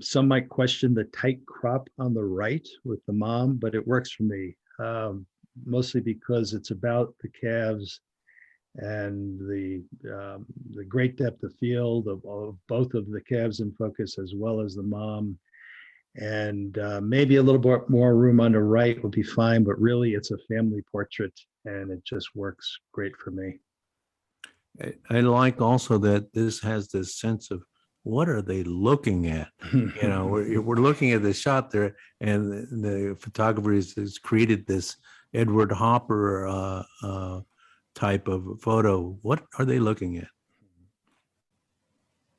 Some might question the tight crop on the right with the mom, but it works for me, mostly because it's about the calves and the great depth of field of both of the calves in focus as well as the mom. And maybe a little bit more room on the right would be fine, but really it's a family portrait and it just works great for me. I like also that this has this sense of, what are they looking at? You know, we're looking at the shot there, and the photographer has created this Edward Hopper type of photo. What are they looking at?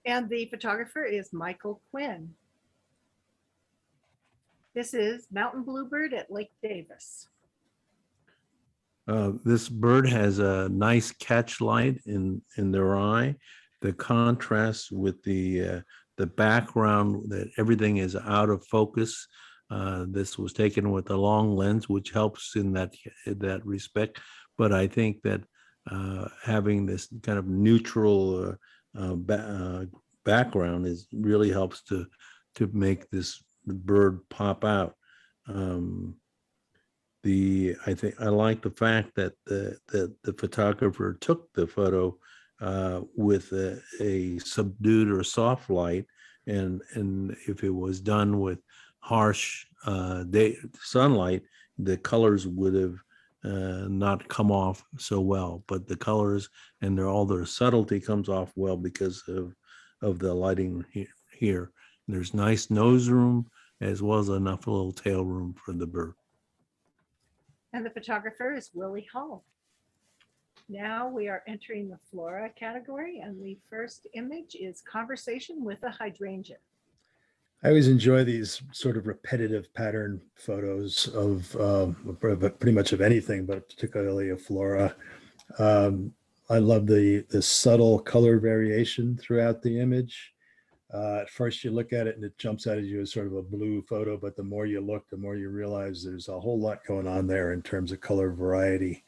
And the photographer is Michael Quinn. This is Mountain Bluebird at Lake Davis. This bird has a nice catch light in their eye. The contrast with the background, that everything is out of focus. This was taken with a long lens, which helps in that respect. But I think that having this kind of neutral background really helps to make the bird pop out. I like the fact that the photographer took the photo with a subdued or soft light, and if it was done with harsh sunlight, the colors would have not come off so well. But the colors and all their subtlety comes off well because of the lighting here. There's nice nose room as well as enough little tail room for the bird. And the photographer is Willie Hall. Now we are entering the flora category, and the first image is Conversation with a Hydrangea. I always enjoy these sort of repetitive pattern photos of pretty much of anything, but particularly of flora. I love the subtle color variation throughout the image. At first you look at it and it jumps out at you as sort of a blue photo, but the more you look, the more you realize there's a whole lot going on there in terms of color variety.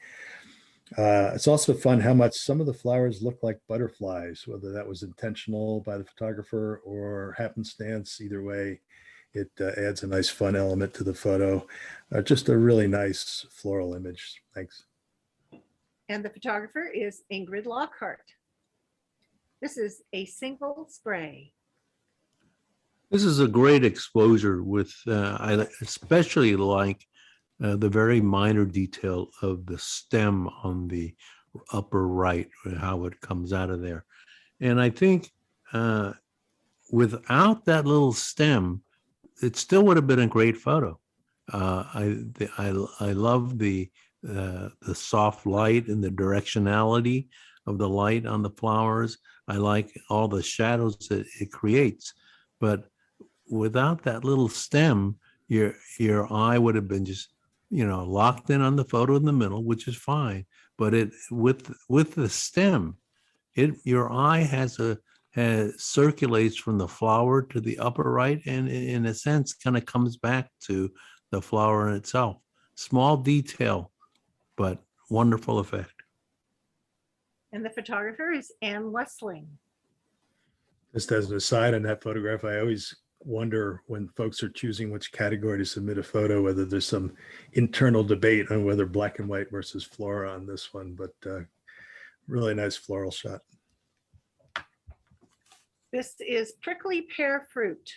It's also fun how much some of the flowers look like butterflies, whether that was intentional by the photographer or happenstance. Either way, it adds a nice fun element to the photo. Just a really nice floral image. Thanks. And the photographer is Ingrid Lockhart. This is a single spray. This is a great exposure with, I especially like the very minor detail of the stem on the upper right, how it comes out of there. And I think without that little stem, it still would have been a great photo. I love the soft light and the directionality of the light on the flowers. I like all the shadows that it creates, but without that little stem, your eye would have been just, locked in on the photo in the middle, which is fine. But it with the stem, your eye has circulates from the flower to the upper right, and in a sense kind of comes back to the flower in itself. Small detail, but wonderful effect. And the photographer is Ann Wessling. Just as an aside on that photograph, I always wonder when folks are choosing which category to submit a photo, whether there's some internal debate on whether black and white versus flora on this one, but really nice floral shot. This is prickly pear fruit.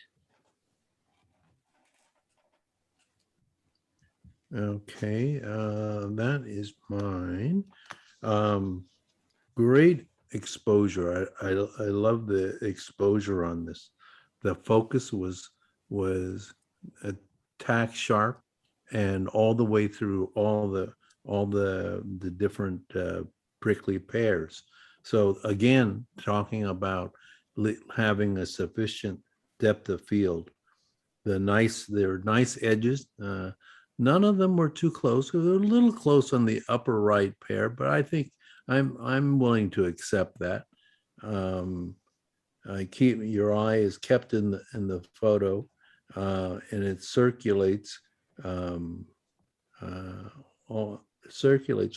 Okay, that is mine. Great exposure. I love the exposure on this. The focus was tack sharp, and all the way through all the different prickly pears. So again, talking about having a sufficient depth of field. There are nice edges. None of them were too close. They're a little close on the upper right pair, but I think I'm willing to accept that. Your eye is kept in the photo, and it circulates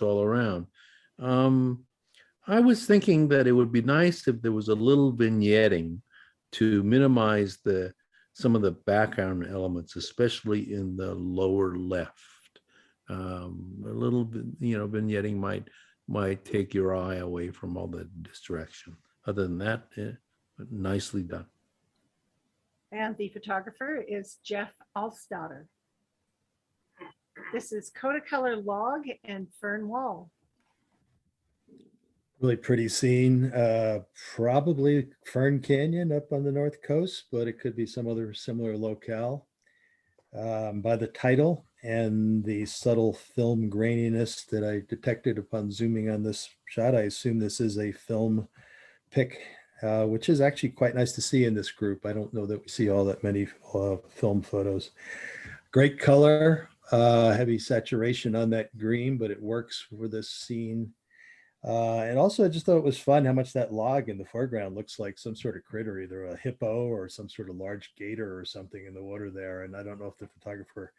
all around. I was thinking that it would be nice if there was a little vignetting to minimize some of the background elements, especially in the lower left. A little bit, vignetting might take your eye away from all the distraction. Other than that, nicely done. And the photographer is Jeff Alstader. This is Codacolor Log and Fern Wall. Really pretty scene. Probably Fern Canyon up on the north coast, but it could be some other similar locale. By the title and the subtle film graininess that I detected upon zooming on this shot, I assume this is a film pic, which is actually quite nice to see in this group. I don't know that we see all that many film photos. Great color, heavy saturation on that green, but it works for this scene. And also I just thought it was fun how much that log in the foreground looks like some sort of critter, either a hippo or some sort of large gator or something in the water there. And I don't know if the photographer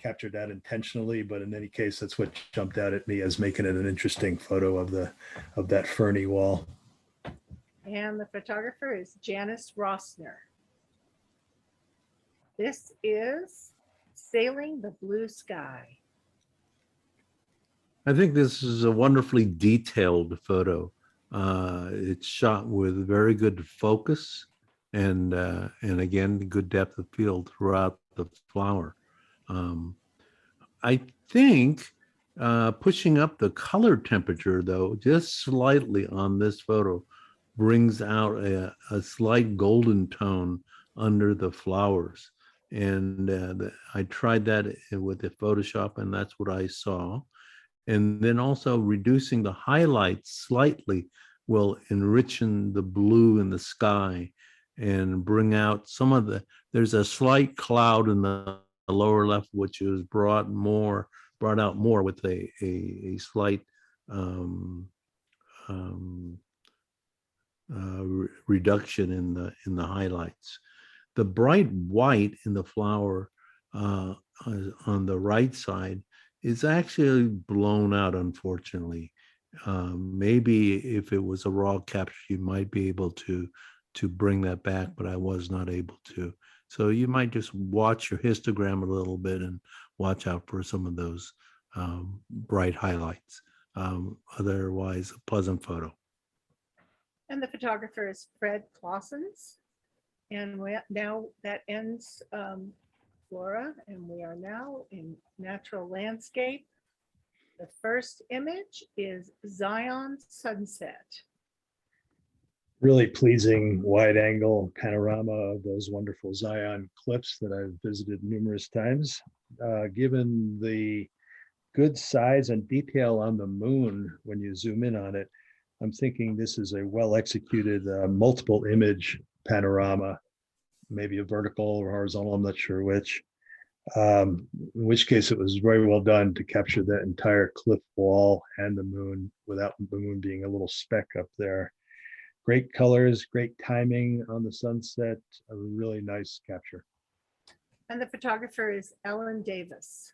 captured that intentionally, but in any case, that's what jumped out at me as making it an interesting photo of that ferny wall. And the photographer is Janice Rossner. This is Sailing the Blue Sky. I think this is a wonderfully detailed photo. It's shot with very good focus and again, good depth of field throughout the flower. I think pushing up the color temperature, though, just slightly on this photo brings out a slight golden tone under the flowers. And I tried that with the Photoshop, and that's what I saw. And then also reducing the highlights slightly will enrichen the blue in the sky and bring out some of there's a slight cloud in the lower left, which is brought out more with a slight reduction in the highlights. The bright white in the flower on the right side is actually blown out, unfortunately. Maybe if it was a raw capture, you might be able to bring that back, but I was not able to. So you might just watch your histogram a little bit and watch out for some of those bright highlights. otherwise a pleasant photo. And the photographer is Fred Claussens. And now that ends flora, and we are now in natural landscape. The first image is Zion Sunset. Really pleasing wide angle panorama of those wonderful Zion cliffs that I've visited numerous times. Given the good size and detail on the moon when you zoom in on it, I'm thinking this is a well executed multiple image panorama, maybe a vertical or horizontal, I'm not sure which. In which case it was very well done to capture that entire cliff wall and the moon without the moon being a little speck up there. Great colors, great timing on the sunset, a really nice capture. And the photographer is Ellen Davis.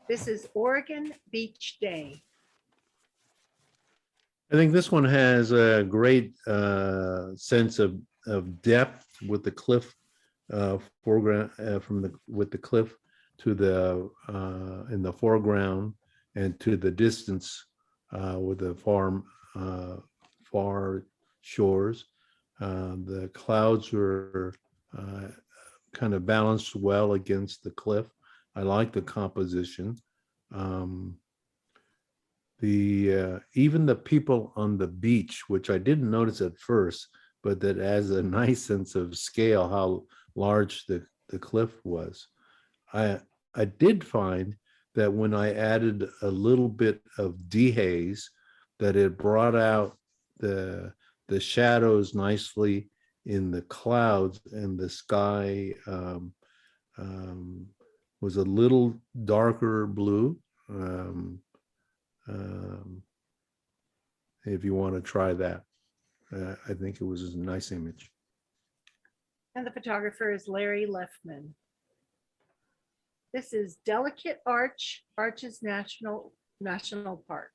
This is Oregon Beach Day. I think this one has a great sense of depth with the cliff foreground with the cliff to the in the foreground and to the distance with the far shores. The clouds were kind of balanced well against the cliff. I like the composition. Even the people on the beach, which I didn't notice at first, but that has a nice sense of scale, how large the cliff was. I did find that when I added a little bit of dehaze, that it brought out the shadows nicely in the clouds, and the sky was a little darker blue. If you want to try that, I think it was a nice image. And the photographer is Larry Lefman. This is Delicate Arches National Park.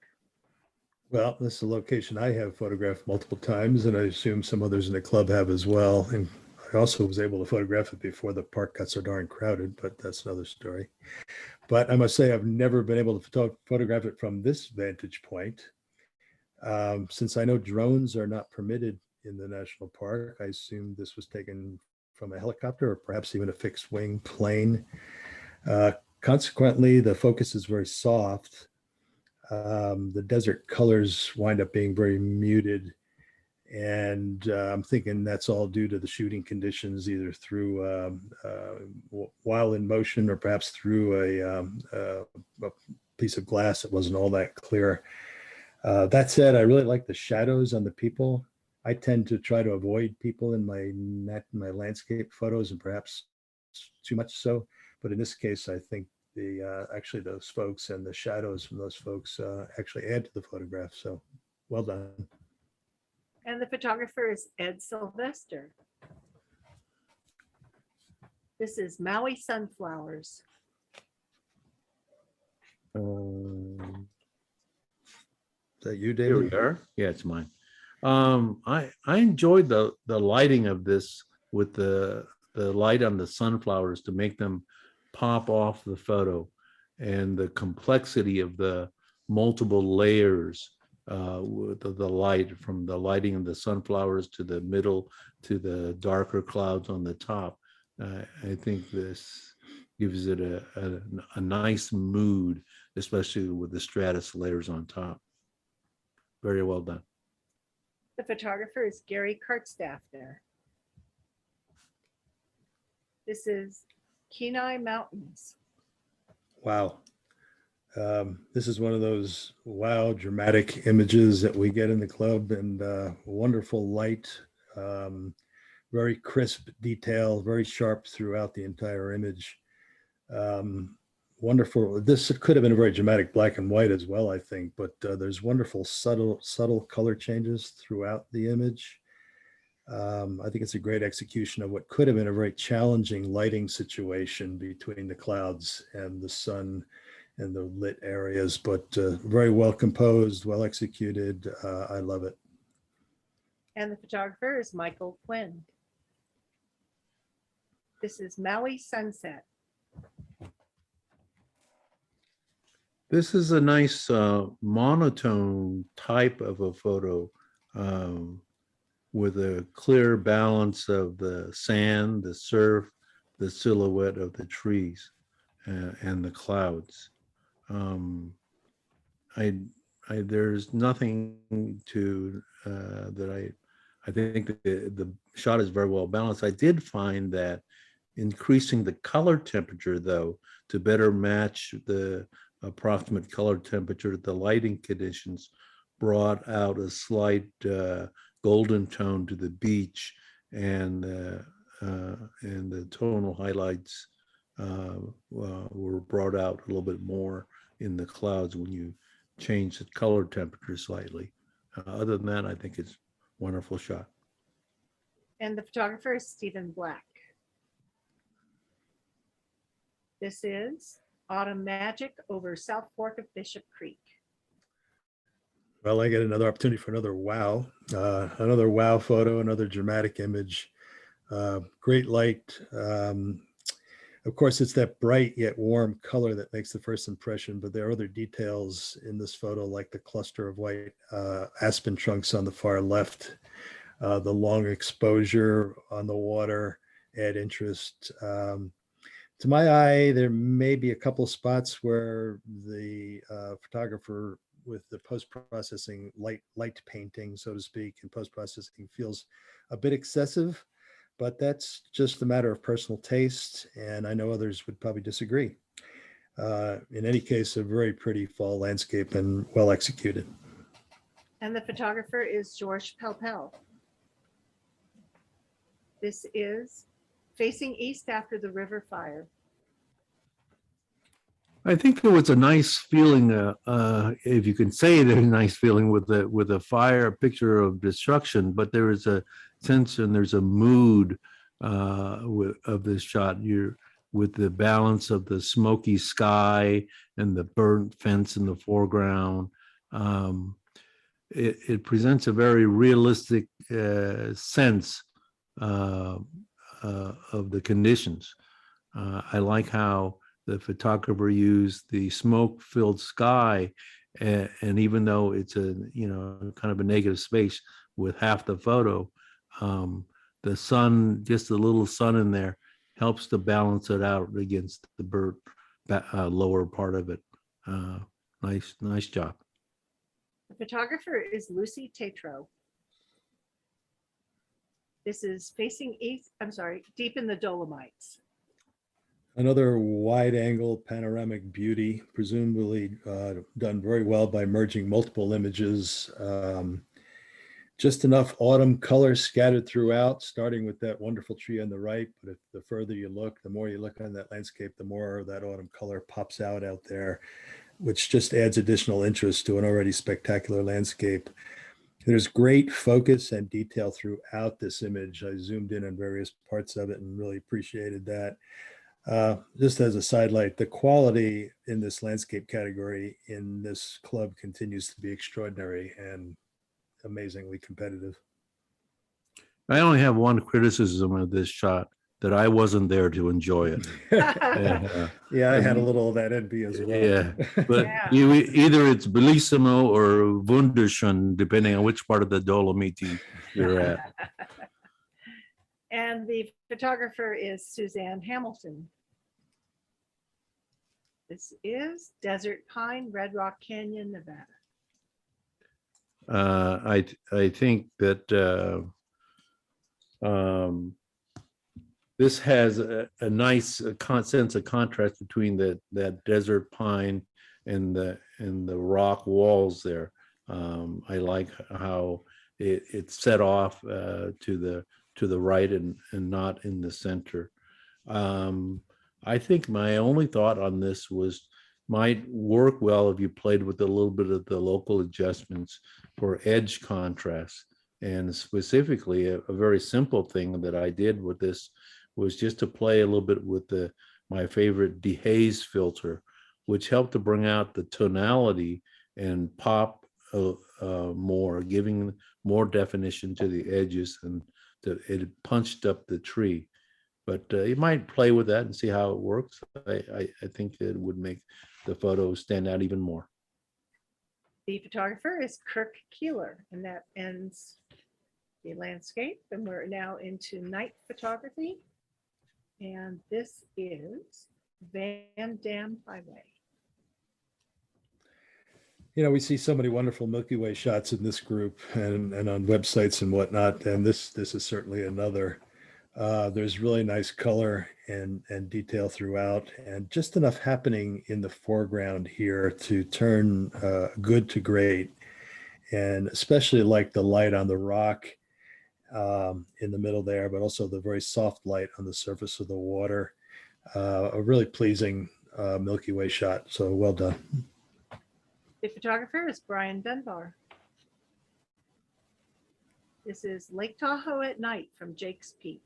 Well, this is a location I have photographed multiple times, and I assume some others in the club have as well. And I also was able to photograph it before the park got so darn crowded, but that's another story. But I must say, I've never been able to photograph it from this vantage point. Since I know drones are not permitted in the national park, I assume this was taken from a helicopter or perhaps even a fixed wing plane. Consequently, the focus is very soft. The desert colors wind up being very muted. And I'm thinking that's all due to the shooting conditions, either through while in motion or perhaps through a piece of glass that wasn't all that clear. That said, I really like the shadows on the people. I tend to try to avoid people in my landscape photos, and perhaps too much so. But in this case, I think actually those folks and the shadows from those folks actually add to the photograph. So well done. And the photographer is Ed Sylvester. This is Maui Sunflowers. Is that you, David? Here we are. Yeah, it's mine. I enjoyed the lighting of this with the light on the sunflowers to make them pop off the photo, and the complexity of the multiple layers with the light, from the lighting of the sunflowers to the middle to the darker clouds on the top. I think this gives it a nice mood, especially with the stratus layers on top. Very well done. The photographer is Gary Kartstafter. This is Kenai Mountains. Wow. This is one of those wow dramatic images that we get in the club, and wonderful light, very crisp detail, very sharp throughout the entire image. Wonderful. This could have been a very dramatic black and white as well, I think, but there's wonderful subtle color changes throughout the image. I think it's a great execution of what could have been a very challenging lighting situation between the clouds and the sun and the lit areas, but very well composed, well executed. I love it. And the photographer is Michael Quinn. This is Maui Sunset. This is a nice monotone type of a photo with a clear balance of the sand, the surf, the silhouette of the trees and the clouds. There's nothing to that I think the shot is very well balanced. I did find that increasing the color temperature, though, to better match the approximate color temperature, the lighting conditions brought out a slight golden tone to the beach, and the tonal highlights were brought out a little bit more in the clouds when you change the color temperature slightly. Other than that, I think it's a wonderful shot. And the photographer is Stephen Black. This is Autumn Magic over South Fork of Bishop Creek. Well, I get another opportunity for another wow photo, another dramatic image. Great light. Of course, it's that bright yet warm color that makes the first impression, but there are other details in this photo, like the cluster of white aspen trunks on the far left, the long exposure on the water add interest. To my eye, there may be a couple of spots where the photographer with the post-processing light painting, so to speak, and post-processing feels a bit excessive, but that's just a matter of personal taste, and I know others would probably disagree. In any case, a very pretty fall landscape and well executed. And the photographer is George Pelpel. This is Facing East After the River Fire. I think there was a nice feeling, if you can say there's a nice feeling with a fire, a picture of destruction, but there is a sense and there's a mood of this shot. You're with the balance of the smoky sky and the burnt fence in the foreground. It presents a very realistic sense of the conditions. I like how the photographer used the smoke-filled sky, and even though it's a kind of a negative space with half the photo, the sun, just a little sun in there, helps to balance it out against the burnt lower part of it. Nice job. The photographer is Lucy Tatro. This is Facing East, Deep in the Dolomites. Another wide angle panoramic beauty, presumably done very well by merging multiple images. Just enough autumn color scattered throughout, starting with that wonderful tree on the right. But if the further you look, the more you look on that landscape, the more that autumn color pops out there, which just adds additional interest to an already spectacular landscape. There's great focus and detail throughout this image. I zoomed in on various parts of it and really appreciated that. Just as a sidelight, the quality in this landscape category in this club continues to be extraordinary and amazingly competitive. I only have one criticism of this shot, that I wasn't there to enjoy it. Yeah, I had a little of that envy as well. Yeah, but either it's bellissimo or wunderschön, depending on which part of the Dolomiti you're at. And the photographer is Suzanne Hamilton. This is Desert Pine, Red Rock Canyon, Nevada. I think that this has a nice sense of contrast between that desert pine and the rock walls there. I like how it's set off to the right and not in the center. I think my only thought on this was might work well if you played with a little bit of the local adjustments for edge contrast. And specifically, a very simple thing that I did with this was just to play a little bit with my favorite dehaze filter, which helped to bring out the tonality and pop more, giving more definition to the edges, and it punched up the tree. But you might play with that and see how it works. I think it would make the photos stand out even more. The photographer is Kirk Keeler, and that ends the landscape. And we're now into night photography. And this is Van Dam Highway. You know, we see so many wonderful Milky Way shots in this group and on websites and whatnot. And this is certainly another. There's really nice color and detail throughout, and just enough happening in the foreground here to turn good to great. And especially like the light on the rock in the middle there, but also the very soft light on the surface of the water. A really pleasing Milky Way shot. So well done. The photographer is Brian Dunbar. This is Lake Tahoe at night from Jake's Peak.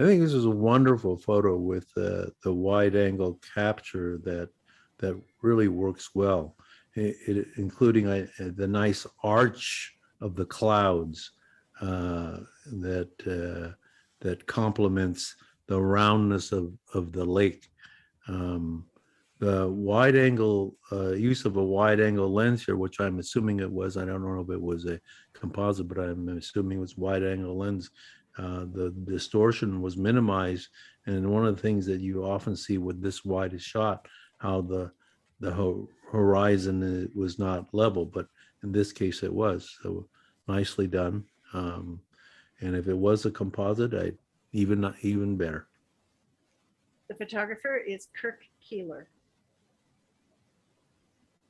I think this is a wonderful photo with the wide angle capture that really works well, including the nice arch of the clouds that complements the roundness of the lake. The wide angle use of a wide angle lens here, which I'm assuming it was, I don't know if it was a composite, but I'm assuming it was wide angle lens. The distortion was minimized, and one of the things that you often see with this wide shot, how the horizon was not level, but in this case it was. So nicely done. And if it was a composite, even better. The photographer is Kirk Keeler.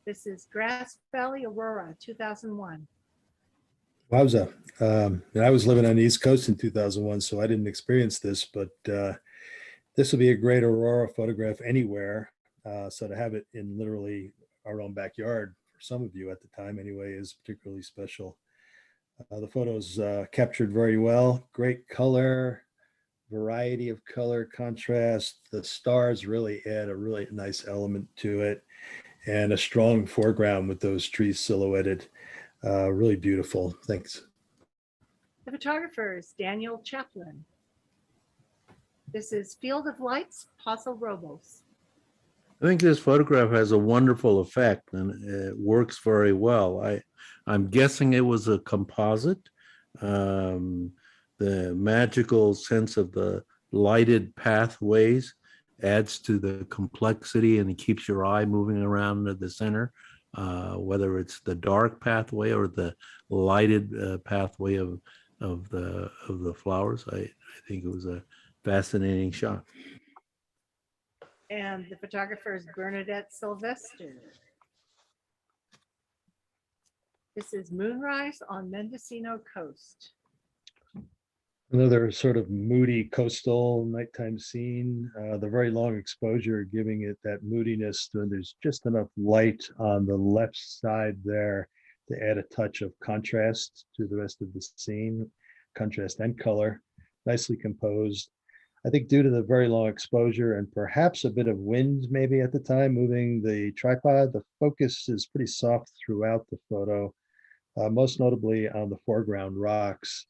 This is Grass Valley Aurora 2001. Wowza. And I was living on the East Coast in 2001, so I didn't experience this, but this would be a great Aurora photograph anywhere. So to have it in literally our own backyard, for some of you at the time anyway, is particularly special. The photos captured very well. Great color, variety of color contrast. The stars really add a really nice element to it, and a strong foreground with those trees silhouetted. Really beautiful. Thanks. The photographer is Daniel Chaplin. This is Field of Lights, Paso Robles. I think this photograph has a wonderful effect and it works very well. I'm guessing it was a composite. The magical sense of the lighted pathways adds to the complexity, and it keeps your eye moving around at the center, whether it's the dark pathway or the lighted pathway of the flowers. I think it was a fascinating shot. And the photographer is Bernadette Sylvester. This is Moonrise on Mendocino Coast. Another sort of moody coastal nighttime scene. The very long exposure giving it that moodiness, and there's just enough light on the left side there to add a touch of contrast to the rest of the scene, contrast and color, nicely composed. I think due to the very long exposure and perhaps a bit of wind maybe at the time moving the tripod, the focus is pretty soft throughout the photo, most notably on the foreground rocks.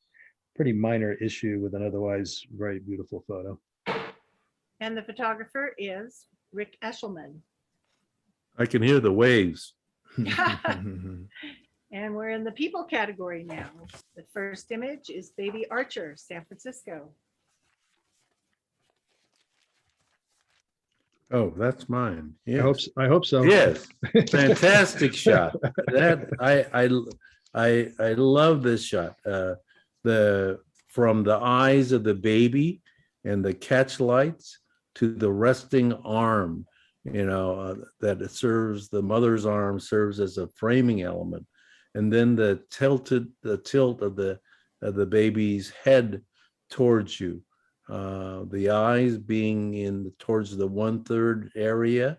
Pretty minor issue with an otherwise very beautiful photo. And the photographer is Rick Eshelman. I can hear the waves. And we're in the people category now. The first image is Baby Archer, San Francisco. Oh, that's mine. Yes. I hope so. Yes, fantastic shot. That I love this shot. From the eyes of the baby and the catch lights to the resting arm, that it serves, the mother's arm serves as a framing element, and then the tilt of the baby's head towards you, the eyes being towards the 1/3 area.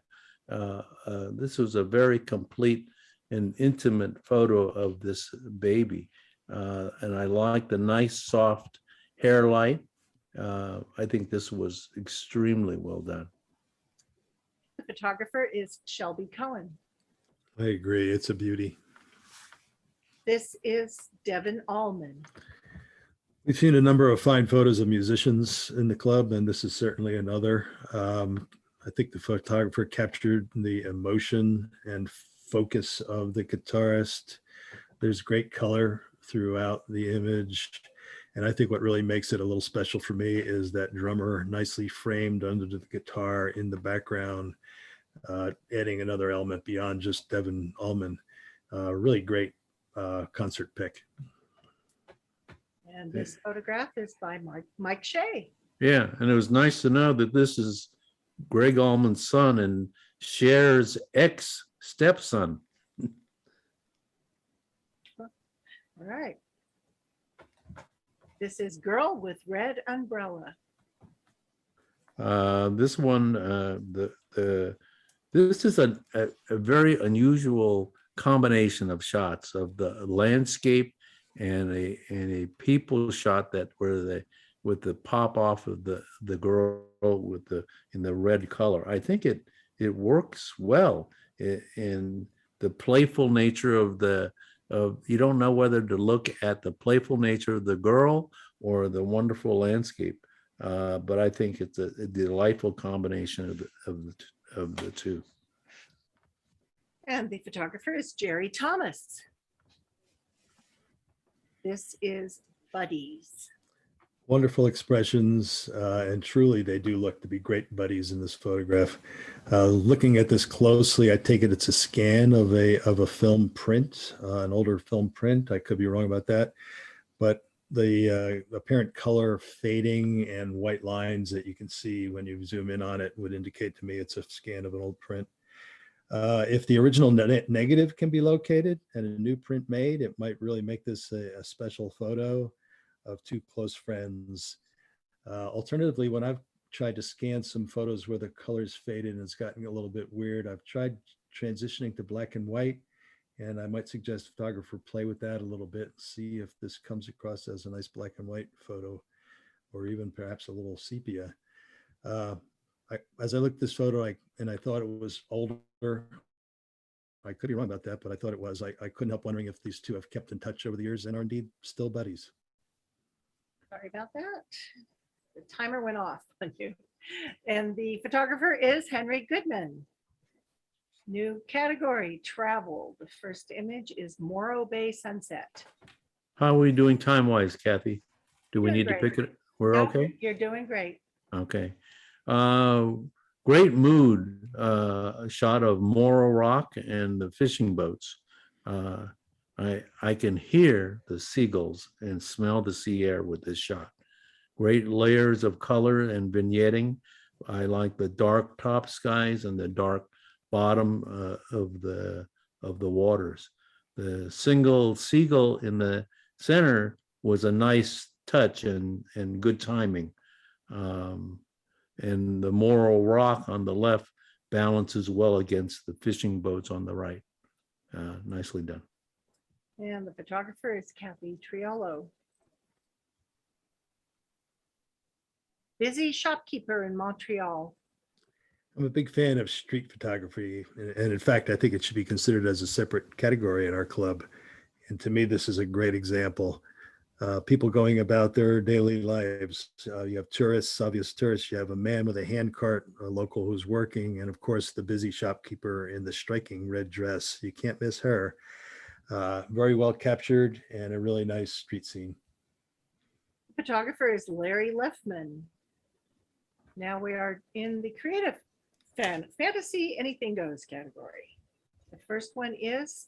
This was a very complete and intimate photo of this baby. And I like the nice soft hair light. I think this was extremely well done. The photographer is Shelby Cohen. I agree. It's a beauty. This is Devin Allman. We've seen a number of fine photos of musicians in the club, and this is certainly another. I think the photographer captured the emotion and focus of the guitarist. There's great color throughout the image. And I think what really makes it a little special for me is that drummer nicely framed under the guitar in the background, adding another element beyond just Devin Allman. Really great concert pick. And this photograph is by Mike Shea. Yeah, and it was nice to know that this is Greg Allman's son and Cher's ex-stepson. All right. This is Girl with Red Umbrella. This one, this is a very unusual combination of shots of the landscape and a people shot that where they with the pop off of the girl with in the red color. I think it works well in the playful nature of you don't know whether to look at the playful nature of the girl or the wonderful landscape. But I think it's a delightful combination of the two. And the photographer is Jerry Thomas. This is Buddies. Wonderful expressions, and truly they do look to be great buddies in this photograph. Looking at this closely, I take it it's a scan of a film print, an older film print. I could be wrong about that, but the apparent color fading and white lines that you can see when you zoom in on it would indicate to me it's a scan of an old print. If the original negative can be located and a new print made, it might really make this a special photo of two close friends. Alternatively, when I've tried to scan some photos where the colors faded and it's gotten a little bit weird, I've tried transitioning to black and white, and I might suggest photographer play with that a little bit and see if this comes across as a nice black and white photo, or even perhaps a little sepia. As I looked at this photo, I thought it was older. I could be wrong about that, but I thought it was. I couldn't help wondering if these two have kept in touch over the years and are indeed still buddies. Sorry about that. The timer went off on you. And the photographer is Henry Goodman. New category, travel. The first image is Morro Bay sunset. How are we doing time-wise, Kathy? Do we Doing need to great. pick it? We're No, okay? You're doing great. Okay. Great mood, a shot of Morro Rock and the fishing boats. I can hear the seagulls and smell the sea air with this shot. Great layers of color and vignetting. I like the dark top skies and the dark bottom of the waters. The single seagull in the center was a nice touch and good timing. And the Morro Rock on the left balances well against the fishing boats on the right. Nicely done. And the photographer is Kathy Triolo. Busy shopkeeper in Montreal. I'm a big fan of street photography, and in fact, I think it should be considered as a separate category in our club. And to me, this is a great example. People going about their daily lives. You have tourists, obvious tourists. You have a man with a hand cart, a local who's working, and of course, the busy shopkeeper in the striking red dress. You can't miss her. Very well captured and a really nice street scene. The photographer is Larry Leffman. Now we are in the creative fantasy anything goes category. The first one is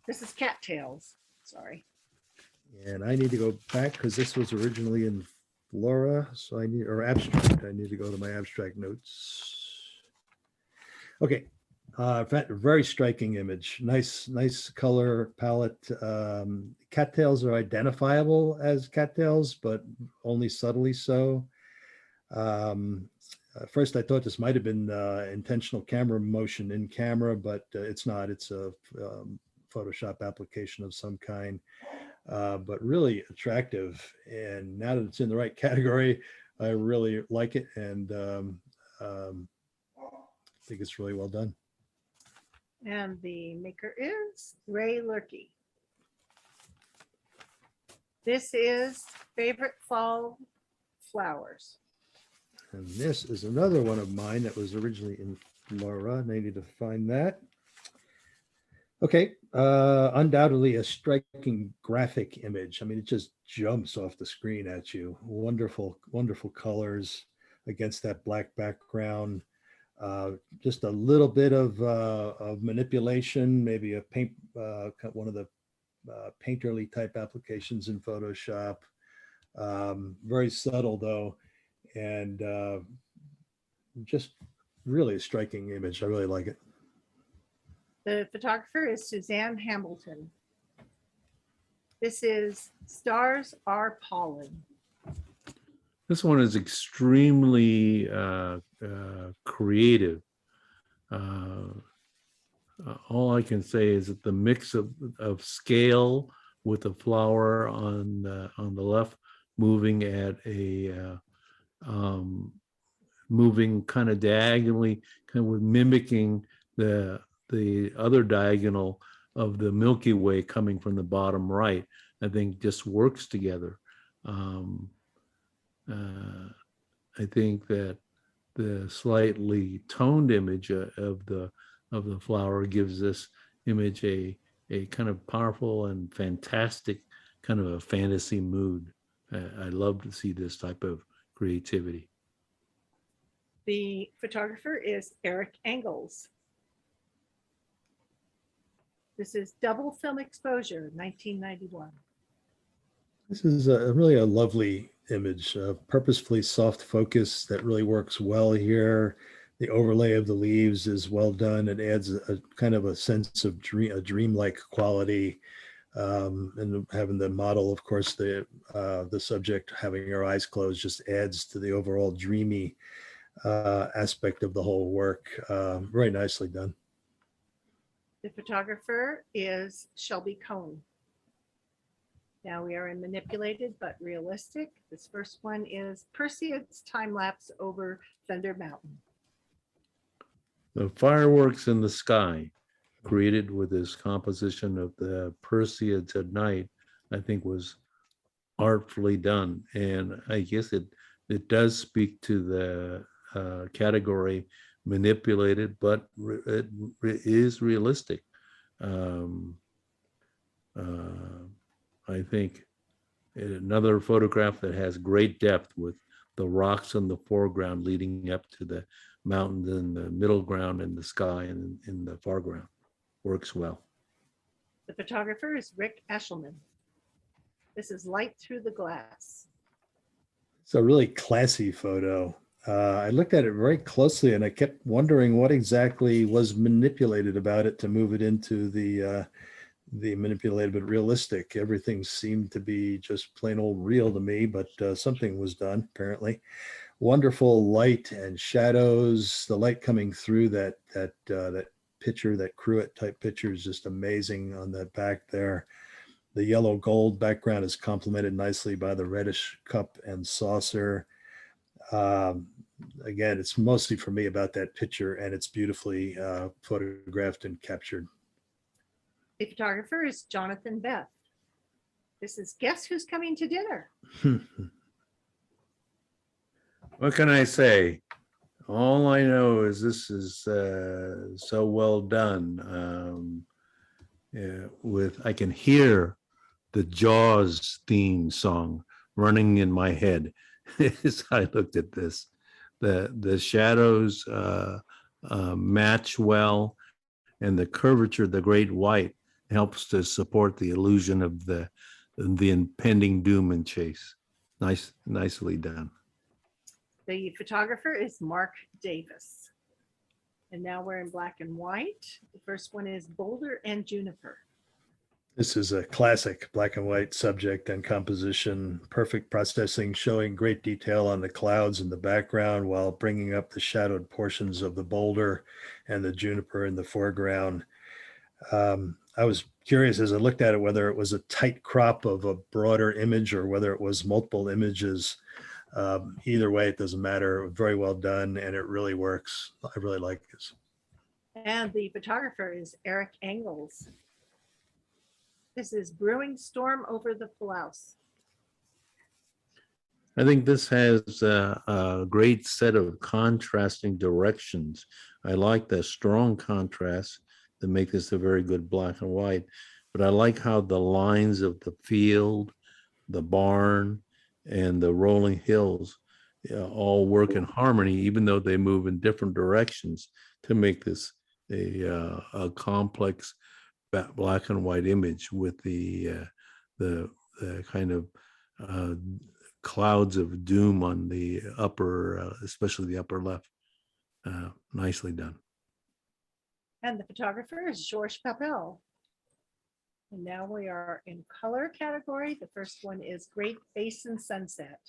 this is cattails. Sorry. And I need to go back because this was originally in Flora, so I need, or abstract. I need to go to my abstract notes. Okay. Very striking image. Nice color palette. Cattails are identifiable as cattails, but only subtly so. First, I thought this might have been intentional camera motion in camera, but it's not. It's a Photoshop application of some kind, but really attractive. And now that it's in the right category, I really like it, and think it's really well done. And the maker is Ray Lurkey. This is favorite fall flowers. And this is another one of mine that was originally in Flora, and I need to find that. Okay, undoubtedly a striking graphic image. I mean, it just jumps off the screen at you. Wonderful, wonderful colors against that black background. Just a little bit of manipulation, maybe a paint, one of the painterly type applications in Photoshop. Very subtle though, and just really a striking image. I really like it. The photographer is Suzanne Hamilton. This is Stars Are Pollen. This one is extremely creative. All I can say is that the mix of scale with the flower on the left, moving at a moving kind of diagonally, kind of mimicking the other diagonal of the Milky Way coming from the bottom right, I think just works together. I think that the slightly toned image of the flower gives this image a kind of powerful and fantastic kind of a fantasy mood. I love to see this type of creativity. The photographer is Eric Engels. This is Double Film Exposure, 1991. This is really a lovely image, purposefully soft focus that really works well here. The overlay of the leaves is well done. It adds a kind of a sense of a dreamlike quality. And having the model, of course, the subject having her eyes closed just adds to the overall dreamy aspect of the whole work. Very nicely done. The photographer is Shelby Cohn. Now we are in manipulated but realistic. This first one is Perseids time lapse over Thunder Mountain. The fireworks in the sky created with this composition of the Perseids at night, I think was artfully done. And I guess it does speak to the category manipulated, but it is realistic. I think another photograph that has great depth with the rocks in the foreground leading up to the mountains in the middle ground and the sky and in the foreground works well. The photographer is Rick Eshelman. This is Light Through the Glass. It's a really classy photo. I looked at it very closely and I kept wondering what exactly was manipulated about it to move it into the manipulated but realistic. Everything seemed to be just plain old real to me, but something was done apparently. Wonderful light and shadows. The light coming through that picture, that cruet type picture, is just amazing on that back there. The yellow gold background is complemented nicely by the reddish cup and saucer. Again, it's mostly for me about that picture, and it's beautifully photographed and captured. The photographer is Jonathan Beth. This is Guess Who's Coming to Dinner? What can I say? All I know is this is so well done. I can hear the Jaws theme song running in my head as I looked at this. The shadows match well, and the curvature of the great white helps to support the illusion of the impending doom and chase. Nicely done. The photographer is Mark Davis. And now we're in black and white. The first one is Boulder and Juniper. This is a classic black and white subject and composition, perfect processing, showing great detail on the clouds in the background while bringing up the shadowed portions of the boulder and the juniper in the foreground. I was curious as I looked at it whether it was a tight crop of a broader image or whether it was multiple images. Either way, it doesn't matter. Very well done, and it really works. I really like this. And the photographer is Eric Engels. This is Brewing Storm over the Palouse. I think this has a great set of contrasting directions. I like the strong contrast that make this a very good black and white, but I like how the lines of the field, the barn, and the rolling hills all work in harmony, even though they move in different directions to make this a complex black and white image with the kind of clouds of doom on the upper, especially the upper left. Nicely done. And the photographer is Georges Papel. And now we are in color category. The first one is Great Basin Sunset.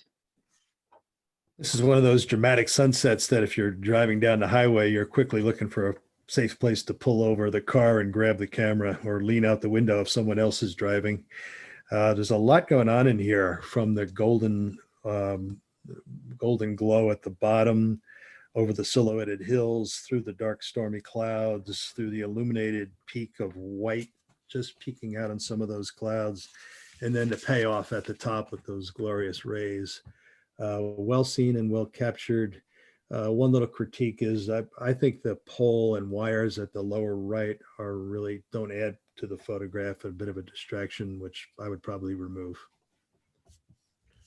This is one of those dramatic sunsets that if you're driving down the highway, you're quickly looking for a safe place to pull over the car and grab the camera or lean out the window if someone else is driving. There's a lot going on in here, from the golden glow at the bottom, over the silhouetted hills, through the dark stormy clouds, through the illuminated peak of white just peeking out on some of those clouds, and then the payoff at the top with those glorious rays. Well seen and well captured. One little critique is I think the pole and wires at the lower right are really don't add to the photograph, a bit of a distraction, which I would probably remove.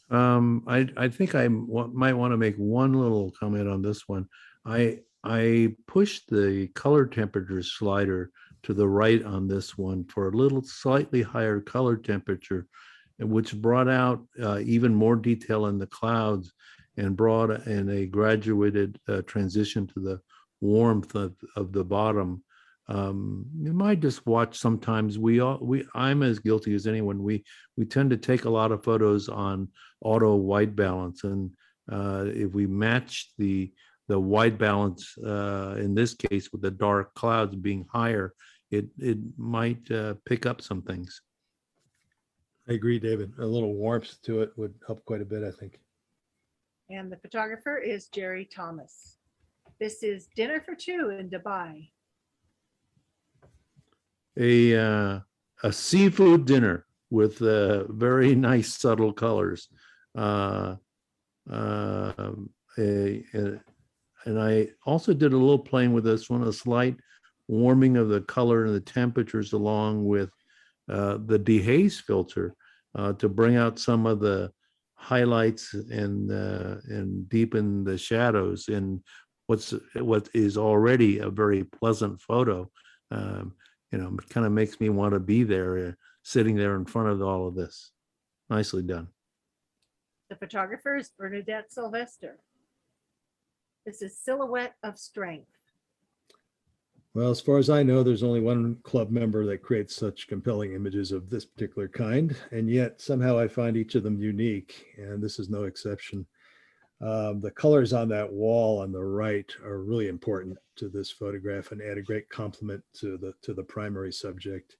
I think I might want to make one little comment on this one. I pushed the color temperature slider to the right on this one for a little slightly higher color temperature, which brought out even more detail in the clouds and brought in a graduated transition to the warmth of the bottom. You might just watch sometimes. I'm as guilty as anyone. We tend to take a lot of photos on auto white balance, and if we match the white balance in this case with the dark clouds being higher, it might pick up some things. I agree, David. A little warmth to it would help quite a bit, I think. And the photographer is Jerry Thomas. This is Dinner for Two in Dubai. A seafood dinner with very nice subtle colors. And I also did a little playing with this one, a slight warming of the color and the temperatures along with the dehaze filter to bring out some of the highlights and deepen the shadows in what is already a very pleasant photo. It kind of makes me want to be there, sitting there in front of all of this. Nicely done. The photographer is Bernadette Sylvester. This is Silhouette of Strength. Well, as far as I know, there's only one club member that creates such compelling images of this particular kind, and yet somehow I find each of them unique, and this is no exception. The colors on that wall on the right are really important to this photograph and add a great complement to the primary subject.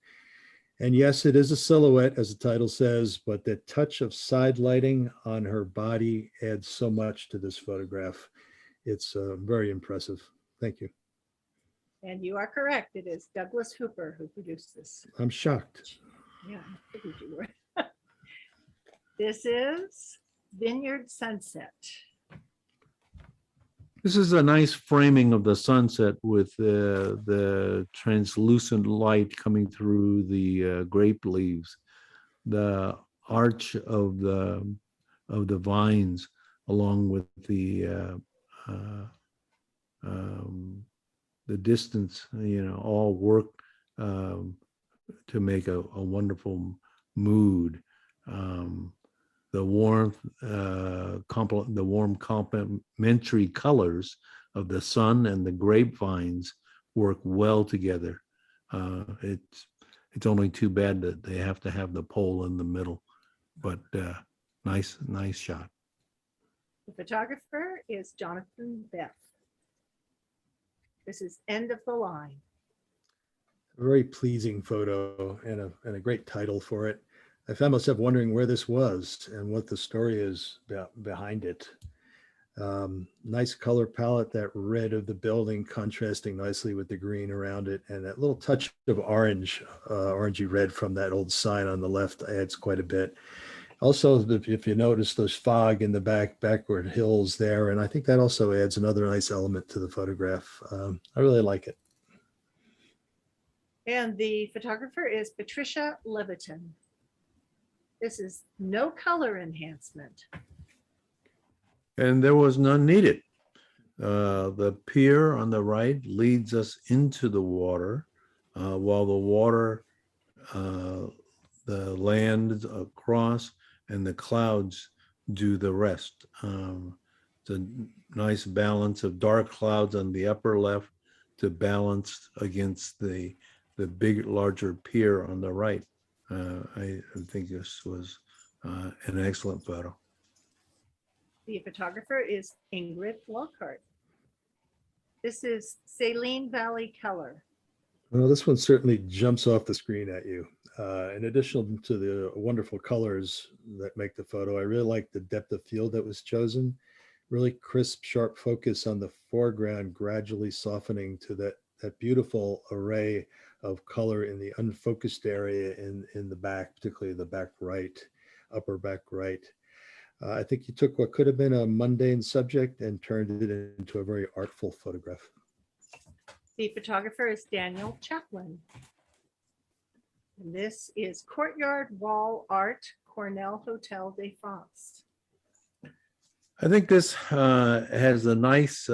And yes, it is a silhouette, as the title says, but the touch of side lighting on her body adds so much to this photograph. It's very impressive. Thank you. And you are correct. It is Douglas Hooper who produced this. I'm shocked. Yeah, I figured you were. This is Vineyard Sunset. This is a nice framing of the sunset with the translucent light coming through the grape leaves, the arch of the vines, along with the distance, all work to make a wonderful mood. The warmth, the warm complementary colors of the sun and the grapevines work well together. It's only too bad that they have to have the pole in the middle, but nice shot. The photographer is Jonathan Beth. This is End of the Line. A very pleasing photo and a great title for it. I found myself wondering where this was and what the story is behind it. Nice color palette, that red of the building contrasting nicely with the green around it, and that little touch of orange, orangey red from that old sign on the left adds quite a bit. Also, if you notice those fog in the backward hills there, and I think that also adds another nice element to the photograph. I really like it. And the photographer is Patricia Leviton. This is no color enhancement. And there was none needed. The pier on the right leads us into the water, while the water, the land across, and the clouds do the rest. It's a nice balance of dark clouds on the upper left to balance against the big, larger pier on the right. I think this was an excellent photo. The photographer is Ingrid Lockhart. This is Saline Valley Keller. Well, this one certainly jumps off the screen at you. In addition to the wonderful colors that make the photo, I really like the depth of field that was chosen. Really crisp, sharp focus on the foreground, gradually softening to that beautiful array of color in the unfocused area in the back, particularly the back right, upper back right. I think you took what could have been a mundane subject and turned it into a very artful photograph. The photographer is Daniel Chaplin. And this is Courtyard Wall Art, Cornell Hotel de France. I think this has a nice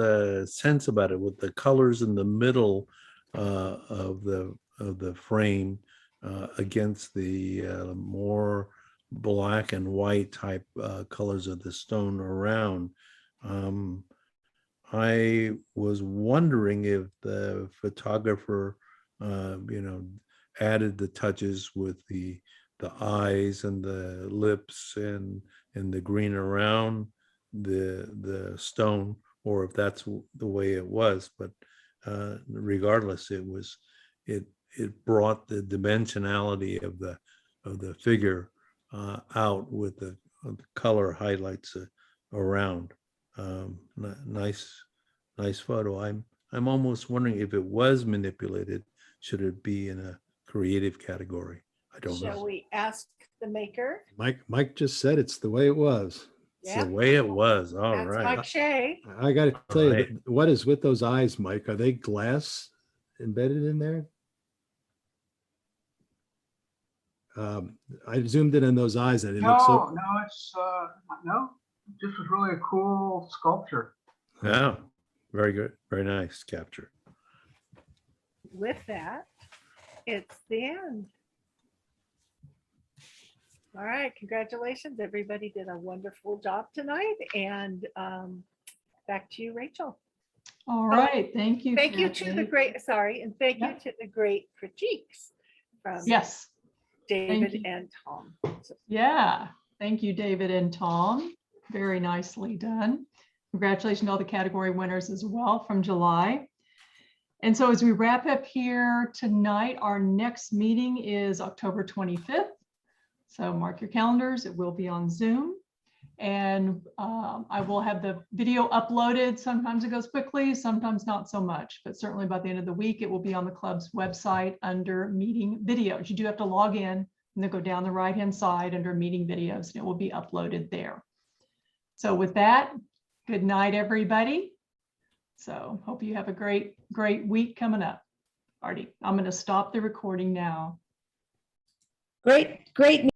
sense about it with the colors in the middle of the frame against the more black and white type colors of the stone around. I was wondering if the photographer, added the touches with the eyes and the lips and the green around the stone, or if that's the way it was. But regardless, it brought the dimensionality of the figure out with the color highlights around. Nice photo. I'm almost wondering if it was manipulated, should it be in a creative category? I don't know. Shall we ask the maker? Mike just said it's the way it was. It's the way it was. All That's right. Mike Shea. I got to tell you, right. what is with those eyes, Mike? Are they glass embedded in there? I zoomed in on those eyes and it looks so. No, it's no. This was really a cool sculpture. Yeah, very good. Very nice capture. With that, it's the end. All right, congratulations. Everybody did a wonderful job tonight. And back to you, Rachel. All right, thank you. Thank you to the Kathy. great, sorry, and thank you to the great critiques from Yes. David you. and Tom. Yeah, thank you, David and Tom. Very nicely done. Congratulations to all the category winners as well from July. And so as we wrap up here tonight, our next meeting is October 25th. So mark your calendars, it will be on Zoom. And I will have the video uploaded. Sometimes it goes quickly, sometimes not so much, but certainly by the end of the week, it will be on the club's website under meeting videos. You do have to log in and then go down the right-hand side under meeting videos, and it will be uploaded there. So with that, good night, everybody. So hope you have a great week coming up. Artie, I'm going to stop the recording now. Great